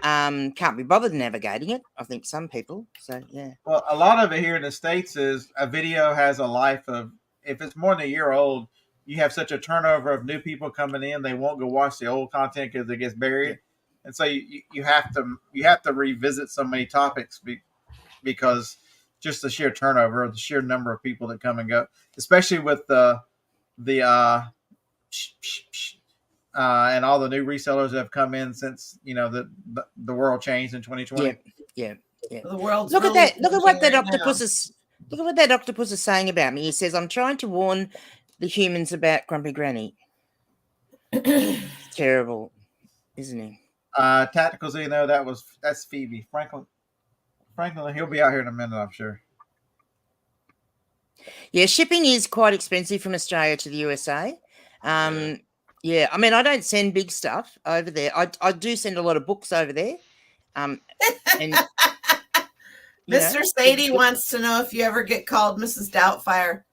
can't be bothered navigating it. I think some people. So, yeah. Well, a lot of it here in the States is a video has a life of, if it's more than a year old, you have such a turnover of new people coming in, they won't go watch the old content because it gets buried. Yeah. And so you have to revisit so many topics because just the sheer turnover, the sheer number of people that come and go, especially with the and all the new resellers that have come in since the world changed in 2020. Yeah. The world's look really at that. Look at what that right octopus now. is. Look at what that octopus is saying about me. He says, "I'm trying to warn the humans about Grumpy Granny." Terrible, isn't he? Tactical Zeno, that's Phoebe. Franklin, he'll be out here in a minute, I'm sure. Yeah, shipping is quite expensive from Australia to the USA. Yeah, I mean, I don't send big stuff over there. I do send a lot of books over there. And Mr. Sadie wants to know if you ever get called Mrs. Doubtfire.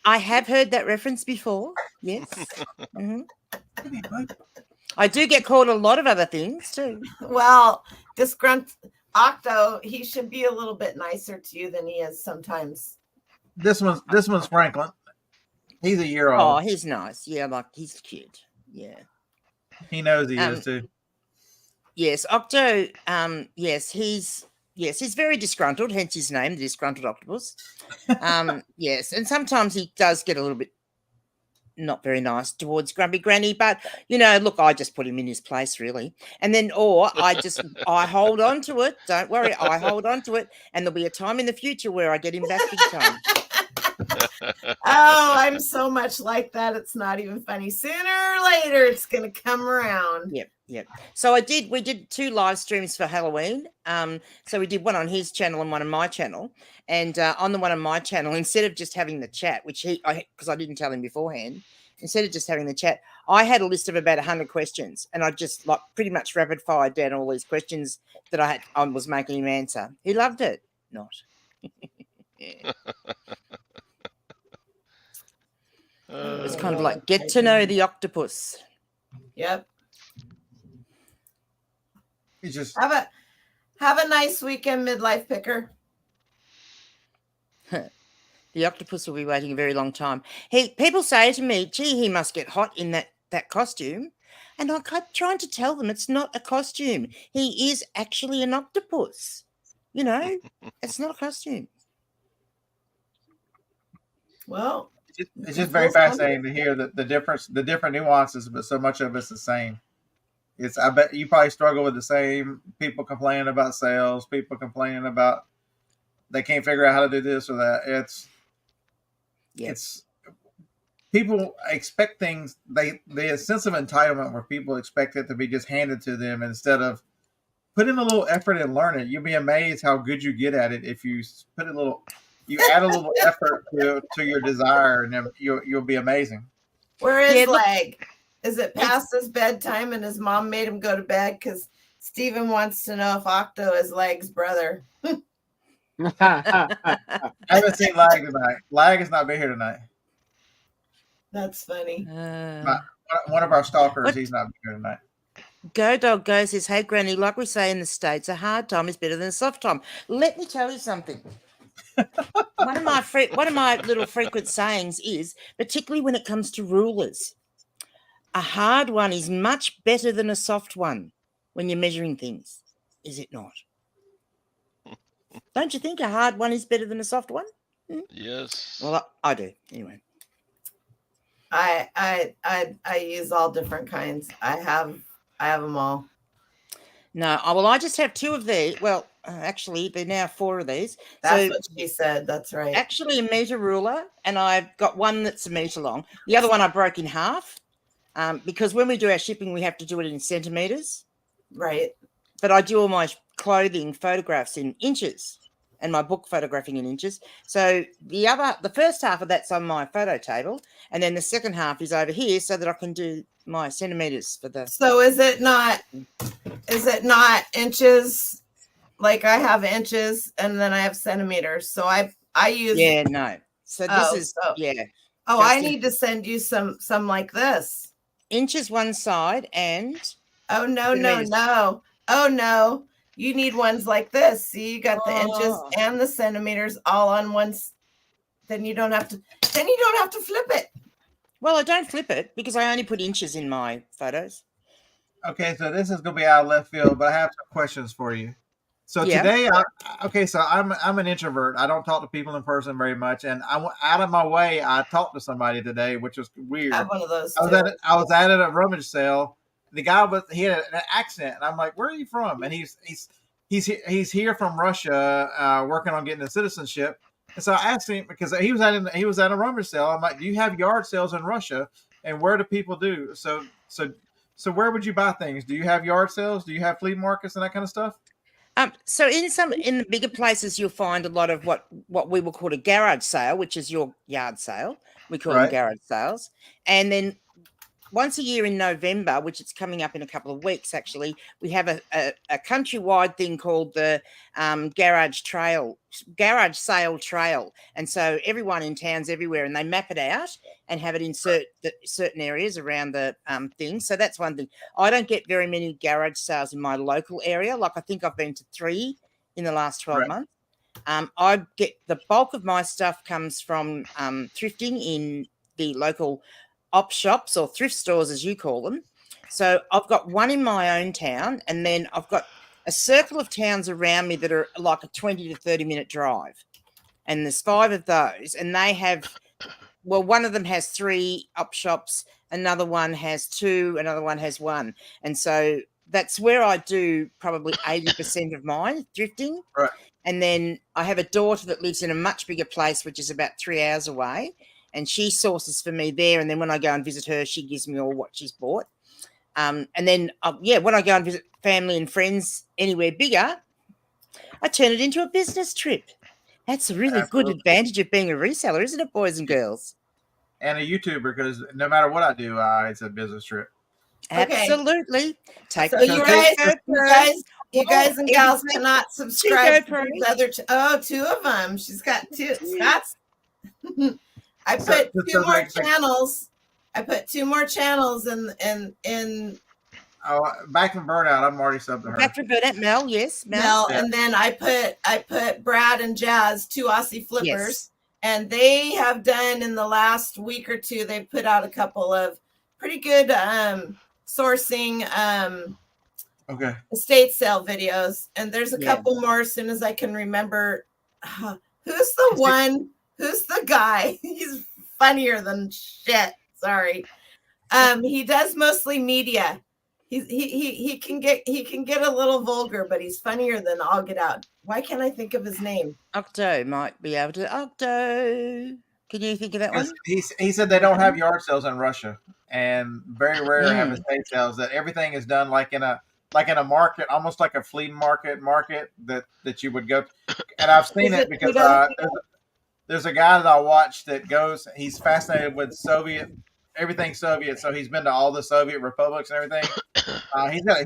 I have heard that reference before. Yes. Mm-hmm. I do get called a lot of other things too. Well, this Octo, he should be a little bit nicer to you than he is sometimes. This one's Franklin. He's a year old. Oh, he's nice. Yeah, like he's cute. Yeah. He knows he is too. Yes, Octo. He's very disgruntled, hence his name, the Disgruntled Octopus. Yes, and sometimes he does get a little bit not very nice towards Grumpy Granny, but look, I just put him in his place, really. And then, I hold on to it. Don't worry, I hold on to it, and there'll be a time in the future where I get him back big time. Oh, I'm so much like that. It's not even funny. Sooner or later, it's going to come around. Yep. So we did 2 live streams for Halloween. So we did one on his channel and one on my channel. And on the one on my channel, instead of just having the chat, because I didn't tell him beforehand, instead of just having the chat, I had a list of about 100 questions, and I just pretty much rapid fired down all these questions that I was making him answer. He loved it. Not. It's kind of like get to know the octopus. Yep. You just have a nice weekend, midlife picker. The octopus will be waiting a very long time. People say to me, "Gee, he must get hot in that that costume. And I kept trying to tell them it's not a costume. He is actually an octopus. You know, it's not a costume. Well, It's just very fascinating to hear the different nuances, but so much of it's the same. I bet you probably struggle with the same people complaining about sales, people complaining about they can't figure out how to do this or that. It's people expect things. The sense of entitlement where people expect it to be just handed to them instead of put in a little effort and learn it. You'll be amazed how good you get at it if you put a little. You add a little effort to your desire, and then you'll be amazing. Where is Leg? Is it past his bedtime and his mom made him go to bed? Because Stephen wants to know if Octo is Leg's brother. I haven't seen Lag tonight. Lag has not been here tonight. That's funny. One of our stalkers, he's not here tonight. Go Dog Go says, hey, Granny, like we say in the States, a hard time is better than a soft time. Let me tell you something. One of my little frequent sayings is, particularly when it comes to rulers, a hard one is much better than a soft one when you're measuring things. Is it not? Don't you think a hard one is better than a soft one? Yes. Well, I do. Anyway. I use all different kinds. I have them all. No, well, I just have 2 of these. Well, actually, there are now 4 of these. That's what she said. That's right. Actually, a meter ruler, and I've got one that's a meter long. The other one I broke in half because when we do our shipping, we have to do it in centimeters. Right. But I do all my clothing photographs in inches and my book photographing in inches. So the first half of that's on my photo table, and then the second half is over here so that I can do my centimeters for the. So is it not inches? Like I have inches and then I have centimeters. So I use. Yeah, no. So this is yeah. Oh, I need to send you some like this. Inches one side and. Oh no. Oh no. You need ones like this. See, you got the inches and the centimeters all on one. Then you don't have to flip it. Well, I don't flip it because I only put inches in my photos. Okay, so this is going to be out of left field, but I have some questions for you. So today, so I'm an introvert. I don't talk to people in person very much, and I went out of my way. I talked to somebody today, which was weird. I have one of those. I was at a rummage sale. The guy he had an accent, and I'm like, "Where are you from?" And he's here from Russia, working on getting the citizenship. And so I asked him because he was at a rummage sale. I'm like, "Do you have yard sales in Russia? And where do people do so where would you buy things? Do you have yard sales? Do you have flea markets and that kind of stuff?" So in the bigger places, you'll find a lot of what we will call a garage sale, which is your yard sale. We call them garage sales, and then once a year in November, which it's coming up in a couple of weeks, actually, we have a countrywide thing called the garage sale trail. And so everyone in towns everywhere, and they map it out and have it in certain areas around the thing. So that's one thing. I don't get very many garage sales in my local area. Like I think I've been to 3 in the last 12 months. I get the bulk of my stuff comes from thrifting in the local op shops or thrift stores, as you call them. So I've got one in my own town, and then I've got a circle of towns around me that are like a 20 to 30 minute drive. And there's 5 of those, and they have, well, one of them has 3 op shops, another one has 2, another one has 1. And so that's where I do probably 80% of mine thrifting. Right. And then I have a daughter that lives in a much bigger place, which is about 3 hours away. And she sources for me there. And then when I go and visit her, she gives me all what she's bought. And then, when I go and visit family and friends anywhere bigger, I turn it into a business trip. That's a really good advantage of being a reseller, isn't it, boys and girls? And a YouTuber, because no matter what I do, it's a business trip. Absolutely. Okay. So you guys and gals cannot subscribe to these other 2 of them. She's got 2. Scott's. I put 2 more channels. I put 2 more channels in. Oh, back from burnout, I'm already subbed to her. Back from burnout, Mel, yes, Mel, yeah. And then I put Brad and Jazz, 2 Aussie flippers, and they have done in the last week or 2. They put out a couple of sourcing Okay. estate sale videos, and there's a Yeah. couple more as soon as I can remember. Who's the one? Who's the guy? He's funnier than shit. Sorry. He does mostly media. He can get a little vulgar, but he's funnier than all get out. Why can't I think of his name? Octo might be able to. Octo, can you think of that one? He said they don't have yard sales in Russia, and very rare have Mm. estate sales. That everything is done like in a market, almost like a flea market that you would go. And I've seen it because there's a guy that I watch that goes. He's fascinated with everything Soviet. So he's been to all the Soviet republics and everything.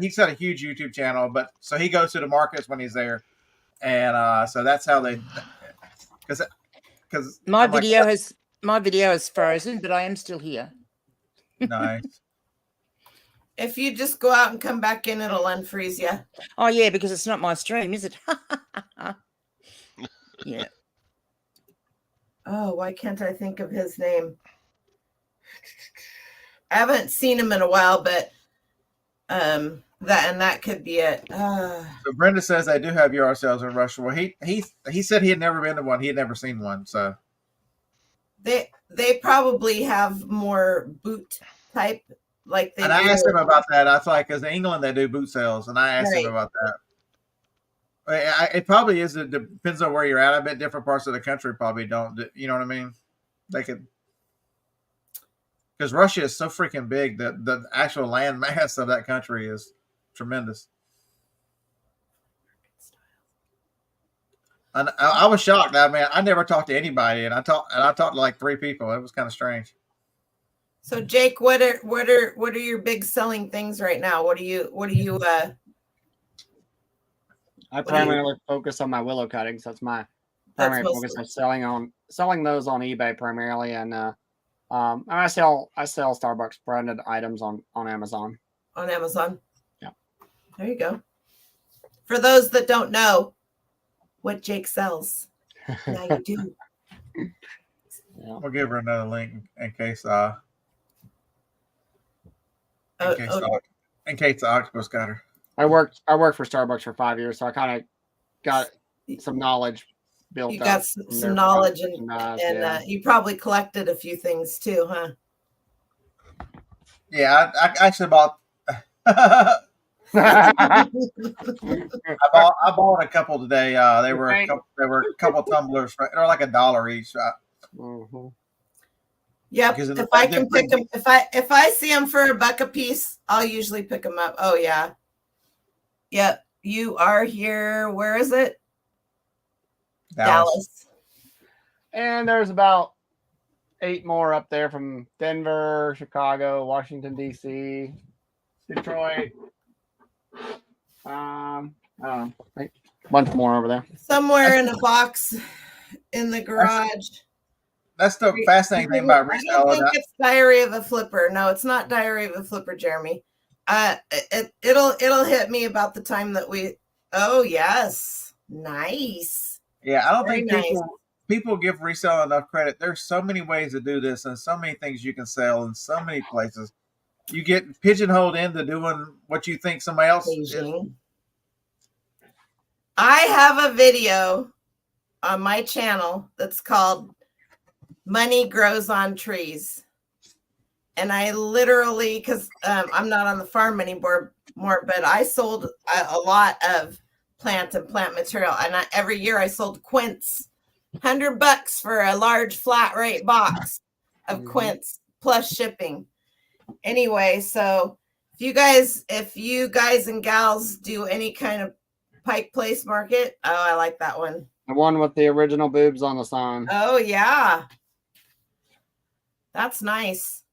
He's got a huge YouTube channel, but so he goes to the markets when he's there, and so that's how they. Because my video is frozen, but I am still here. Nice. If you just go out and come back in, it'll unfreeze you. Oh yeah, because it's not my stream, is it? Yeah. Oh, why can't I think of his name? I haven't seen him in a while, but that could be it. So Brenda says they do have yard sales in Russia. Well, he said he had never been to one. He had never seen one. So they probably have more boot type like they. And I asked him about that. I thought because in England they do boot sales, and I asked him about that. It probably is. It depends on where you're at. I bet different parts of the country probably don't. You know what I mean? They could. Because Russia is so freaking big that the actual land mass of that country is tremendous. And I was shocked. I mean, I never talked to anybody, and I talked to like 3 people. It was kind of strange. So Jake, what are your big selling things right now? What do you I primarily focus on my willow cuttings. That's my primary focus. I'm selling those on eBay primarily, and I sell Starbucks branded items on Amazon. On Amazon. Yeah. There you go. For those that don't know what Jake sells, now you do. Yeah. We'll give her another link in case in case the octopus got her. I worked for Starbucks for 5 years, so I kind of got some knowledge built up. You got some knowledge, and you probably collected a few things too, huh? Yeah, I actually bought. I bought a couple today. They were a couple tumblers. They're like $1 each. Mm-hmm. Yep. If I can pick them, if I see them for $1 a piece, I'll usually pick them up. Oh yeah. Yep. You are here. Where is it? Dallas. And there's about 8 more up there from Denver, Chicago, Washington D.C., Detroit. I don't know, a bunch more over there. Somewhere in a box in the garage. That's the fascinating thing about Reseller. I don't think it's Diary of a Flipper. No, it's not Diary of a Flipper, Jeremy. It'll hit me about the time that we. Oh yes, nice. Yeah, I don't think people give Reseller enough credit. There's so many ways to do this, and so many things you can sell in so many places. You get pigeonholed into doing what you think somebody else is. I have a video on my channel that's called Money Grows on Trees. And I literally, because I'm not on the farm anymore, but I sold a lot of plant material. And every year I sold quince, $100 for a large flat rate box of quince plus shipping. Anyway, so if you guys and gals do any kind of Pike Place Market, oh, I like that one. The one with the original boobs on the sign. Oh yeah, that's nice.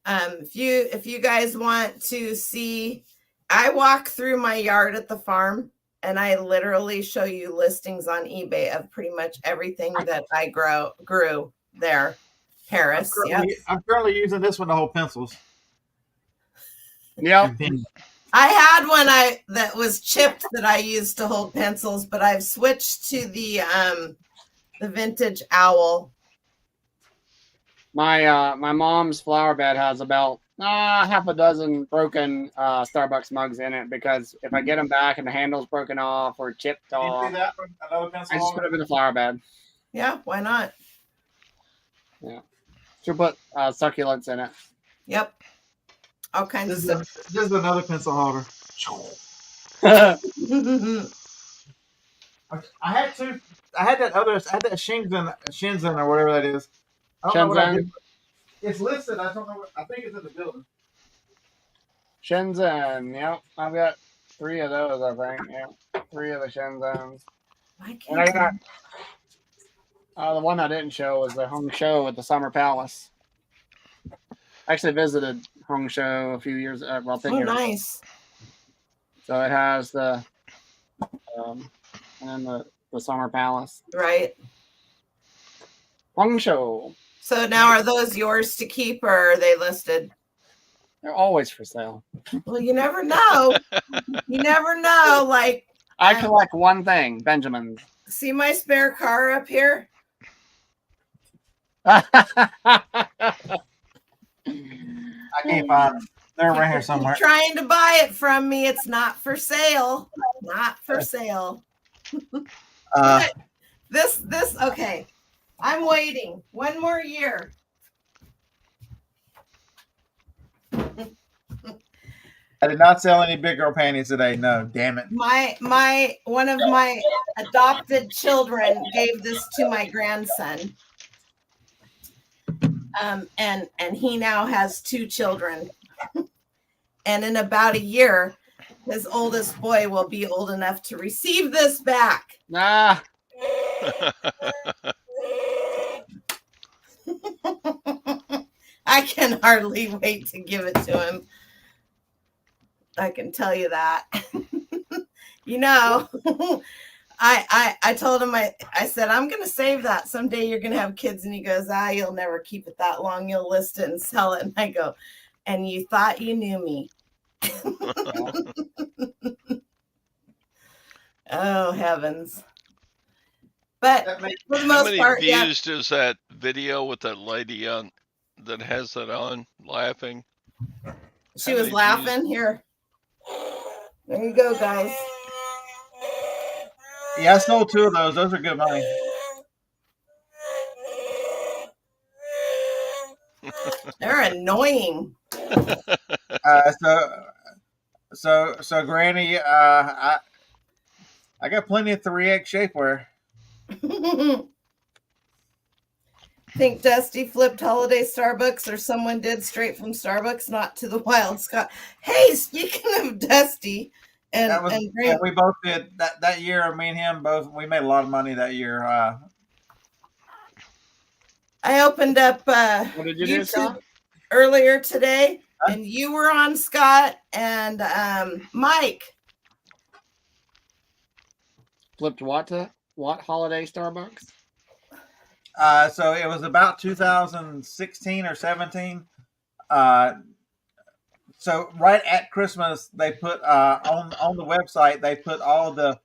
If you guys want to see, I walk through my yard at the farm and I literally show you listings on eBay of pretty much everything that I grew there. Harris. I'm currently using this one to hold pencils. Yep. I had one that was chipped that I used to hold pencils, but I've switched to the vintage owl. My mom's flower bed has about half a dozen broken Starbucks mugs in it because if I get them back and the handle's broken off or chipped You off, see that one? Another pencil I just put holder? them in the flower bed. Yeah, why not? Yeah. Should put succulents in it. Yep. All kinds of stuff. This is another pencil holder. I had two. I had that other. I had that Shenzhen or whatever that is. I don't know what I did. Shenzhen. It's listed. I don't know. I think it's in the building. Shenzhen. Yep. I've got 3 of those, I think. Yeah. 3 of the Shenzhens. And I got the one I didn't show was the Hong Show at the Summer Palace. I actually visited Hong Show a few years ago. Nice. So it has the and the Summer Palace. Right. Hong Show. So now are those yours to keep or are they listed? They're always for sale. Well, you never know. You never know. Like I collect one thing, Benjamin's. See my spare car up here? I can't find them. They're right here somewhere. Trying to buy it from me. It's not for sale. Not for sale. This okay. I'm waiting 1 more year. I did not sell any big girl panties today. No, damn it. One of my adopted children gave this to my grandson. And he now has 2 children. And in about a year, his oldest boy will be old enough to receive this back. Nah. I can hardly wait to give it to him. I can tell you that. You know, I told him, I said, I'm going to save that. Someday you're going to have kids. And he goes, you'll never keep it that long. You'll list it and sell it. And I go, and you thought you knew me. Oh, heavens. But for the most part, how many views does that video with that lady on that has that on laughing? She was laughing. Here. There you go, guys. Yeah, I sold 2 of those. Those are good money. They're annoying. So Granny, I got plenty of 3X shapewear. Think Dusty flipped holiday Starbucks or someone did straight from Starbucks, not to the Wild Scott. Hey, speaking of Dusty and Grant, we both did that year. Me and him both, we made a lot of money that year. I opened up what did you do, Scott? Earlier today, and you were on, Scott, and Mike. Flipped what holiday Starbucks? So it was about 2016 or 17. So right at Christmas, they put on the website, they put all the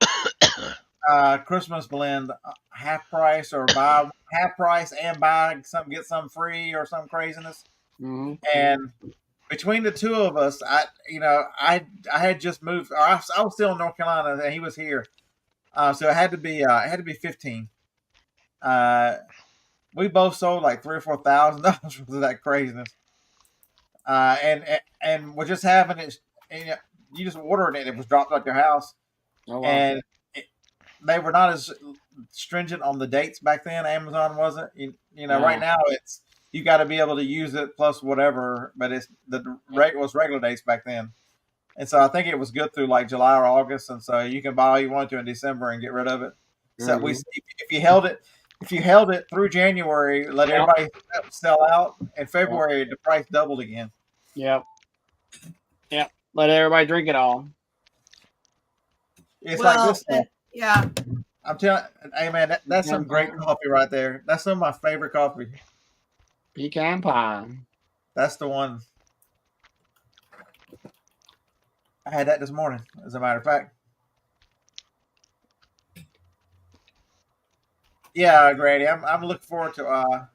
Christmas blend half price or buy half price and buy some, get some free or some craziness. Mm-hmm. And between the 2 of us, I had just moved. I was still in North Carolina and he was here. So it had to be 15. We both sold like $3,000 or $4,000 for that craziness. And we're just having it. And you just ordered it. It was dropped at your house. Oh, wow. And they were not as stringent on the dates back then. Amazon wasn't. Right now it's you got to be able to use it plus whatever. But it's the rate was regular dates back then. And so I think it was good through like July or August, and so you can buy all you want to in December and get rid of it. So if you held it through January, let everybody sell out. In February, the price doubled again. Yep. Let everybody drink it all. It's like this. Yeah. I'm telling. Hey man, that's some great coffee right there. That's some of my favorite coffee. Pecan pie. That's the one. I had that this morning, as a matter of fact. Yeah, Grady, I'm looking forward to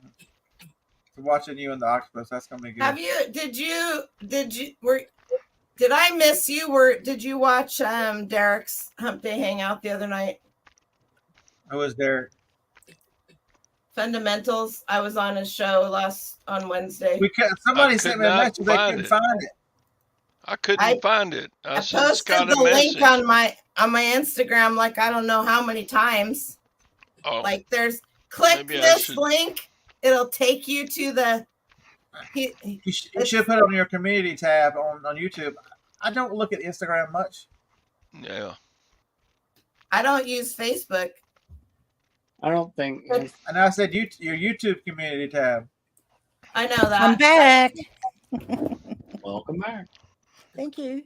watching you and the octopus. That's gonna be good. Did I miss you? Did you watch Derek's Hump Day Hangout the other night? Who was Derek? Fundamentals. I was on his show on Wednesday. Somebody sent me a message. They couldn't find it. I couldn't find it. I posted the link on my Instagram like I don't know how many times. Oh, like there's click this link. It'll take you to the. You should put it on your community tab on YouTube. I don't look at Instagram much. Yeah. I don't use Facebook. I don't think. And I said your YouTube community tab. I know that. I'm back. Welcome back. Thank you.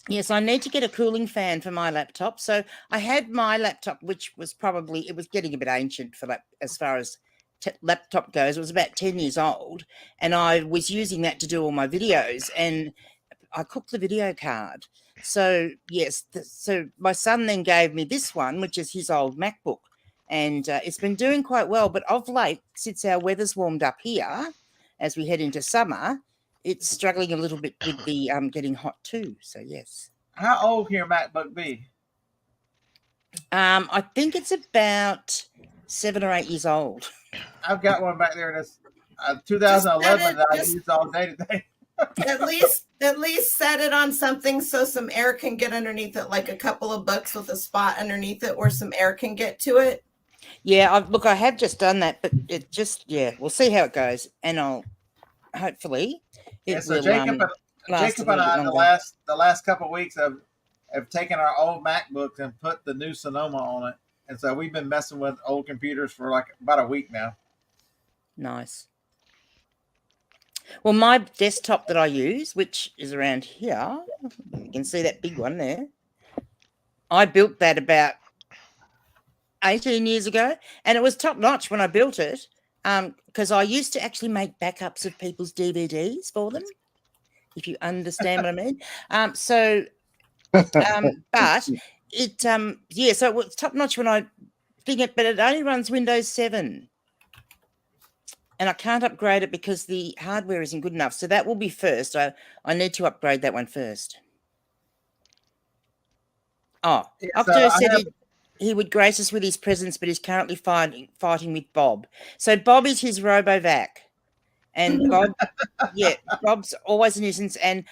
Yes, I need to get a cooling fan for my laptop. So I had my laptop, which was it was getting a bit ancient for as far as laptop goes. It was about 10 years old, and I was using that to do all my videos, and I cooked the video card. So yes, so my son then gave me this one, which is his old MacBook, and it's been doing quite well. But of late, since our weather's warmed up here, as we head into summer, it's struggling a little bit with the getting hot too. So yes. How old can your MacBook be? I think it's about 7 or 8 years old. I've got one back there that's 2011 that I use all day today. At least set it on something so some air can get underneath it, like a couple of books with a spot underneath it where some air can get to it. Yeah, I have just done that, but it just we'll see how it goes, and I'll hopefully it will. Jacob and I the last couple of weeks have taken our old MacBooks and put the new Sonoma on it, and so we've been messing with old computers for like about a week now. Nice. Well, my desktop that I use, which is around here, you can see that big one there. I built that about 18 years ago, and it was top notch when I built it, because I used to actually make backups of people's DVDs for them, if you understand what I mean. But it, so it was top notch when I did it, but it only runs Windows 7. And I can't upgrade it because the hardware isn't good enough. So that will be first. I need to upgrade that one first. Oh, Octo said he would grace us with his presence, but he's currently fighting with Bob. So Bob is his RoboVac. And Bob, Bob's always a nuisance. And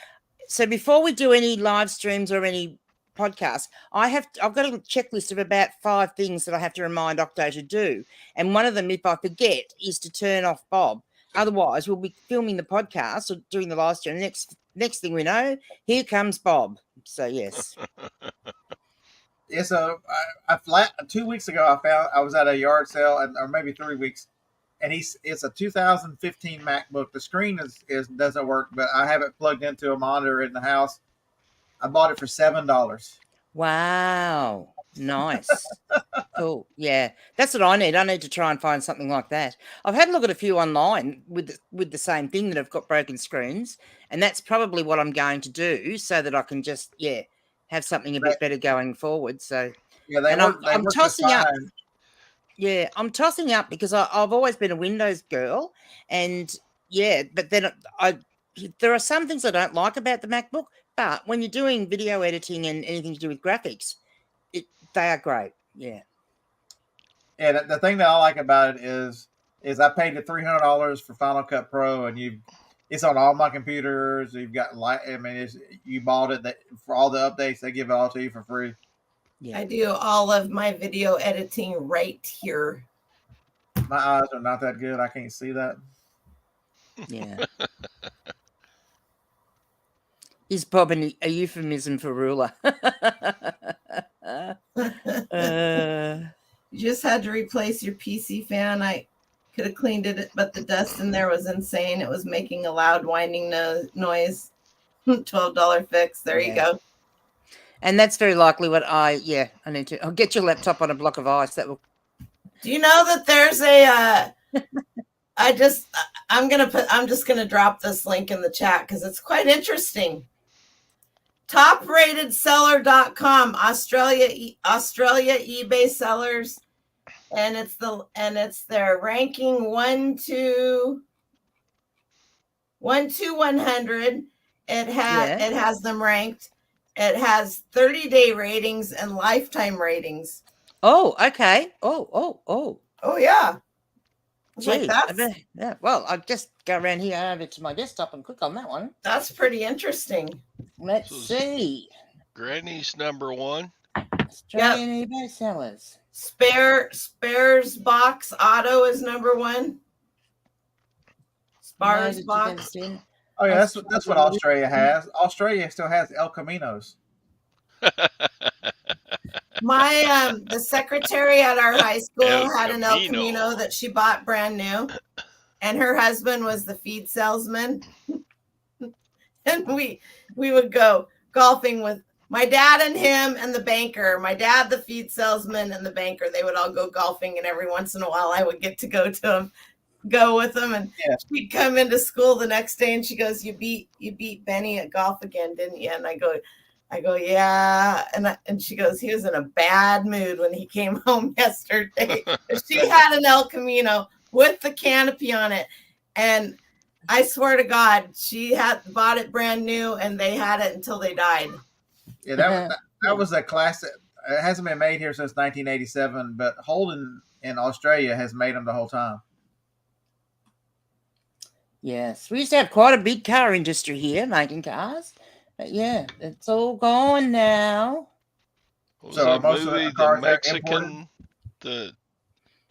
so before we do any live streams or any podcasts, I've got a checklist of about 5 things that I have to remind Octo to do. And one of them, if I forget, is to turn off Bob. Otherwise, we'll be filming the podcast or doing the live stream. Next thing we know, here comes Bob. So yes. Yeah, so 2 weeks ago, I was at a yard sale, or maybe 3 weeks, and it's a 2015 MacBook. The screen doesn't work, but I have it plugged into a monitor in the house. I bought it for $7. Wow, nice, cool. Yeah, that's what I need. I need to try and find something like that. I've had a look at a few online with the same thing that have got broken screens, and that's probably what I'm going to do so that I can just have something a bit better going forward. So I'm tossing up. Yeah, I'm tossing up because I've always been a Windows girl, and but then there are some things I don't like about the MacBook. But when you're doing video editing and anything to do with graphics, they are great. Yeah. Yeah, the thing that I like about it is I paid the $300 for Final Cut Pro, and it's on all my computers. You've got you bought it for all the updates. They give it all to you for free. Yeah. I do all of my video editing right here. My eyes are not that good. I can't see that. Yeah. Is Bob a euphemism for ruler? You just had to replace your PC fan. I could have cleaned it, but the dust in there was insane. It was making a loud whining noise. $12 fix. There you go. And that's very likely what I need to. I'll get your laptop on a block of ice. That will. Do you know that there's I'm just gonna drop this link in the chat because it's quite interesting. TopRatedSeller.com, Australia eBay sellers. and it's their ranking 1 to 100. It has them ranked. It has 30-day ratings and lifetime ratings. Oh, okay. Oh, yeah. gee, yeah. Well, I'll just go around here over to my desktop and click on that one. That's pretty interesting. Let's see. Granny's number 1. Australian eBay sellers. Spares Box Auto is number 1. Spares Box. Oh yeah, that's what Australia has. Australia still has El Caminos. My the secretary at our high school had an El Camino that she bought brand new, and her husband was the feed salesman. And we would go golfing with my dad and him and the banker. My dad, the feed salesman, and the banker. They would all go golfing, and every once in a while I would get to go with them. And she'd come into school the next day and she goes, You beat Benny at golf again, didn't you? And I go, yeah. And she goes, he was in a bad mood when he came home yesterday. She had an El Camino with the canopy on it. And I swear to God, she had bought it brand new and they had it until they died. Yeah, that was a classic. It hasn't been made here since 1987, but Holden in Australia has made them the whole time. Yes, we used to have quite a big car industry here making cars. But yeah, it's all gone now. What was that movie, the Mexican, the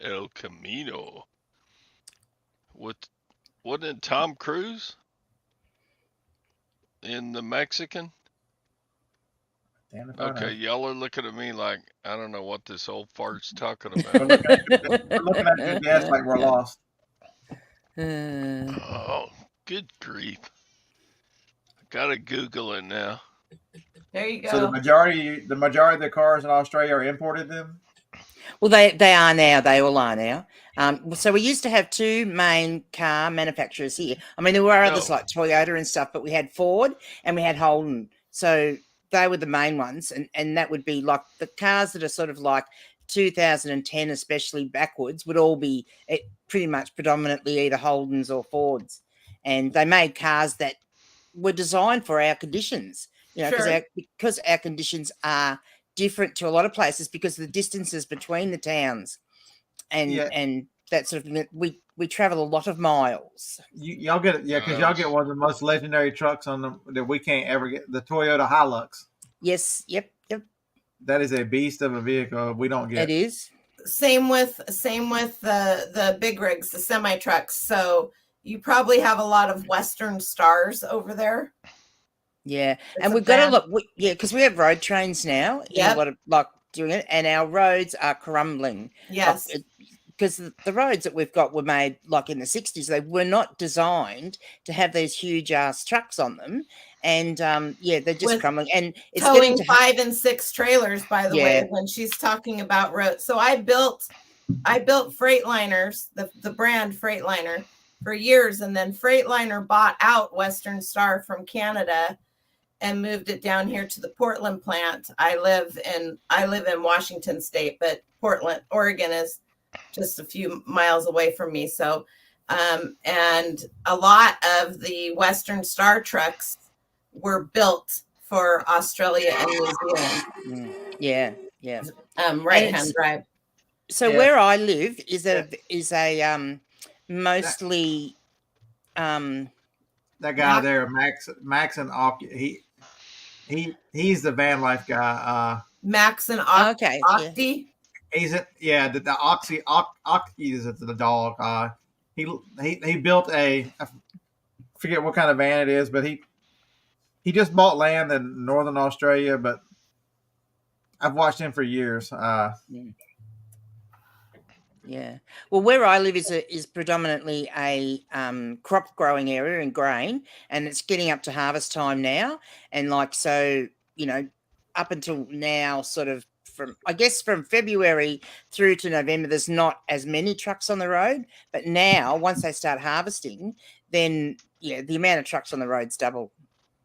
El Camino? Wasn't it Tom Cruise in the Mexican? Okay, y'all are looking at me like I don't know what this old fart's talking about. We're looking at your desk like we're lost. Oh, good grief! Gotta Google it now. There you go. So the majority of the cars in Australia are imported then? Well, they are now. They all are now. So we used to have 2 main car manufacturers here. I mean, there were others like Toyota and stuff, but we had Ford and we had Holden. So they were the main ones. And that would be like the cars that are sort of like 2010, especially backwards, would all be pretty much predominantly either Holdens or Fords. And they made cars that were designed for our conditions, because our conditions are different to a lot of places because of the distances between the towns, and that sort of we travel a lot of miles. Y'all get it, because y'all get one of the most legendary trucks that we can't ever get, the Toyota Hilux. Yes, yep. That is a beast of a vehicle. We don't get it. Is same with the big rigs, the semi trucks. So you probably have a lot of Western Stars over there. Yeah, and we've got a lot. Because we have road trains now. Yeah, a lot of like doing it, and our roads are crumbling. Yes, because the roads that we've got were made like in the 60s. They were not designed to have these huge ass trucks on them, and they're just crumbling. And it's getting to 5 and 6 trailers. By the way, when she's talking about roads, so I built Freightliners, the brand Freightliner, for years, and then Freightliner bought out Western Star from Canada and moved it down here to the Portland plant. I live in Washington State, but Portland, Oregon is just a few miles away from me. So, and a lot of the Western Star trucks were built for Australia and New Zealand. Yeah. Right-hand drive. So where I live is a mostly that guy there, Max and Octi. He's the van life guy. Max and Octi. Okay. He's the Oxy is the dog. He built I forget what kind of van it is, but he just bought land in northern Australia, but I've watched him for years. Yeah. Well, where I live is predominantly a crop growing area in grain, and it's getting up to harvest time now. And up until now, sort of from February through to November, there's not as many trucks on the road. But now, once they start harvesting, then the amount of trucks on the road's double.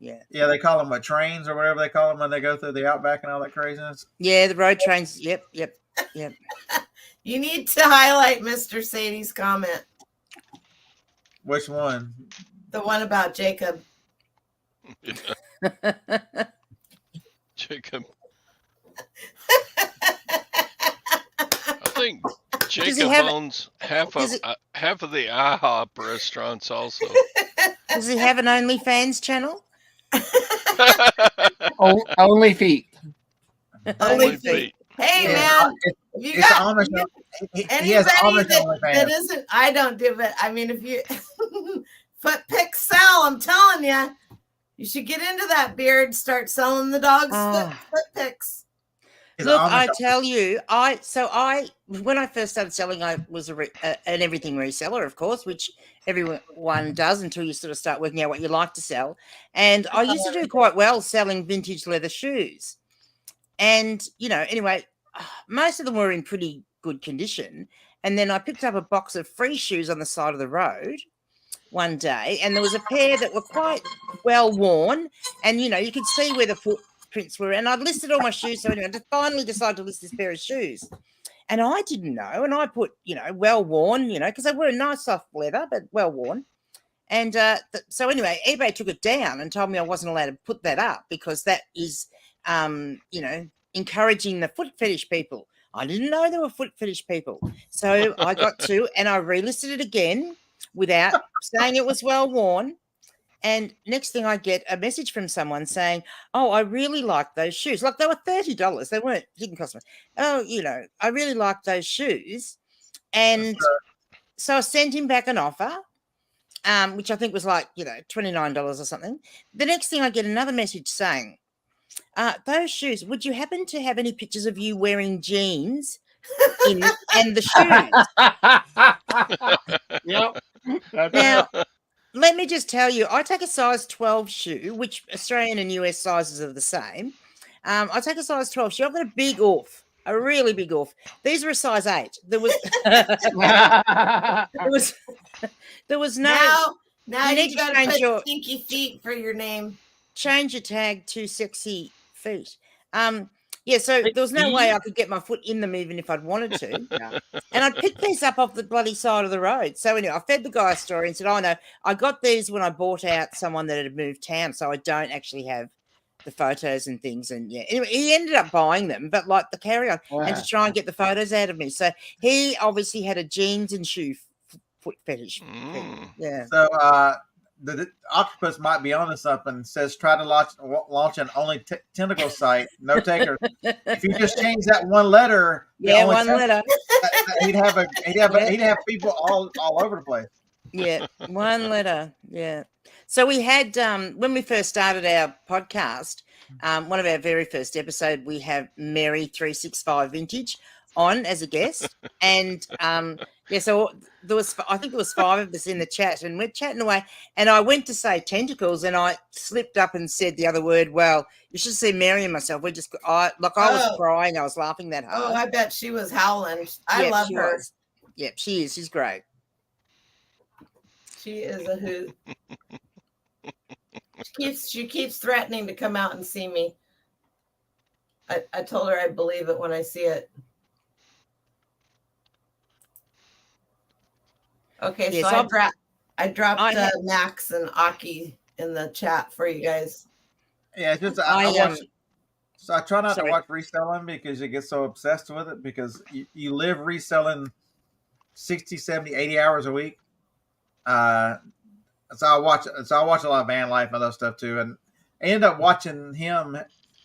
Yeah. Yeah, they call them trains or whatever they call them when they go through the outback and all that craziness. Yeah, the road trains. Yep. You need to highlight Mr. Sadie's comment. Which one? The one about Jacob. Jacob. I think Jacob owns half of the IHOP restaurants also. Does he have an OnlyFans channel? Only feet. Only feet. Hey, man. If you got anybody that isn't, I don't do it. I mean, if you foot pick sell, I'm telling you, you should get into that beard, start selling the dogs foot picks. Look, I tell you, when I first started selling, I was an everything reseller, of course, which everyone does until you sort of start working out what you like to sell. And I used to do quite well selling vintage leather shoes. And, anyway, most of them were in pretty good condition. And then I picked up a box of free shoes on the side of the road one day, and there was a pair that were quite well worn, and you could see where the footprints were, and I'd listed all my shoes. So anyway, I finally decided to list this pair of shoes, and I didn't know, and I put well worn, because they were a nice soft leather but well worn. And so anyway, eBay took it down and told me I wasn't allowed to put that up because that is encouraging the foot fetish people. I didn't know there were foot fetish people, so I got to, and I relisted it again without saying it was well worn. And next thing I get a message from someone saying, oh, I really like those shoes. Like they were $30. They didn't cost me. Oh, I really like those shoes. And so I sent him back an offer, which I think was like, $29 or something. The next thing I get another message saying, those shoes, would you happen to have any pictures of you wearing jeans and the shoes? Yep. Now, let me just tell you, I take a size 12 shoe, which Australian and US sizes are the same. I take a size 12 shoe. I've got a big oof, a really big oof. These were a size 8. There was no. Now you got to put stinky feet for your name. Change your tag to sexy feet. So there was no way I could get my foot in them even if I'd wanted to. Yeah. And I picked these up off the bloody side of the road. So anyway, I fed the guy a story and said, oh, no, I got these when I bought out someone that had moved town, so I don't actually have the photos and things. And, anyway, he ended up buying them, but like the carry-on, and to try and get the photos out of me. So he obviously had a jeans and shoe foot fetish. Yeah. So the octopus might be onto something. Says try to launch an only tentacle site, no takers. If you just change that one letter, one letter, he'd have people all over the place. Yeah, one letter. Yeah. So we had when we first started our podcast, one of our very first episode, we have Mary 365 Vintage on as a guest, and so I think there was 5 of us in the chat, and we're chatting away, and I went to say tentacles, and I slipped up and said the other word. Well, you should see Mary and myself. I was crying. I was laughing that hard. Oh, I bet she was howling. I love her. Yep, she is. She's great. She is a hoot. She keeps threatening to come out and see me. I told her I'd believe it when I see it. Okay, so I dropped Max and Aki in the chat for you guys. Yeah, just so I try not to watch reselling because you get so obsessed with it because you live reselling 60, 70, 80 hours a week. So I watch a lot of van life and other stuff too, and I ended up watching him.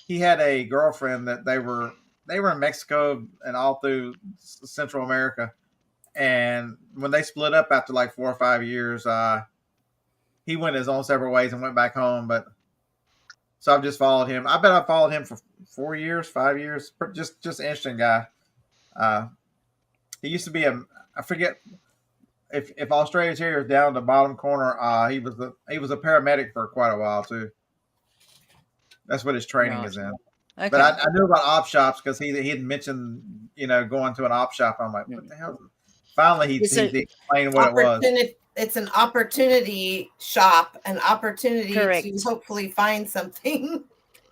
He had a girlfriend that they were in Mexico and all through Central America. And when they split up after like 4 or 5 years, he went his own separate ways and went back home. But so I've just followed him. I bet I followed him for 4 years, 5 years. Just an interesting guy. He used to be I forget if Australia's here is down the bottom corner. He was a paramedic for quite a while too. That's what his training is in. Okay. But I knew about op shops because he had mentioned going to an op shop. I'm like, what the hell? Finally, he explained what it was. It's an opportunity shop, an opportunity to hopefully find something.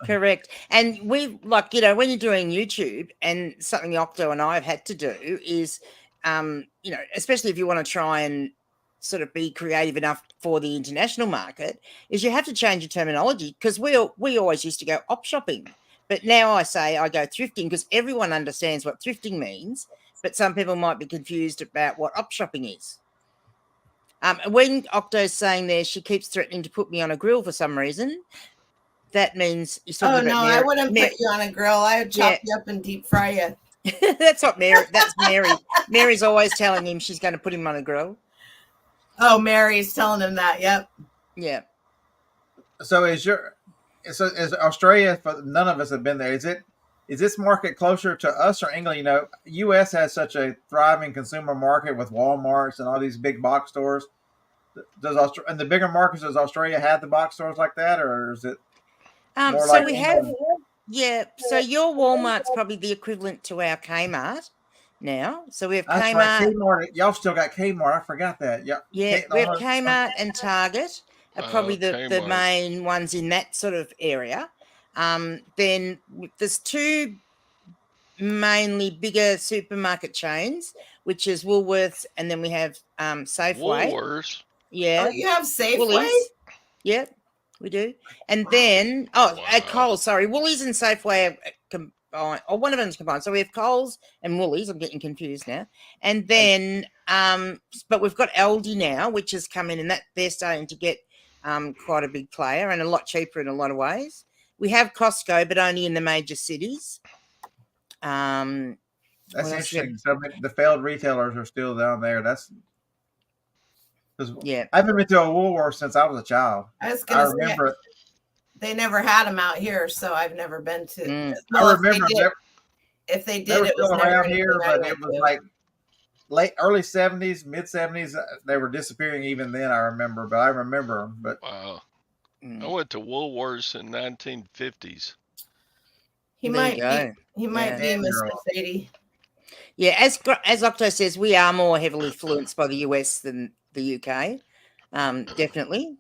Correct. And we like, you know, when you're doing YouTube, and something Octo and I have had to do is, you know, especially if you want to try and sort of be creative enough for the international market, is you have to change your terminology, because we always used to go op shopping. But now I say I go thrifting, because everyone understands what thrifting means, but some people might be confused about what op shopping is. When Octo's saying there, she keeps threatening to put me on a grill for some reason. That means he's talking about no, Mary. I wouldn't put you on a grill. I would chop you up and deep fry you. That's what Mary. That's Mary. Mary's always telling him she's going to put him on a grill. Oh, Mary's telling him that. Yep. Yeah. So is Australia? None of us have been there. Is this market closer to us or England? You know, U.S. has such a thriving consumer market with Walmarts and all these big box stores. And the bigger markets, does Australia have the box stores like that, or is it? So like we have, yeah. So your Walmart's probably the equivalent to our Kmart now. So we have That's Kmart. Right. Kmart. Y'all still got Kmart. I forgot that. Yeah. Yeah, we have Kmart and Target are probably the main ones in that sort of area. Then there's two mainly bigger supermarket chains, which is Woolworths, and then we have Safeway. Woolworths. Yeah. Oh, you have Safeway? Woolies. Yep. We do. And then, at Coles, sorry, Woolies and Safeway are combined, or one of them's combined. So we have Coles and Woolies. I'm getting confused now. And then, but we've got Aldi now, which has come in, and that they're starting to get quite a big player and a lot cheaper in a lot of ways. We have Costco, but only in the major cities. That's interesting. So the failed retailers are still down there. That's yeah. I haven't been to a Woolworths since I was a child. I remember it. They never had them out here, so I've never been to. Well, I remember if they did, it was still never around here, but it was like early 70s, mid 70s. They were disappearing even then. I remember, but I remember them. But wow, I went to Woolworths in 1950s. He might be Mr. Sadie. Yeah, as Octo says, we are more heavily influenced by the US than the UK. Definitely.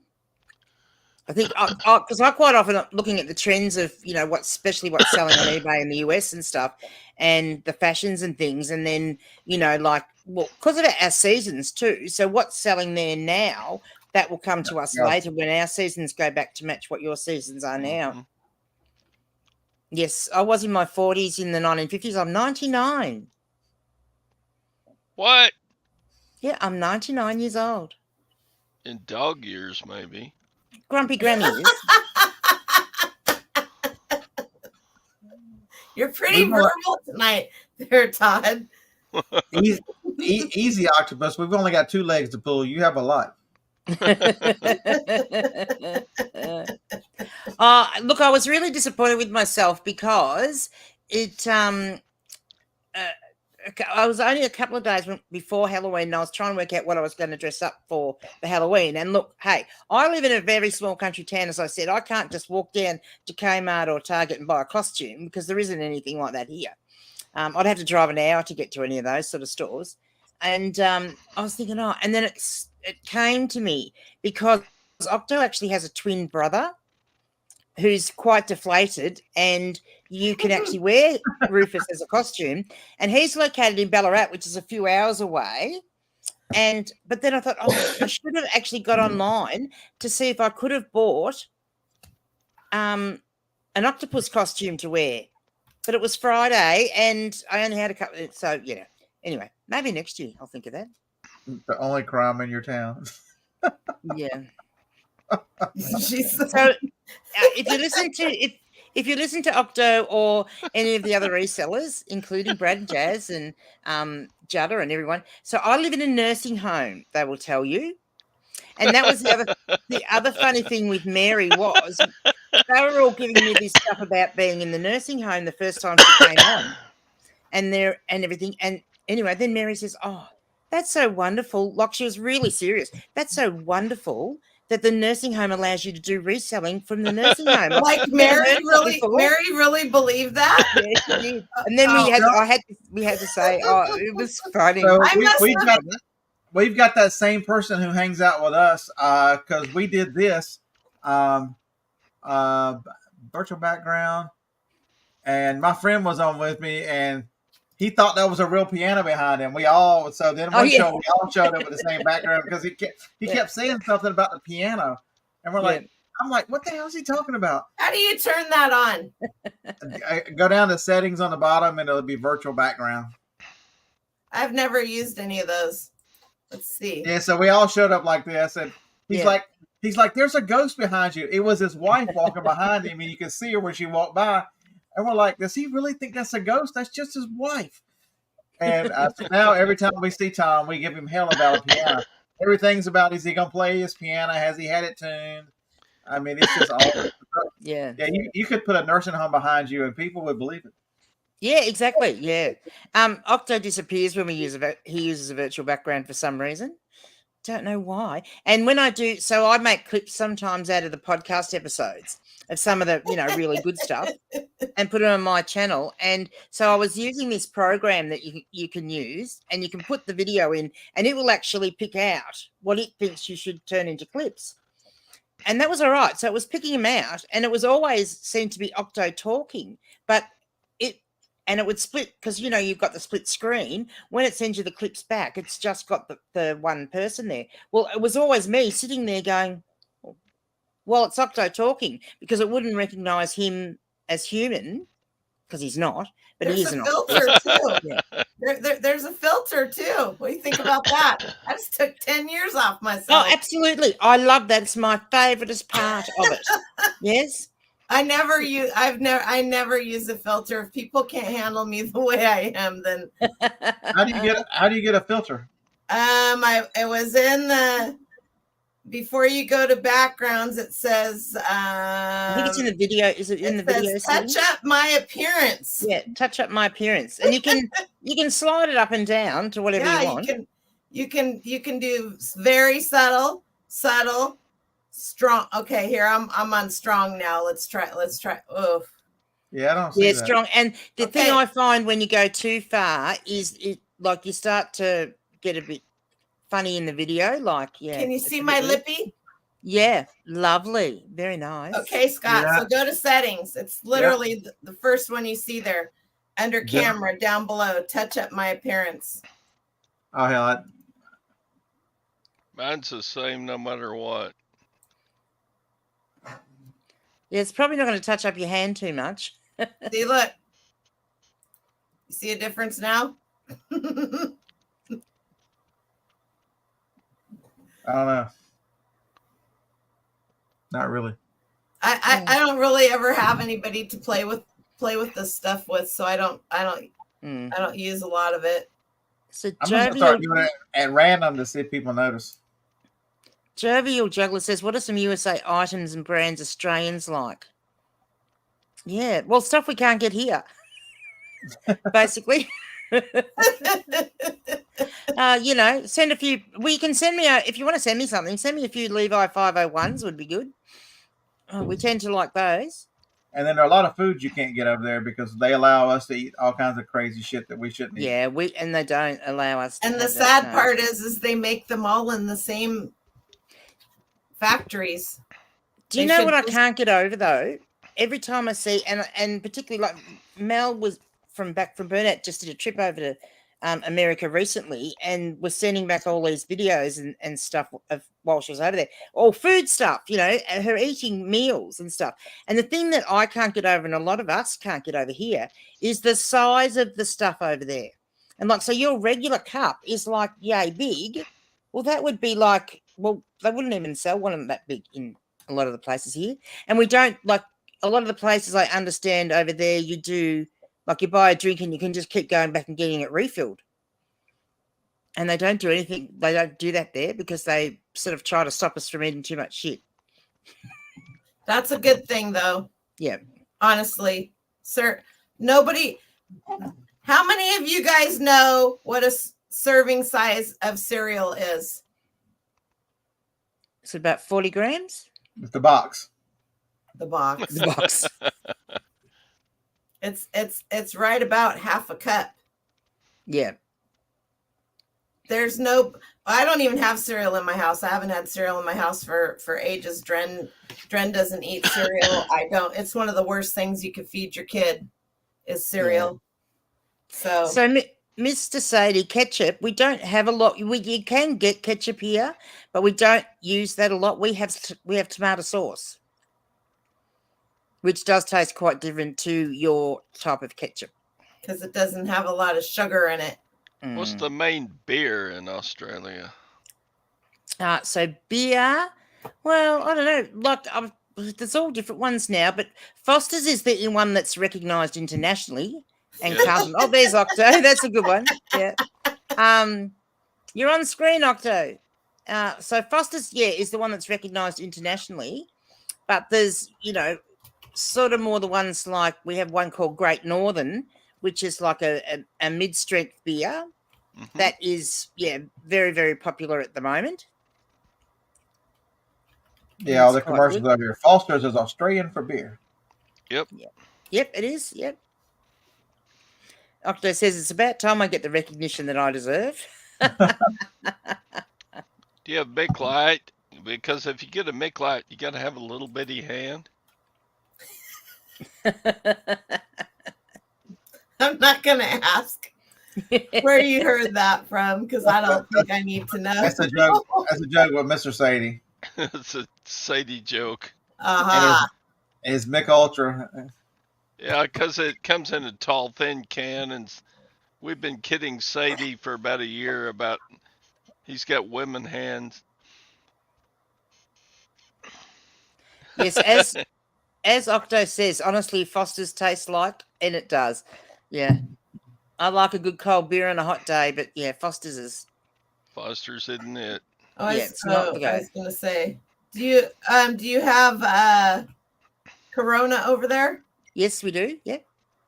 I think because I quite often am looking at the trends of, you know, especially what's selling on eBay in the US and stuff, and the fashions and things, and then, you know, like, well, because of our seasons too. So what's selling there now, that will come to us later when our seasons go back to match what your seasons are now. Mm-hmm. Yes, I was in my 40s in the 1950s. I'm 99. What? Yeah, I'm 99 years old. In dog years, maybe. Grumpy Granny is. You're pretty verbal tonight there, Todd. Easy, Octopus. We've only got 2 legs to pull. You have a lot. Look, I was really disappointed with myself because it I was only a couple of days before Halloween, and I was trying to work out what I was going to dress up for Halloween. And look, hey, I live in a very small country town, as I said. I can't just walk down to Kmart or Target and buy a costume because there isn't anything like that here. I'd have to drive an hour to get to any of those sort of stores. And I was thinking, and then it came to me because Octo actually has a twin brother who's quite deflated, and you can actually wear Rufus as a costume, and he's located in Ballarat, which is a few hours away. But then I thought, I should have actually got online to see if I could have bought an octopus costume to wear, but it was Friday and I only had a couple. So anyway, maybe next year I'll think of that. The only crime in your town. Yeah. So if you listen to Octo or any of the other resellers, including Brad and Jazz and Judder and everyone, so I live in a nursing home, they will tell you. And that was the other funny thing with Mary was they were all giving me this stuff about being in the nursing home the first time she came on, and everything. And anyway, then Mary says, "Oh, that's so wonderful." Like, she was really serious. That's so wonderful that the nursing home allows you to do reselling from the nursing home. Like Mary really believed that? Yeah, she did. And then we had to say, it was funny. So we've got that same person who hangs out with us because we did this back virtual background. And my friend was on with me, and he thought that was a real piano behind him. So then one show we all showed up with the same background because he kept saying something about the piano, and we're like, I'm like, what the hell is he talking about? How do you turn that on? I go down to settings on the bottom, and it'll be virtual background. I've never used any of those. Let's see. Yeah, so we all showed up like this, and he's like, there's a ghost behind you. It was his wife walking behind him, and you can see her when she walked by. And we're like, does he really think that's a ghost? That's just his wife. And now every time we see Tom, we give him hell about a piano. Everything's about, is he going to play his piano? Has he had it tuned? I mean, it's just all. Yeah. You could put a nursing home behind you and people would believe it. Yeah, exactly. Yeah. Octo disappears when he uses a virtual background for some reason. Don't know why. And when I do, so I make clips sometimes out of the podcast episodes of some of the, really good stuff and put it on my channel. And so I was using this program that you can use, and you can put the video in and it will actually pick out what it thinks you should turn into clips. And that was all right. So it was picking them out, and it was always seemed to be Octo talking, but it would split because, you've got the split screen. When it sends you the clips back, it's just got the one person there. Well, it was always me sitting there going, well, it's Octo talking, because it wouldn't recognize him as human because he's not, but there's he is a not. filter too. There's a filter too. What do you think about that? I just took 10 years off myself. Oh, absolutely. I love that. It's my favoriteest part of it. Yes. I never use a filter. If people can't handle me the way I am, then how do you get a filter? It was in the, before you go to backgrounds, it says I think it's in the video. Is it in the video? Touch up my appearance. Yeah, touch up my appearance. And you can slide it up and down to whatever you want. You can do very subtle, strong. Okay, here I'm on strong now. Let's try. Oh, yeah, I don't see that. Strong. And the thing I find when you go too far is you start to get a bit funny in the video. Can you see my lippy? Yeah, lovely, very nice. Okay, Scott. So go to settings. It's literally the first one you see there, under camera, down below. Touch up my appearance. Oh hell! Mine's the same no matter what. Yeah, it's probably not going to touch up your hand too much. See, look. You see a difference now? I don't know. Not really. I don't really ever have anybody to play with this stuff with, so I don't use a lot of it. So I'm gonna start doing it at random to see if people notice. Jovial Juggler says, what are some USA items and brands Australians like? Yeah, well, stuff we can't get here, basically. Send a few. Well, you can send me if you want to send me something, send me a few Levi 501s would be good. We tend to like those. And then there are a lot of foods you can't get over there because they allow us to eat all kinds of crazy shit that we shouldn't eat. Yeah, and they don't allow us to. And the sad part is they make them all in the same factories. Do you know what I can't get over though? Every time I see, and particularly like Mel was back from Burnout, just did a trip over to America recently, and was sending back all these videos and stuff while she was over there, all food stuff, her eating meals and stuff. And the thing that I can't get over, and a lot of us can't get over here, is the size of the stuff over there. And so your regular cup is like yay big. Well, that would be like, well, they wouldn't even sell one of them that big in a lot of the places here. And we don't, like a lot of the places I understand over there, you do, like you buy a drink and you can just keep going back and getting it refilled. And they don't do anything. They don't do that there because they sort of try to stop us from eating too much shit. That's a good thing, though. Yeah. Honestly, sir, nobody. How many of you guys know what a serving size of cereal is? It's about 40 grams. It's the box. The box. The box. It's right about half a cup. Yeah. there's no. I don't even have cereal in my house. I haven't had cereal in my house for ages. Dren doesn't eat cereal. I don't. It's one of the worst things you could feed your kid is cereal. Yeah. So Mr. Sadie, ketchup, we don't have a lot. You can get ketchup here, but we don't use that a lot. We have tomato sauce, which does taste quite different to your type of ketchup. Because it doesn't have a lot of sugar in it. What's the main beer in Australia? So beer, well, I don't know. Like, there's all different ones now, but Foster's is the one that's recognised internationally. And Carlton, oh, there's Octo. That's a good one. Yeah. You're on screen, Octo. So Foster's, is the one that's recognised internationally, but there's, sort of more the ones like we have one called Great Northern, which is like a mid-strength beer that is, very, very popular at the moment. Yeah, all the commercials over here. Foster's is Australian for beer. Yep. Yep, it is. Yep. Octo says it's about time I get the recognition that I deserve. Do you have Mick Light? Because if you get a Mick Light, you got to have a little bitty hand. I'm not going to ask where you heard that from because I don't think I need to know. That's a joke. That's a joke with Mr. Sadie. It's a Sadie joke. Is Mick Ultra. Yeah, because it comes in a tall, thin can, and we've been kidding Sadie for about a year about he's got women hands. Yes, as Octo says, honestly, Foster's tastes like, and it does. Yeah. I like a good cold beer on a hot day, but yeah, Foster's is. Foster's isn't it? Oh, it's not the guy. I was going to say, do you have Corona over there? Yes, we do. Yeah.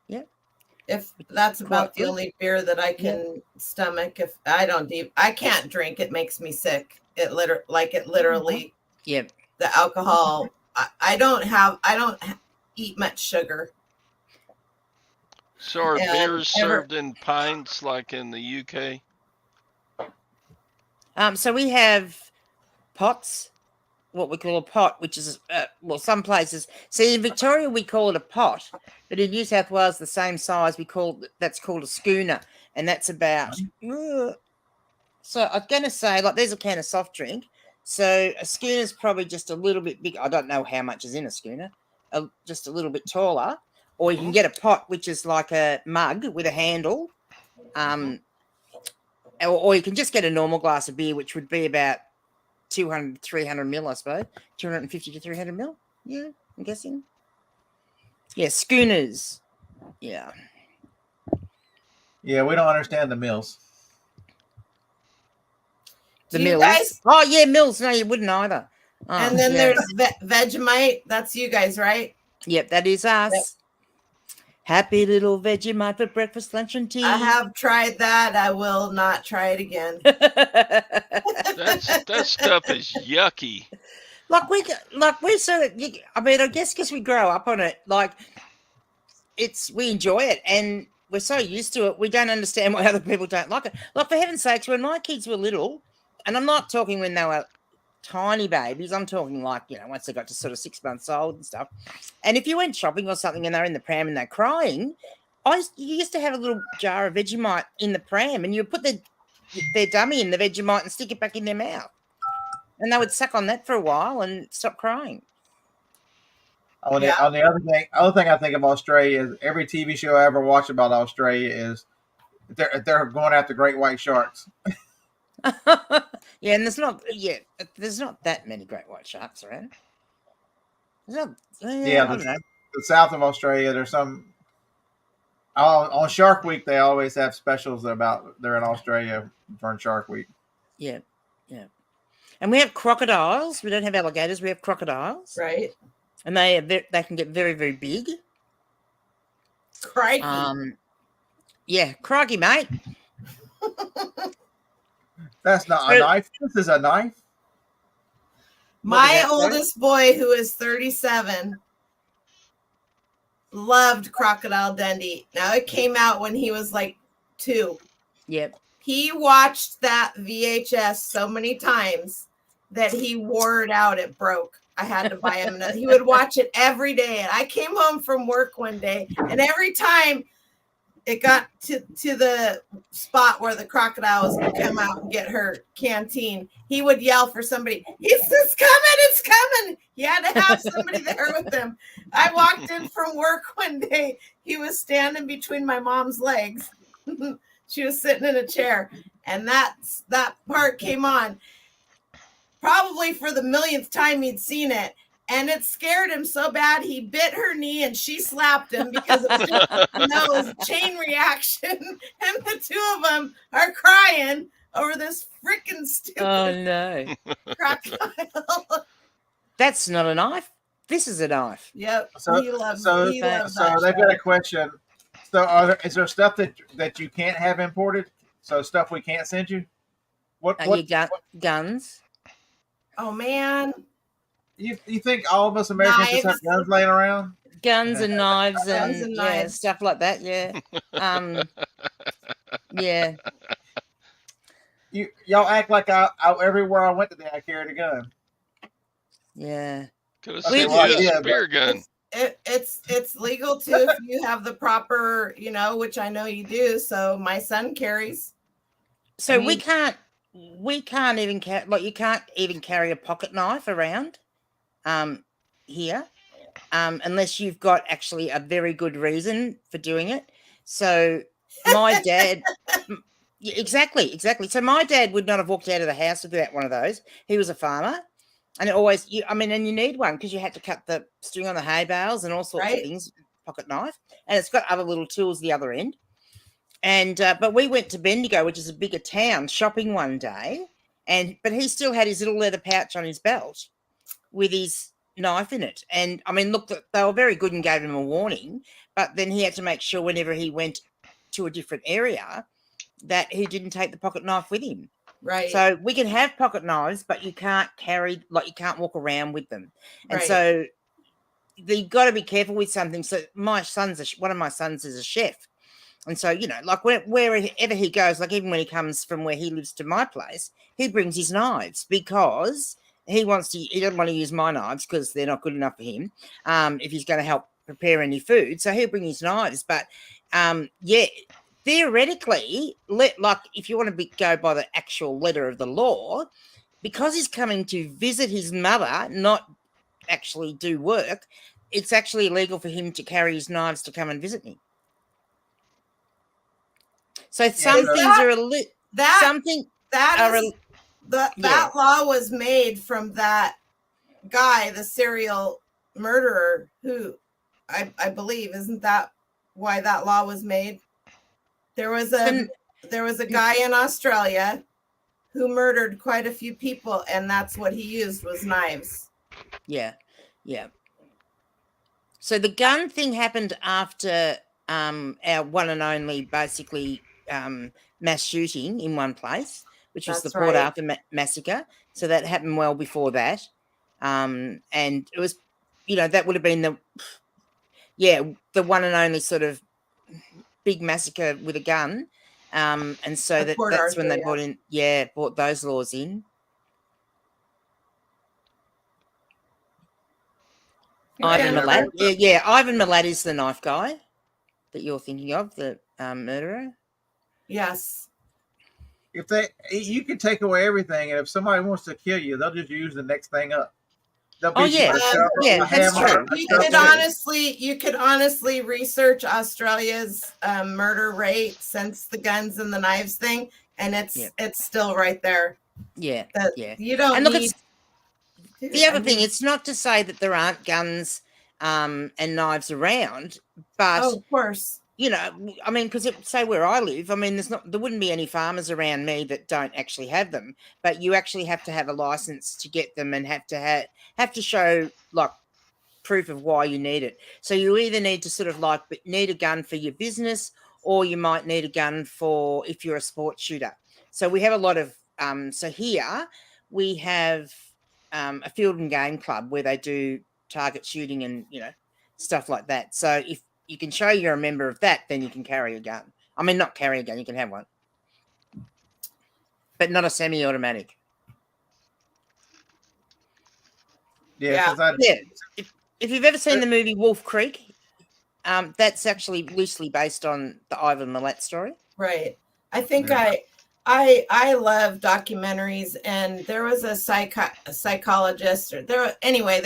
Yeah. If that's about the only beer that I can stomach, if I can't drink, it makes me sick. It literally. Yeah. The alcohol. I don't eat much sugar. So are beers served in pints like in the UK? So we have pots, what we call a pot, which is, some places. See, in Victoria, we call it a pot, but in New South Wales, the same size, that's called a schooner, and that's about, so I'm going to say, like, there's a can of soft drink, so a schooner is probably just a little bit big. I don't know how much is in a schooner, just a little bit taller, or you can get a pot, which is like a mug with a handle, or you can just get a normal glass of beer, which would be about 200, 300 mil, I suppose. 250 to 300 mil. Yeah, I'm guessing. Yeah, schooners. Yeah. Yeah, we don't understand the mills. The mills. Guys? Oh, yeah, mills. No, you wouldn't either. And then there's Vegemite. That's you guys, right? Yep, that is us. Yep. Happy little Vegemite for breakfast, lunch, and tea. I have tried that. I will not try it again. That stuff is yucky. We're so. I mean, I guess because we grow up on it, we enjoy it, and we're so used to it. We don't understand why other people don't like it. Like, for heaven's sakes, when my kids were little, and I'm not talking when they were tiny babies, I'm talking once they got to sort of 6 months old and stuff. And if you went shopping or something and they're in the pram and they're crying, you used to have a little jar of Vegemite in the pram, and you would put their dummy in the Vegemite and stick it back in their mouth, and they would suck on that for a while and stop crying. On the other thing I think of Australia is every TV show I ever watch about Australia is they're going after great white sharks. Yeah, and there's not that many great white sharks around. The south of Australia, there's some. On Shark Week, they always have specials about they're in Australia during Shark Week. Yeah, yeah. And we have crocodiles. We don't have alligators. We have crocodiles. Right. And they can get very, very big. Crikey. Yeah, crikey, mate. That's not a knife. This is a knife. My oldest boy, who is 37, loved Crocodile Dundee. Now, it came out when he was like 2. Yep. He watched that VHS so many times that he wore it out. It broke. I had to buy him another. He would watch it every day. And I came home from work one day, and every time it got to the spot where the crocodile was going to come out and get her canteen, he would yell for somebody, it's coming. He had to have somebody there with him. I walked in from work one day. He was standing between my mom's legs. She was sitting in a chair, and that part came on. Probably for the millionth time he'd seen it. And it scared him so bad he bit her knee and she slapped him because it was just, it was a chain reaction. And the two of them are crying over this freaking stupid crocodile. That's not a knife. This is a knife. Yep. So he loves they've got a question. So is there stuff that you can't have imported? So stuff we can't send you? What guns? Oh man. You think all of us Americans just have guns laying around? Guns and knives and stuff like that. Yeah. Yeah. Y'all act like I everywhere I went today I carried a gun. Yeah. Could have sent you a spear gun. It's legal too if you have the proper, which I know you do. So my son carries. So we can't even you can't even carry a pocket knife around here unless you've got actually a very good reason for doing it. So my dad exactly. So my dad would not have walked out of the house without one of those. He was a farmer, and and you need one because you had to cut the string on the hay bales and all sorts of things, pocket knife, and it's got other little tools the other end. And but we went to Bendigo, which is a bigger town, shopping one day, but he still had his little leather pouch on his belt with his knife in it. And I mean, look, they were very good and gave him a warning, but then he had to make sure whenever he went to a different area that he didn't take the pocket knife with him. Right. So we can have pocket knives, but you can't you can't walk around with them. And so you've got to be careful with something. So one of my sons is a chef. And so, like wherever he goes, like even when he comes from where he lives to my place, he brings his knives because he doesn't want to use my knives because they're not good enough for him if he's going to help prepare any food. So he'll bring his knives. But, theoretically, if you want to go by the actual letter of the law, because he's coming to visit his mother, not actually do work, it's actually illegal for him to carry his knives to come and visit me. So some things are that law was made from that guy, the serial murderer, who I believe, isn't that why that law was made? There was a guy in Australia who murdered quite a few people, and that's what he used was knives. Yeah. So the gun thing happened after our one and only basically mass shooting in one place, which was the Port Arthur massacre. So that happened well before that. And it was, that would have been the one and only sort of big massacre with a gun. And so that's Arthur, when they brought those laws in. Ivan Milat. Yeah, Ivan Milat is the knife guy that you're thinking of, the murderer. Yes. You can take away everything, and if somebody wants to kill you, they'll just use the next thing up. That's true. You could honestly research Australia's murder rate since the guns and the knives thing, and it's still right there. Yeah, You don't need. The other thing, it's not to say that there aren't guns and knives around, but of course. Because say where I live, there wouldn't be any farmers around me that don't actually have them, but you actually have to have a license to get them and have to show like proof of why you need it. So you either need to sort of need a gun for your business, or you might need a gun for if you're a sports shooter. So we have a lot of so here we have a field and game club where they do target shooting and stuff like that. So if you can show you're a member of that, then you can carry a gun. Not carry a gun, you can have one. but not a semi-automatic. Yeah, because Yeah. If you've ever seen the movie Wolf Creek, that's actually loosely based on the Ivan Milat story. Right. I think I love documentaries, and there was a psychologist, or there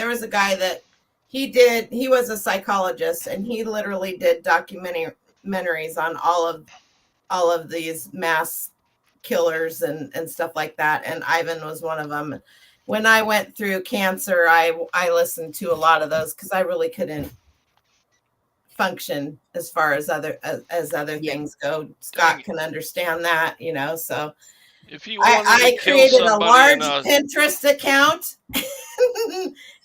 was a guy that he was a psychologist, and he literally did documentaries on all of these mass killers and stuff like that, and Ivan was one of them. When I went through cancer, I listened to a lot of those because I really couldn't function as far as other things go. Scott can understand that, so if you wanted I to kill created a somebody large Pinterest account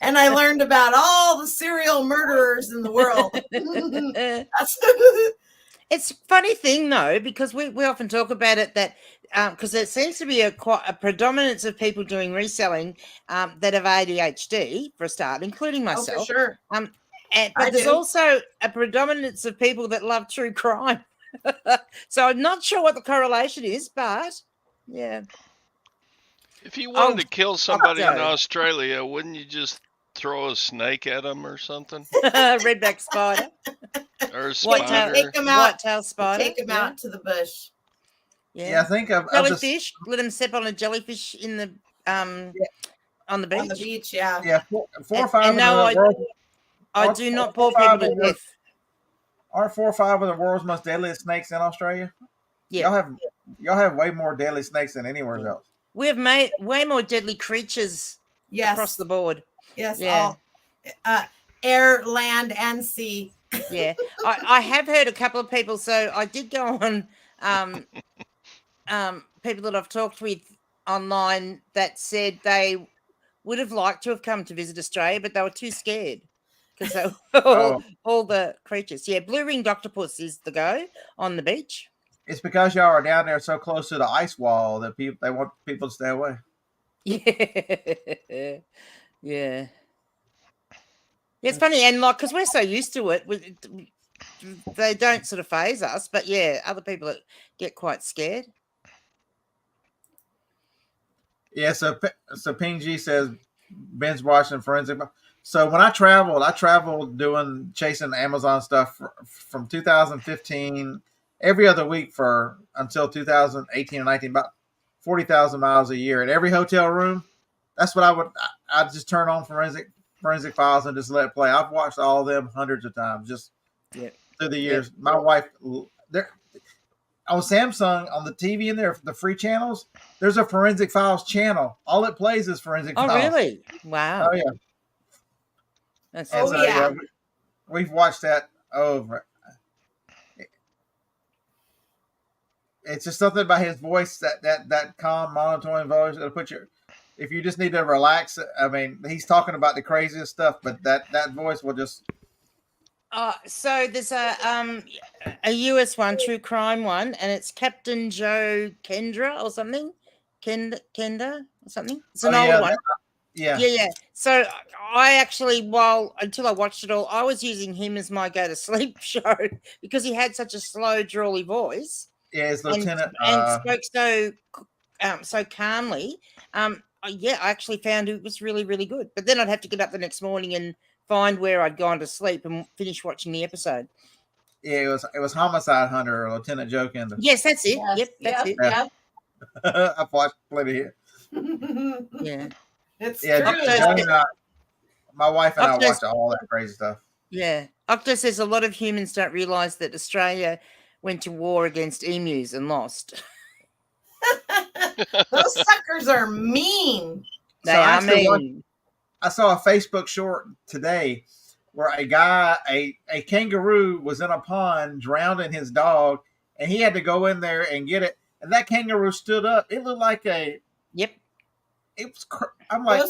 and I learned about all the serial murderers in the world. It's a funny thing though, because we often talk about it that because there seems to be a predominance of people doing reselling that have ADHD for a start, including myself. Oh, for sure. But there's also a predominance of people that love true crime. So I'm not sure what the correlation is, but yeah. If you wanted to kill somebody in Australia, wouldn't you just throw a snake at them or something? Redback spider. Or a spider. Whitetail spider. Take them out to the bush. Yeah, I think jellyfish. Let them step on a jellyfish in the on the beach. On the beach, yeah. Yeah, 4 or 5 in the world. I do not bore people to death. Aren't 4 or 5 of the world's most deadliest snakes in Australia? Yeah. Y'all have way more deadly snakes than anywhere else. We have way more deadly creatures across the board. Yes, all air, land, and sea. Yeah. I have heard a couple of people, so I did go on people that I've talked with online that said they would have liked to have come to visit Australia, but they were too scared because they were all the creatures. Yeah, blue-ringed octopus is the go on the beach. It's because y'all are down there so close to the ice wall that they want people to stay away. Yeah. Yeah. It's funny, and because we're so used to it, they don't sort of phase us. But yeah, other people get quite scared. Yeah, so Ping G says binge watching forensic. So when I traveled doing chasing Amazon stuff from 2015 every other week until 2018 or 19, about 40,000 miles a year. In every hotel room, that's what I'd just turn on forensic files and just let it play. I've watched all of them hundreds of times just through the years. My wife, there on Samsung on the TV in there, the free channels, there's a forensic files channel. All it plays is forensic files. Oh, really? Wow. Oh, yeah. We've watched that over. It's just something about his voice, that calm, monotone voice that'll put you. If you just need to relax, I mean, he's talking about the craziest stuff, but that voice will just. So there's a US one, true crime one, and it's Captain Joe Kendra or something, Kenda or something. It's an old one. Yeah. So I actually, until I watched it all, I was using him as my go to sleep show because he had such a slow, drawly voice. Yeah, his lieutenant and spoke so calmly. I actually found it was really, really good. But then I'd have to get up the next morning and find where I'd gone to sleep and finish watching the episode. Yeah, it was Homicide Hunter, Lieutenant Joe Kendra. Yes, that's it. Yes, that's it. Yep. I've watched plenty here. Yeah. It's true. Johnny and my wife and I watch all that crazy stuff. Yeah. Octo says a lot of humans don't realise that Australia went to war against emus and lost. Those suckers are mean. They are mean. I saw a Facebook short today where a kangaroo was in a pond drowning his dog, and he had to go in there and get it. And that kangaroo stood up. It looked like a. Yep. It was. I'm like,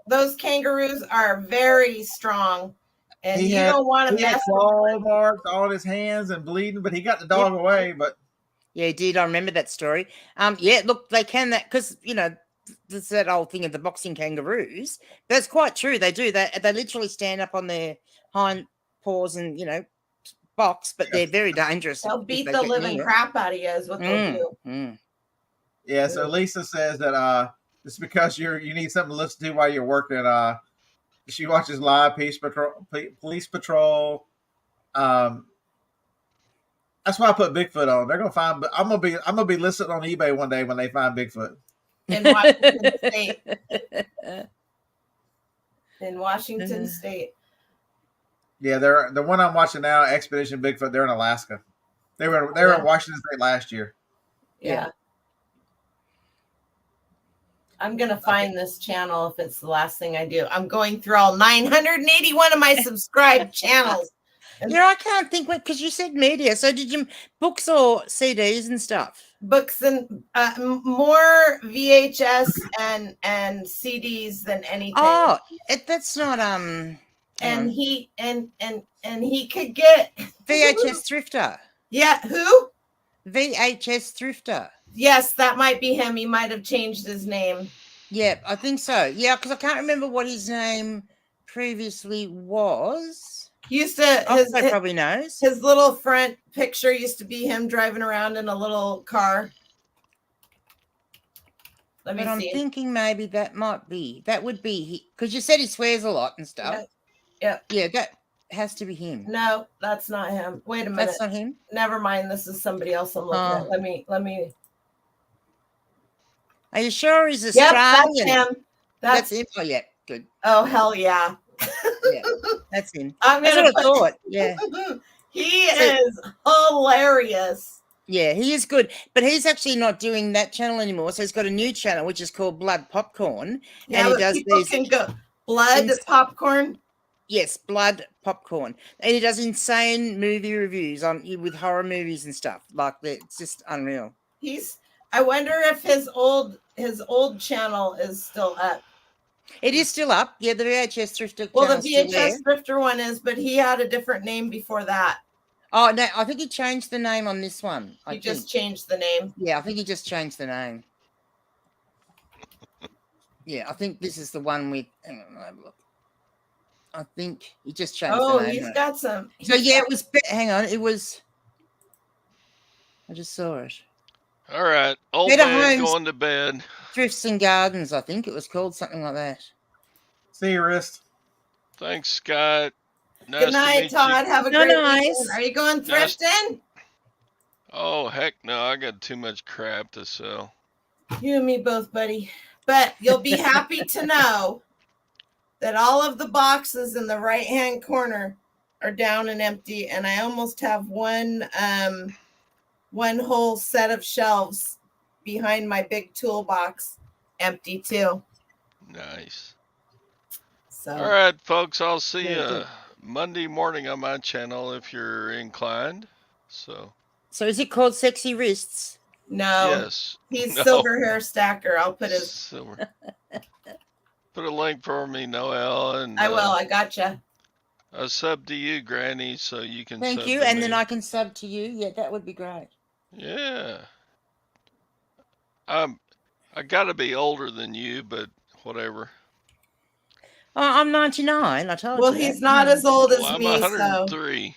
those kangaroos are very strong, and you don't want to mess with claw marks on his hands and bleeding, but he got the dog away. But yeah, he did. I remember that story. Yeah, look, they can that because there's that old thing of the boxing kangaroos. That's quite true. They do that. They literally stand up on their hind paws and box, but they're very dangerous. They'll beat the living crap out of you. Is what they'll do. Yeah, so Lisa says that it's because you need something to listen to while you're working. She watches live police patrol. That's why I put Bigfoot on. They're gonna find. I'm gonna be listed on eBay one day when they find Bigfoot in Washington State. In Washington State. Yeah, they're the one I'm watching now, Expedition Bigfoot. They're in Alaska. They were in Washington State last year. Yeah. I'm gonna find this channel if it's the last thing I do. I'm going through all 981 of my subscribed channels. Yeah, I can't think because you said media. So did you books or CDs and stuff? Books and more VHS and CDs than anything. Oh, that's not And he could get VHS Thrifter. Yeah, who? VHS Thrifter. Yes, that might be him. He might have changed his name. Yeah, I think so. Yeah, because I can't remember what his name previously was. He used to. He probably knows. His little front picture used to be him driving around in a little car. Let me see. I'm thinking maybe that would be because you said he swears a lot and stuff. Yeah. Yeah, that has to be him. No, that's not him. Wait a minute. That's not him. Never mind. This is somebody else I'm looking at. Let me. Are you sure he's Australian? Yep, that's him. That's him. Oh, yeah, good. Oh, hell yeah. Yeah, that's him. That's what I thought. Yeah. He is hilarious. Yeah, he is good. But he's actually not doing that channel anymore. So he's got a new channel, which is called Blood Popcorn. Yeah, and he does these. Can go Blood Popcorn? Yes, Blood Popcorn. And he does insane movie reviews with horror movies and stuff. Like that. It's just unreal. I wonder if his old channel is still up. It is still up. Yeah, the VHS Thrifter. Well, the VHS Thrifter one is, but he had a different name before that. Oh, no, I think he changed the name on this one. He just changed the name. Yeah, I think he just changed the name. Yeah, I think this is the one with. Hang on, have a look. I think he just changed the name. Oh, he's got some. So, yeah, it was. Hang on, it was. I just saw it. All right, old man going to bed. Thrifts and Gardens, I think it was called, something like that. See you, Wrist. Thanks, Scott. Nice Good night, Todd. Have a great weekend. Are you going thrifting? Oh, heck no. I got too much crap to sell. You and me both, buddy. But you'll be happy to know that all of the boxes in the right-hand corner are down and empty, and I almost have one whole set of shelves behind my big toolbox empty too. Nice. So all right, folks, I'll see you Monday morning on my channel if you're inclined. So is it called Sexy Wrists? No. Yes. He's Silver Hair Stacker. I'll put his silver. Put a link for me, Noelle, and I will. I gotcha. A sub to you, Granny, so you can. Thank you, and then I can sub to you. Yeah, that would be great. Yeah. I gotta be older than you, but whatever. I'm 99. I told you. Well, he's not as old as I'm me. 103.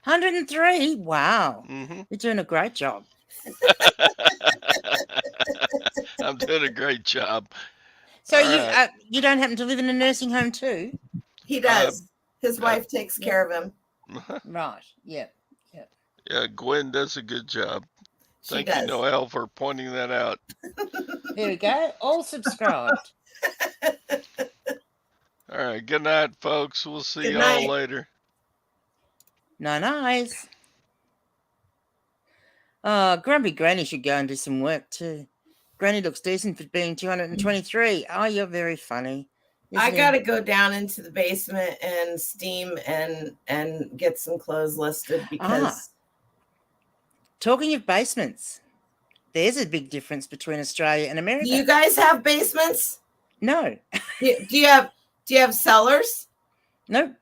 So. 103. Wow. Mm-hmm. You're doing a great job. I'm doing a great job. So you don't happen to live in a nursing home too? He does. His wife takes care of him. Right. Yeah. Yeah. Yeah. Gwen does a good job. Thank you, Noelle, for pointing that out. There we go. All subscribed. All right. Good night, folks. We'll see y'all later. Nice. Grumpy Granny should go and do some work too. Granny looks decent for being 223. Oh, you're very funny. I got to go down into the basement and steam and get some clothes listed because. Talking of basements, there's a big difference between Australia and America. Do you guys have basements? No. Do you have cellars? No.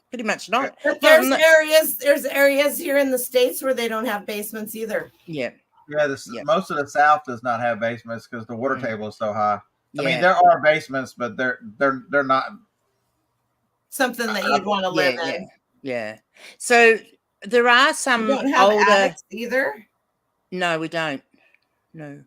Pretty much not. But there's areas here in the States where they don't have basements either. Yeah. Yeah, most of the South does not have basements because the water table is so high. I mean, there are basements, but they're not something that you'd want to live in. Yeah. So there are some you don't have older attics either. No, we don't. No.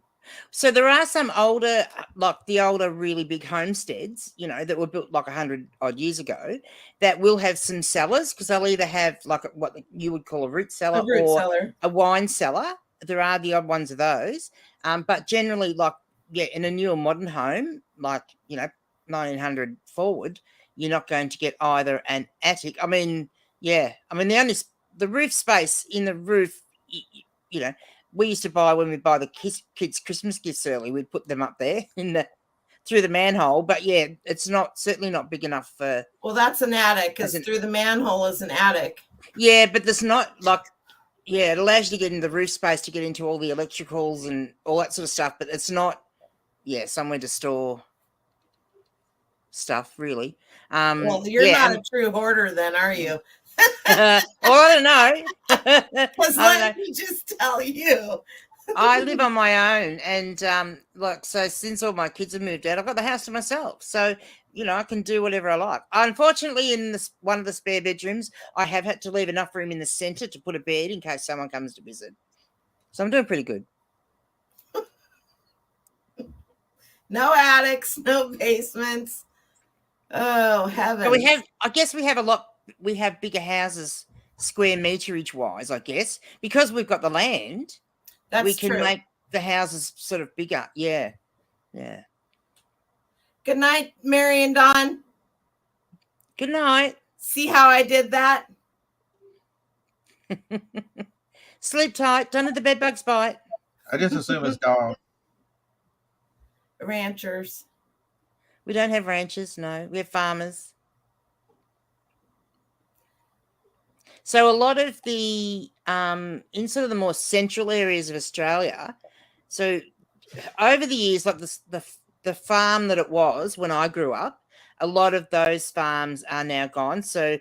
So there are some older, like the older, really big homesteads, you know, that were built like 100 odd years ago, that will have some cellars, because they'll either have like what you would call a root cellar or a wine cellar. There are the odd ones of those, but generally, like in a newer modern home, like 1900 forward, you're not going to get either an attic. I mean, the roof space in the roof, we used to buy, when we buy the kids Christmas gifts early, we'd put them up there through the manhole. But yeah, it's certainly not big enough for. Well, that's an attic, because through the manhole is an attic. Yeah, but there's not it allows you to get into the roof space to get into all the electricals and all that sort of stuff, but it's not somewhere to store stuff really. Well, you're not a true hoarder then, are you? Well, I don't know. Because let me just tell you, I live on my own, and so since all my kids have moved out, I've got the house to myself. So I can do whatever I like. Unfortunately, in one of the spare bedrooms, I have had to leave enough room in the centre to put a bed in case someone comes to visit. So I'm doing pretty good. No attics, no basements. Oh, heaven! So we have bigger houses square meterage wise, I guess, because we've got the land. We can make the houses sort of bigger. Yeah. Good night, Mary and Dawn. Good night. See how I did that? Sleep tight. Don't let the bed bugs bite. I just assume it's dog. Ranchers. We don't have ranchers, no. We're farmers. So a lot of the in sort of the more central areas of Australia, so over the years, like the farm that it was when I grew up, a lot of those farms are now gone. So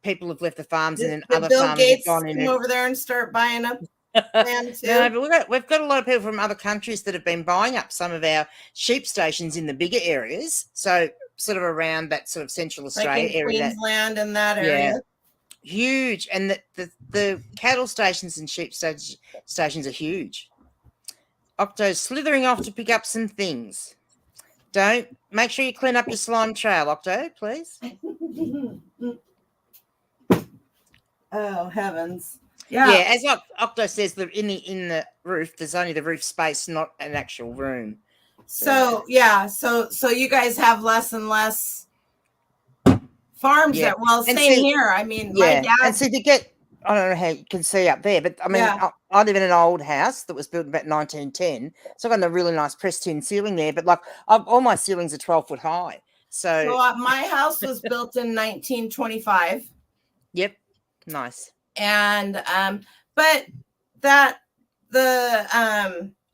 people have left the farms, and then other Bill farms Gates have gone in over there and start buying up land too. No, but we've got a lot of people from other countries that have been buying up some of our sheep stations in the bigger areas. So sort of around that sort of central Australia like in area, Queensland and that area. Huge. And the cattle stations and sheep stations are huge. Octo's slithering off to pick up some things. Make sure you clean up your slime trail, Octo, please. Oh, heavens. Yeah, as Octo says, in the roof, there's only the roof space, not an actual room. So so you guys have less and less farms Yeah. same here. I mean, my dad. And so I don't know how you can see up there, but I mean, I live in an old house that was built in about 1910. So I've got a really nice pressed tin ceiling there, but all my ceilings are 12 foot high. So my house was built in 1925. Yep. Nice. And but the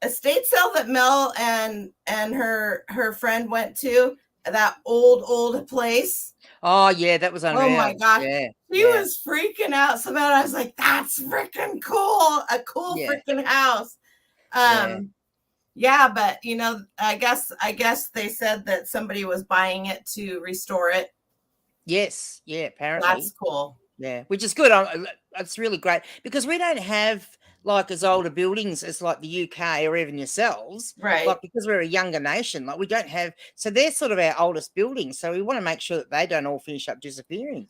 estate sale that Mel and her friend went to, that old place. Oh yeah, that was unreal. Oh my god. Yeah. He was freaking out so bad. I was like, that's freaking cool. A cool freaking house. Yeah, but I guess they said that somebody was buying it to restore it. Yes. Yeah, apparently. That's cool. Yeah, which is good. It's really great because we don't have as older buildings as like the UK or even yourselves, right? Because we're a younger nation, we don't have. So they're sort of our oldest buildings. So we want to make sure that they don't all finish up disappearing.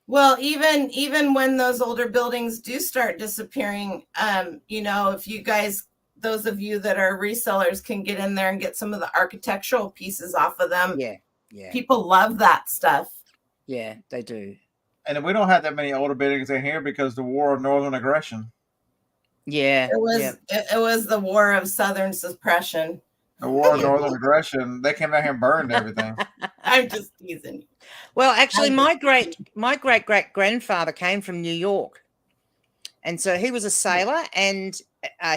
Well, even when those older buildings do start disappearing, if you guys, those of you that are resellers, can get in there and get some of the architectural pieces off of them. Yeah. People love that stuff. Yeah, they do. And we don't have that many older buildings in here because the war of northern aggression. Yeah. It was the war of southern suppression. The war of northern aggression. They came down here and burned everything. I'm just teasing you. Well, actually, my great grandfather came from New York. And so he was a sailor, and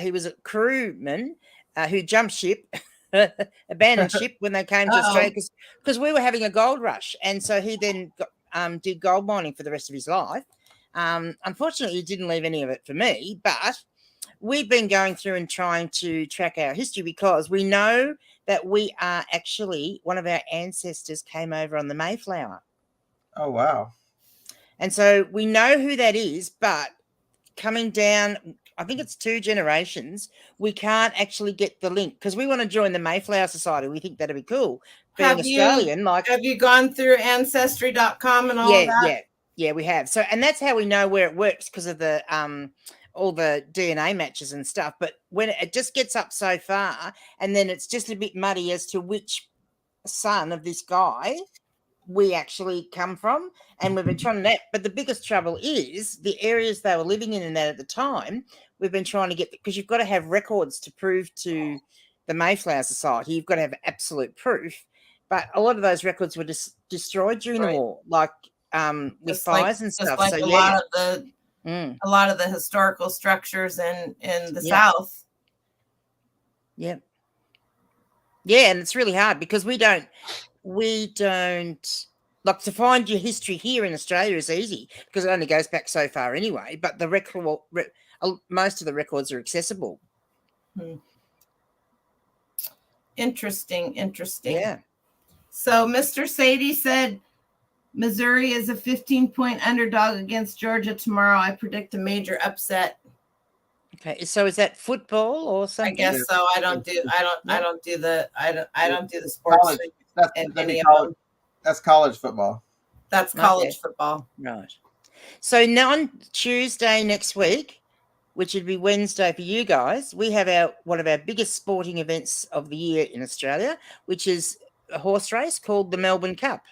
he was a crewman who jumped ship, abandoned ship when they came to Australia because we were having a gold rush. And so he then did gold mining for the rest of his life. Unfortunately, he didn't leave any of it for me, but we've been going through and trying to track our history because we know that we are actually, one of our ancestors came over on the Mayflower. Oh, wow. And so we know who that is, but coming down I think it's 2 generations, we can't actually get the link because we want to join the Mayflower Society. We think that'd be cool. Being Australian, have you gone through ancestry.com and all that? Yeah, we have. So, and that's how we know where it works because of the all the DNA matches and stuff. But when it just gets up so far, and then it's just a bit muddy as to which son of this guy we actually come from, and we've been trying that. But the biggest trouble is the areas they were living in and that at the time. We've been trying to get, because you've got to have records to prove to the Mayflower Society. You've got to have absolute proof. But a lot of those records were just destroyed during the war, like with fires and stuff. Like so a lot of the historical structures in the South. Yep. Yeah, and it's really hard because we don't like to find your history here in Australia is easy because it only goes back so far anyway. But the most of the records are accessible. Interesting. Yeah. So Mr. Sadie said Missouri is a 15-point underdog against Georgia tomorrow. I predict a major upset. Okay, so is that football or something? I guess so. I don't do the sports. That's college football. That's college football. Right. So now on Tuesday next week, which would be Wednesday for you guys, we have one of our biggest sporting events of the year in Australia, which is a horse race called the Melbourne Cup.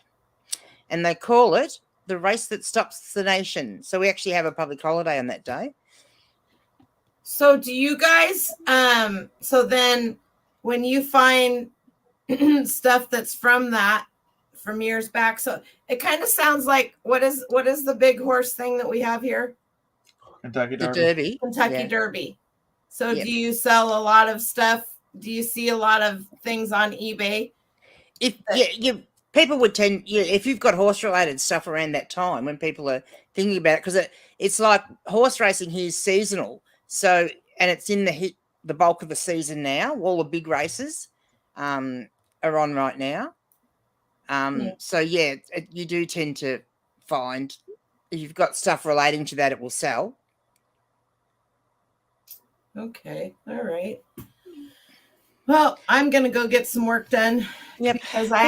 And they call it the race that stops the nation. So we actually have a public holiday on that day. So do you guys, so then when you find stuff that's from years back, so it kind of sounds like, what is the big horse thing that we have here? Kentucky Derby. The Derby. Kentucky Derby. So do you sell a lot of stuff? Do you see a lot of things on eBay? People would tend, if you've got horse-related stuff around that time when people are thinking about it, because it's like horse racing here is seasonal. So, and it's in the bulk of the season now. All the big races are on right now. So, you do tend to find if you've got stuff relating to that, it will sell. Okay. All right. Well, I'm going to go get some work done. Yep. Because I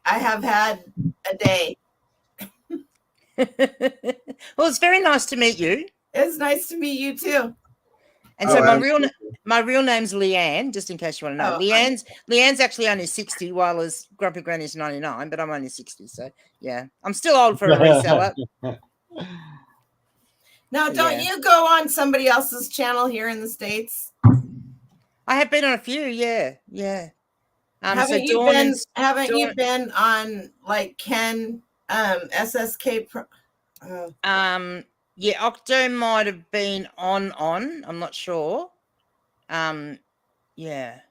have had a day. Well, it's very nice to meet you. It's nice to meet you too. And so my real name's Leanne, just in case you want to know. Leanne's actually only 60, while his Grumpy Granny's 99, but I'm only 60. So yeah, I'm still old for a reseller. Now, don't you go on somebody else's channel here in the States? I have been on a few, yeah. Haven't you been on like Ken SSK? Yeah, Octo might have been on. I'm not sure. Yeah. I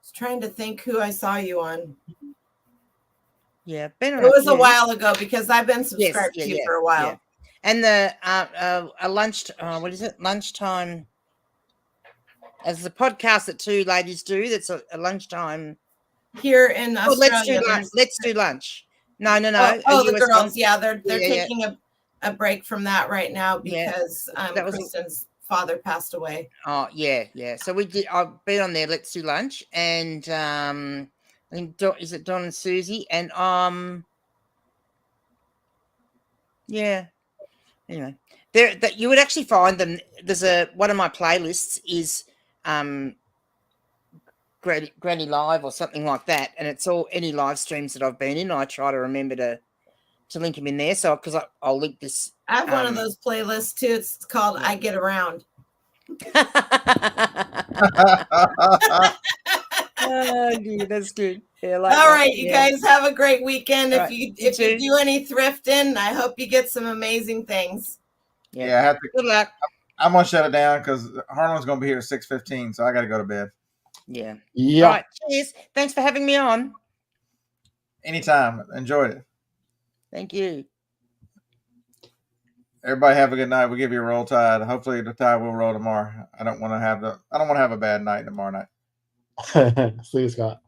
was trying to think who I saw you on. Yeah, been on. It was a while ago because I've been subscribed to you for a while. Yeah. And the what is it? Lunchtime. As the podcast that two ladies do, that's a lunchtime here in Australia. Let's do lunch. No. The girls, they're taking a break from that right now because Kristen's father passed away. Oh yeah. So I've been on there. Let's do lunch, and I think is it Don and Susie, and yeah. Anyway, that you would actually find them. There's one of my playlists is Granny Live or something like that, and it's all any live streams that I've been in. I try to remember to link them in there. So because I'll link this. I have one of those playlists too. It's called I Get Around. Oh, dear, that's good. Yeah, all right, you guys have a great weekend. Right. If you do any thrifting, I hope you get some amazing things. Yeah, I have to. Good luck. I'm gonna shut it down because Harlan's gonna be here at 6:15, so I got to go to bed. Yeah. All right. Cheers. Thanks for having me on. Anytime. Enjoyed it. Thank you. Everybody have a good night. We'll give you a roll tide. Hopefully the tide will roll tomorrow. I don't want to have a bad night tomorrow night. See you, Scott.